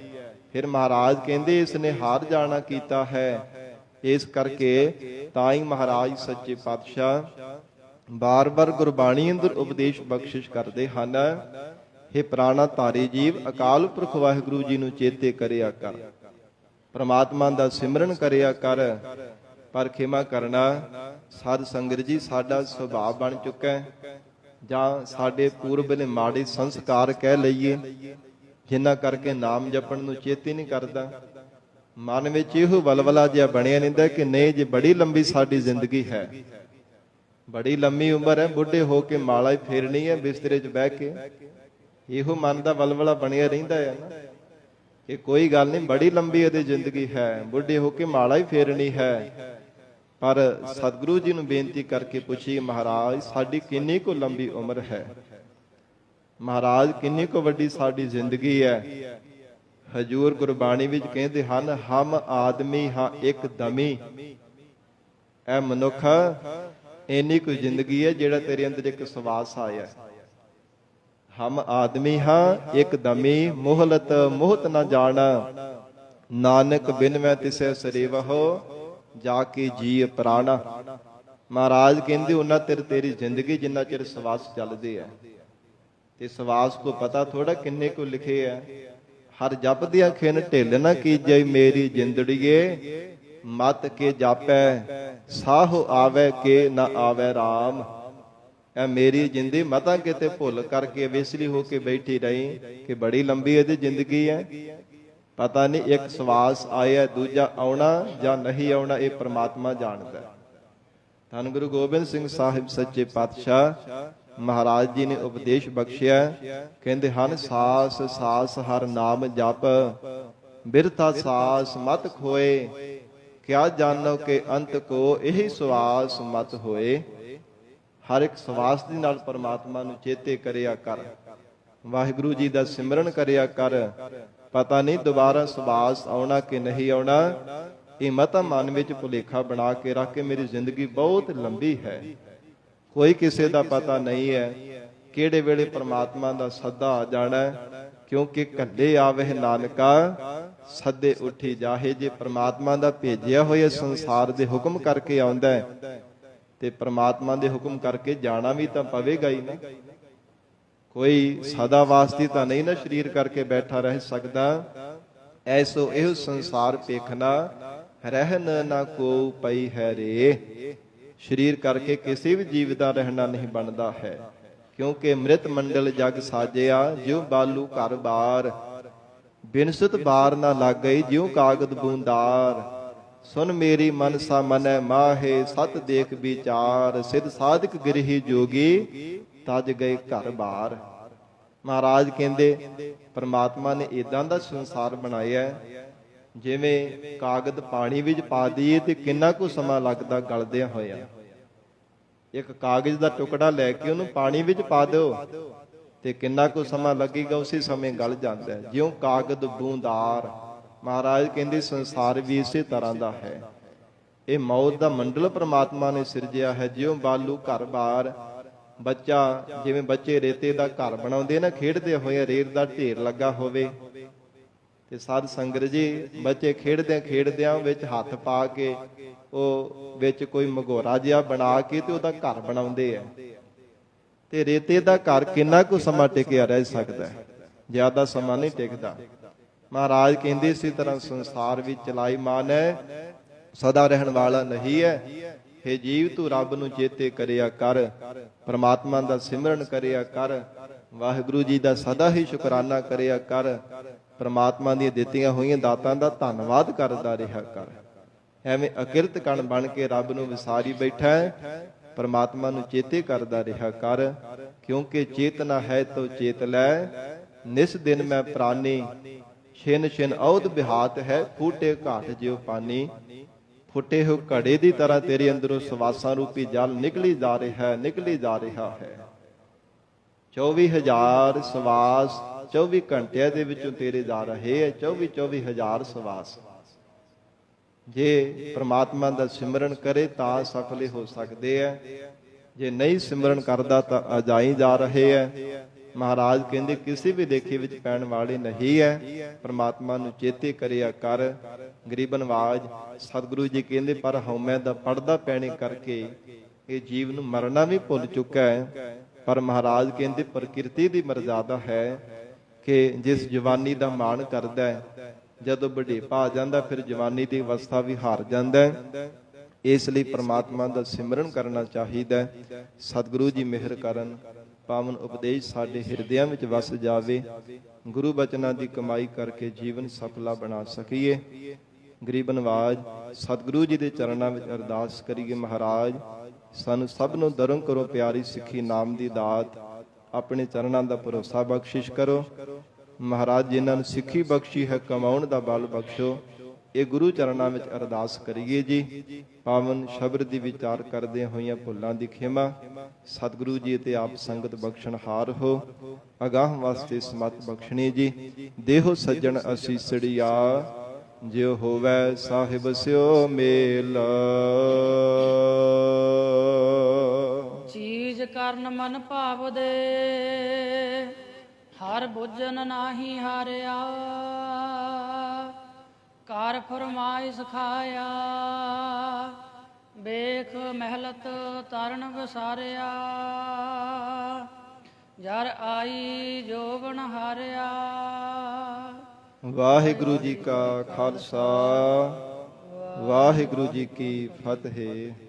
ਫਿਰ ਮਹਾਰਾਜ ਕਹਿੰਦੇ ਇਸ ਨੇ ਹਾਰ ਜਾਣਾ ਕੀਤਾ ਹੈ। ਇਸ ਕਰਕੇ ਤਾਂ ਹੀ ਮਹਾਰਾਜ ਸੱਚੇ ਪਾਤਸ਼ਾਹ ਬਾਰ-ਬਾਰ ਗੁਰਬਾਣੀ ਅੰਦਰ ਉਪਦੇਸ਼ ਬਖਸ਼ਿਸ਼ ਕਰਦੇ ਹਨ। हे ਪ੍ਰਾਣਾ ਧਾਰੀ ਜੀਵ, ਅਕਾਲ ਪੁਰਖ ਵਾਹਿਗੁਰੂ ਜੀ ਨੂੰ ਚੇਤੇ ਕਰਿਆ ਕਰ, ਪ੍ਰਮਾਤਮਾ ਦਾ ਸਿਮਰਨ ਕਰਿਆ ਕਰ। ਪਰ ਖਿਮਾ ਕਰਨਾ ਸਾਧ ਸੰਗਤ ਜੀ, ਸਾਡਾ ਸੁਭਾਅ ਬਣ ਚੁੱਕਾ ਹੈ, ਜਾਂ ਸਾਡੇ ਪੂਰਬ ਨੇ ਮਾੜੇ ਸੰਸਕਾਰ ਕਹਿ ਲਈਏ, ਜਿਨ੍ਹਾਂ ਕਰਕੇ ਨਾਮ ਜਪਣ ਨੂੰ ਚੇਤੇ ਨਹੀਂ ਕਰਦਾ। ਮਨ ਵਿੱਚ ਇਹੋ ਵਲਵਲਾ ਜਿਹਾ ਬਣਿਆ ਰਹਿੰਦਾ ਕਿ ਨਹੀਂ ਜੇ ਬੜੀ ਲੰਬੀ ਸਾਡੀ ਜ਼ਿੰਦਗੀ ਹੈ, ਬੜੀ ਲੰਮੀ ਉਮਰ ਹੈ, ਬੁੱਢੇ ਹੋ ਕੇ ਮਾਲਾ ਹੀ ਫੇਰਨੀ ਹੈ ਬਿਸਤਰੇ 'ਚ ਬਹਿ ਕੇ। ਇਹੋ ਮਨ ਦਾ ਵਲਵਲਾ ਬਣਿਆ ਰਹਿੰਦਾ ਹੈ ਨਾ ਕਿ ਕੋਈ ਗੱਲ ਨਹੀਂ, ਬੜੀ ਲੰਬੀ ਇਹਦੀ ਜ਼ਿੰਦਗੀ ਹੈ, ਬੁੱਢੇ ਹੋ ਕੇ ਮਾਲਾ ਹੀ ਫੇਰਨੀ ਹੈ। ਪਰ ਸਤਿਗੁਰੂ ਜੀ ਨੂੰ ਬੇਨਤੀ ਕਰਕੇ ਪੁੱਛੀਏ, ਮਹਾਰਾਜ ਸਾਡੀ ਕਿੰਨੀ ਕੁ ਲੰਬੀ ਉਮਰ ਹੈ, ਮਹਾਰਾਜ ਕਿੰਨੀ ਕੁ ਵੱਡੀ ਸਾਡੀ ਜ਼ਿੰਦਗੀ ਹੈ। ਹਜੂਰ ਗੁਰਬਾਣੀ ਵਿੱਚ ਕਹਿੰਦੇ ਹਨ, ਹਮ ਆਦਮੀ ਹਾਂ ਇੱਕ ਦਮੀ। ਐ ਮਨੁੱਖ ਇੰਨੀ ਕੁ ਜ਼ਿੰਦਗੀ ਹੈ ਜਿਹੜਾ ਤੇਰੇ ਅੰਦਰ ਇੱਕ ਸਵਾਸ ਆਇਆ। ਹਮ ਆਦਮੀ ਹਾਂ ਇੱਕ ਦਮੀ, ਮੋਹਲਤ ਮੋਹਤ ਨਾ ਜਾਣਾ, ਨਾਨਕ ਬਿਨ ਮੈਂ ਤਿਸੈ ਸਰੇਵਹੁ ਜਾ ਕੇ ਜੀ ਪ੍ਰਾਣਾ। ਮਹਾਰਾਜ ਕਹਿੰਦੇ ਉਹਨਾਂ ਤੇਰੀ ਜ਼ਿੰਦਗੀ ਜਿੰਨਾ ਚਿਰ ਸਵਾਸ ਚੱਲਦੇ ਆ, ਤੇ ਸਵਾਸ ਕੋ ਪਤਾ ਥੋੜਾ ਕਿੰਨੇ ਕੋ ਲਿਖੇ ਆ। ਹਰ ਜਪਦਿਆਂ ਖਿਨ ਢਿੱਲ ਨਾ ਕੀਜੈ ਮੇਰੀ ਜਿੰਦੜੀਏ, ਮਤ ਕੇ ਜਾਪੈ, ਸਾਹੁ ਆਵੈ ਕੇ ਨਾ ਆਵੈ ਰਾਮ। ਇਹ ਮੇਰੀ ਜਿੰਦਗੀ ਮਤਾਂ ਕਿਤੇ ਭੁੱਲ ਕਰਕੇ ਵੇਸਲੀ ਹੋ ਕੇ ਬੈਠੀ ਰਹੀ ਕਿ ਬੜੀ ਲੰਬੀ ਇਹਦੀ ਜ਼ਿੰਦਗੀ ਹੈ, ਪਤਾ ਨਹੀਂ ਇੱਕ ਸਵਾਸ ਆਇਆ ਦੂਜਾ ਆਉਣਾ ਜਾਂ ਨਹੀਂ ਆਉਣਾ, ਇਹ ਪ੍ਰਮਾਤਮਾ ਜਾਣਦਾ। ਧੰਨ ਗੁਰੂ ਗੋਬਿੰਦ ਸਿੰਘ ਸਾਹਿਬ ਸੱਚੇ ਪਾਤਸ਼ਾਹ ਮਹਾਰਾਜ ਜੀ ਨੇ ਉਪਦੇਸ਼ ਬਖਸ਼ਿਆ, ਕਹਿੰਦੇ ਹਨ ਸਾਸ ਸਾਸ ਹਰ ਨਾਮ ਜਪ, ਬਿਰਥਾ ਸਾਸ ਮਤ ਖੋਏ, ਕਿਆ ਜਾਣੋ ਕਿ ਅੰਤ ਕੋ ਇਹੀ ਸਵਾਸ ਮਤ ਹੋਏ। ਹਰ ਇੱਕ ਸਵਾਸ ਦੇ ਨਾਲ ਪਰਮਾਤਮਾ ਨੂੰ ਚੇਤੇ ਕਰਿਆ ਕਰ, ਵਾਹਿਗੁਰੂ ਜੀ ਦਾ ਸਿਮਰਨ ਕਰਿਆ ਕਰ, ਪਤਾ ਨਹੀਂ ਦੁਬਾਰਾ ਸਵਾਸ ਆਉਣਾ ਕਿ ਨਹੀਂ ਆਉਣਾ। ਇਹ ਮਤਾ ਮਨ ਵਿੱਚ ਭੁਲੇਖਾ ਬਣਾ ਕੇ ਰੱਖ ਕੇ ਮੇਰੀ ਜ਼ਿੰਦਗੀ ਬਹੁਤ ਲੰਬੀ ਹੈ, ਕੋਈ ਕਿਸੇ ਦਾ ਪਤਾ ਨਹੀਂ ਹੈ ਕਿਹੜੇ ਵੇਲੇ ਪਰਮਾਤਮਾ ਦਾ ਸੱਦਾ ਆ ਜਾਣਾ, ਕਿਉਂਕਿ ਕੱਲੇ ਆਵੇ ਨਾਨਕਾ ਸੱਦੇ ਉੱਠੀ ਜਾਹੇ। ਜੇ ਪਰਮਾਤਮਾ ਦਾ ਭੇਜਿਆ ਹੋਇਆ ਸੰਸਾਰ ਦੇ ਹੁਕਮ ਕਰਕੇ ਆਉਂਦਾ ਹੈ ਤੇ ਪਰਮਾਤਮਾ ਦੇ ਹੁਕਮ ਕਰਕੇ ਜਾਣਾ ਵੀ ਤਾਂ ਪਵੇਗਾ ਹੀ ਨਾ। ਕੋਈ ਸਦਾ ਵਾਸਤੇ ਤਾਂ ਨਹੀਂ ਨਾ ਸਰੀਰ ਕਰਕੇ ਬੈਠਾ ਰਹਿ ਸਕਦਾ। ਐਸੋ ਇਹੋ ਸੰਸਾਰ ਪੇਖਣਾ, ਰਹਿਨ ਨਾ ਕੋ ਪਈ ਹੈ ਰੇ। ਸਰੀਰ ਕਰਕੇ ਕਿਸੇ ਵੀ ਜੀਵ ਦਾ ਰਹਿਣਾ ਨਹੀਂ ਬਣਦਾ ਹੈ, ਕਿਉਂਕਿ ਅੰਮ੍ਰਿਤ ਮੰਡਲ ਜਗ ਸਾਜਿਆ, ਜਿਉ ਬਾਲੂ ਘਰ ਬਾਰ, ਬਿਨਸਤ ਬਾਰ ਨਾ ਲਾਗਈ ਜਿਉ ਕਾਗਦ ਬੂੰਦਾਰ। ਸੁਨ ਮੇਰੀ ਮਨਸਾ ਮਨੈ ਮਾਹੇ, ਸਤ ਦੇਖ ਵਿਚਾਰ, ਸਿਧ ਸਾਧਕ ਗਿਰਹੀ ਜੋਗੀ, ਤਜ ਗਏ ਘਰ ਬਾਰ। ਮਹਾਰਾਜ ਕਹਿੰਦੇ ਪਰਮਾਤਮਾ ਨੇ ਇਦਾਂ ਦਾ ਸੰਸਾਰ ਬਣਾਇਆ, ਜਿਵੇਂ ਕਾਗਦ ਪਾਣੀ ਵਿੱਚ ਪਾ ਦਈਏ ਤੇ ਕਿੰਨਾ ਕੁ ਸਮਾਂ ਲੱਗਦਾ ਗਲਦਿਆਂ ਹੋਇਆ। ਇੱਕ ਕਾਗਜ਼ ਦਾ ਟੁਕੜਾ ਲੈ ਕੇ ਉਹਨੂੰ ਪਾਣੀ ਵਿੱਚ ਪਾ ਦਿਓ ਤੇ ਕਿੰਨਾ ਕੁ ਸਮਾਂ ਲੱਗੇਗਾ, ਉਸੇ ਸਮੇਂ ਗਲ ਜਾਂਦਾ ਹੈ। ਜਿਉਂ ਕਾਗਦ ਬੂੰਦਾਰ। ਮਹਾਰਾਜ ਕਹਿੰਦੇ ਸੰਸਾਰ ਵੀ ਇਸੇ ਤਰ੍ਹਾਂ ਦਾ ਹੈ। ਇਹ ਮੌਤ ਦਾ ਮੰਡਲ ਪ੍ਰਮਾਤਮਾ ਨੇ ਸਿਰਜਿਆ ਹੈ। ਜਿਉਂ ਬਾਲੂ ਘਰ ਬਾਰ, ਬੱਚਾ ਜਿਵੇਂ ਬੱਚੇ ਰੇਤੇ ਦਾ ਘਰ ਬਣਾਉਂਦੇ ਨਾ, ਖੇਡਦੇ ਹੋਏ ਰੇਤ ਦਾ ਢੇਰ ਲੱਗਾ ਹੋਵੇ ਤੇ ਸਾਧ ਸੰਗਤ ਜੀ ਬੱਚੇ ਖੇਡਦਿਆਂ ਵਿੱਚ ਹੱਥ ਪਾ ਕੇ ਉਹ ਵਿੱਚ ਕੋਈ ਮਗੋਰਾ ਜਿਹਾ ਬਣਾ ਕੇ ਤੇ ਉਹਦਾ ਘਰ ਬਣਾਉਂਦੇ ਆ। ਤੇ ਰੇਤੇ ਦਾ ਘਰ ਕਿੰਨਾ ਕੁ ਸਮਾਂ ਟਿਕਿਆ ਰਹਿ ਸਕਦਾ ਹੈ? ਜ਼ਿਆਦਾ ਸਮਾਂ ਨਹੀਂ ਟਿਕਦਾ। ਮਹਾਰਾਜ ਕਹਿੰਦੇ ਇਸੇ ਤਰ੍ਹਾਂ ਸੰਸਾਰ ਵਿੱਚ ਚਲਾਈਮਾਨ ਹੈ, ਸਦਾ ਰਹਿਣ ਵਾਲਾ ਨਹੀਂ ਹੈ। ਹੇ ਜੀਵ ਤੂੰ ਰੱਬ ਨੂੰ ਚੇਤੇ ਕਰਿਆ ਕਰ, ਪਰਮਾਤਮਾ ਦਾ ਸਿਮਰਨ ਕਰਿਆ ਕਰ, ਵਾਹਿਗੁਰੂ ਜੀ ਦਾ ਸਦਾ ਹੀ ਸ਼ੁਕਰਾਨਾ ਕਰਿਆ ਕਰ, ਪਰਮਾਤਮਾ ਦੀਆਂ ਦਿੱਤੀਆਂ ਹੋਈਆਂ ਦਾਤਾਂ ਦਾ ਧੰਨਵਾਦ ਕਰਦਾ ਰਿਹਾ ਕਰ। ਐਵੇਂ ਅਕਿਰਤ ਕਣ ਬਣ ਕੇ ਰੱਬ ਨੂੰ ਵਿਸਾਰੀ ਬੈਠਾ ਹੈ, ਪਰਮਾਤਮਾ ਨੂੰ ਚੇਤੇ ਕਰਦਾ ਰਿਹਾ ਕਰ। ਕਿਉਂਕਿ ਚੇਤਨਾ ਹੈ ਤੋ ਚੇਤ ਲੈ, ਨਿਸ ਦਿਨ ਮੈਂ ਪ੍ਰਾਨੀ, ਛਿਨ ਛਿਨ ਔਦ ਬਿਹਾਤ ਹੈ, ਫੂਟੇ ਘਾਟ ਜਿਉ ਪਾਨੀ। ਫੁੱਟੇ ਹੋ ਘੜੇ ਦੀ ਤਰ੍ਹਾਂ ਤੇਰੇ ਅੰਦਰੋਂ ਸਵਾਸਾਂ ਰੂਪੀ ਜਲ ਨਿਕਲੀ ਜਾ ਰਿਹਾ ਹੈ। 24,000 ਸਵਾਸ 24 ਘੰਟਿਆਂ ਦੇ ਵਿੱਚੋਂ ਤੇਰੇ ਜਾ ਰਹੇ ਹੈ। 24,000 ਸਵਾਸ। ਜੇ ਪ੍ਰਮਾਤਮਾ ਦਾ ਸਿਮਰਨ ਕਰੇ ਤਾਂ ਸਫਲ ਹੋ ਸਕਦੇ ਹੈ, ਜੇ ਨਹੀਂ ਸਿਮਰਨ ਕਰਦਾ ਤਾਂ ਅਜਾਈ ਜਾ ਰਹੇ ਹੈ। ਮਹਾਰਾਜ ਕਹਿੰਦੇ ਕਿਸੇ ਵੀ ਲੇਖੇ ਵਿੱਚ ਪੈਣ ਵਾਲੇ ਨਹੀਂ ਹੈ, ਪ੍ਰਮਾਤਮਾ ਨੂੰ ਚੇਤੇ ਕਰਿਆ ਕਰ। ਗਰੀਬ ਨਵਾਜ ਸਤਿਗੁਰੂ ਜੀ ਕਹਿੰਦੇ ਪਰ ਹਉਮੈ ਦਾ ਪਰਦਾ ਪੈਣੇ ਕਰਕੇ ਇਹ ਜੀਵ ਨੂੰ ਮਰਨਾ ਵੀ ਭੁੱਲ ਚੁੱਕਾ ਹੈ। ਪਰ ਮਹਾਰਾਜ ਕਹਿੰਦੇ ਪ੍ਰਕਿਰਤੀ ਦੀ ਮਰਜ਼ਾਦਾ ਹੈ ਕਿ ਜਿਸ ਜਵਾਨੀ ਦਾ ਮਾਣ ਕਰਦਾ ਹੈ, ਜਦੋਂ ਬੁਢੇਪਾ ਆ ਜਾਂਦਾ ਫਿਰ ਜਵਾਨੀ ਦੀ ਅਵਸਥਾ ਵੀ ਹਾਰ ਜਾਂਦਾ ਹੈ। ਇਸ ਲਈ ਪ੍ਰਮਾਤਮਾ ਦਾ ਸਿਮਰਨ ਕਰਨਾ ਚਾਹੀਦਾ ਹੈ। ਸਤਿਗੁਰੂ ਜੀ ਮਿਹਰ ਕਰਨ, ਪਾਵਨ ਉਪਦੇਸ਼ ਸਾਡੇ ਹਿਰਦਿਆਂ ਵਿੱਚ ਵਸ ਜਾਵੇ, ਗੁਰੂ ਬਚਨਾਂ ਦੀ ਕਮਾਈ ਕਰਕੇ ਜੀਵਨ ਸਫਲਾ ਬਣਾ ਸਕੀਏ। ਗਰੀਬ ਨਵਾਜ ਸਤਿਗੁਰੂ ਜੀ ਦੇ ਚਰਨਾਂ ਵਿੱਚ ਅਰਦਾਸ ਕਰੀਏ, ਮਹਾਰਾਜ ਸਾਨੂੰ ਸਭ ਨੂੰ ਦਰੋਂ ਕਰੋ ਪਿਆਰੀ ਸਿੱਖੀ ਨਾਮ ਦੀ ਦਾਤ, ਆਪਣੇ ਚਰਨਾਂ ਦਾ ਭਰੋਸਾ ਬਖਸ਼ਿਸ਼ ਕਰੋ। ਮਹਾਰਾਜ ਜਿਨ੍ਹਾਂ ਨੂੰ ਸਿੱਖੀ ਬਖਸ਼ੀ ਹੈ, ਕਮਾਉਣ ਦਾ ਬਲ ਬਖਸ਼ੋ। ਇਹ ਗੁਰੂ ਚਰਨਾਂ ਵਿੱਚ ਅਰਦਾਸ ਕਰੀਏ ਜੀ। ਪਾਵਨ ਸ਼ਬਦ ਦੀ ਵਿਚਾਰ ਕਰਦੇ ਹੋਈਆਂ ਭੁੱਲਾਂ ਦੀ ਖਿਮਾ ਸਤਿਗੁਰੂ ਜੀ ਤੇ ਆਪ ਸੰਗਤ ਬਖਸ਼ਣਹਾਰ ਹੋ। ਅਗਾਹ ਵਾਸਤੇ ਸਮਤ ਬਖਸ਼ਣੀ ਜੀ। ਦੇਹੋ ਸੱਜਣ ਅਸੀਸੜੀਆ, ਜਿਉ ਹੋਵੈ ਸਾਹਿਬ ਸਿਓ ਮੇਲ। ਚੀਜ਼ ਕਰਨ ਮਨ ਭਾਵ ਦੇ, ਹਰ ਬੁੱਝਨ ਨਾਹੀ ਹਾਰਿਆ। ਕਰ ਫਰਮਾਇ ਸਿਖਾਇਆ, ਵੇਖ ਮਹਿਲਤ ਤਰਨ ਵਿਸਾਰਿਆ। ਜਰ ਆਈ ਜੋਬਨ ਹਾਰਿਆ। ਵਾਹਿਗੁਰੂ ਜੀ ਕਾ ਖਾਲਸਾ, ਵਾਹਿਗੁਰੂ ਜੀ ਕੀ ਫਤਿਹ।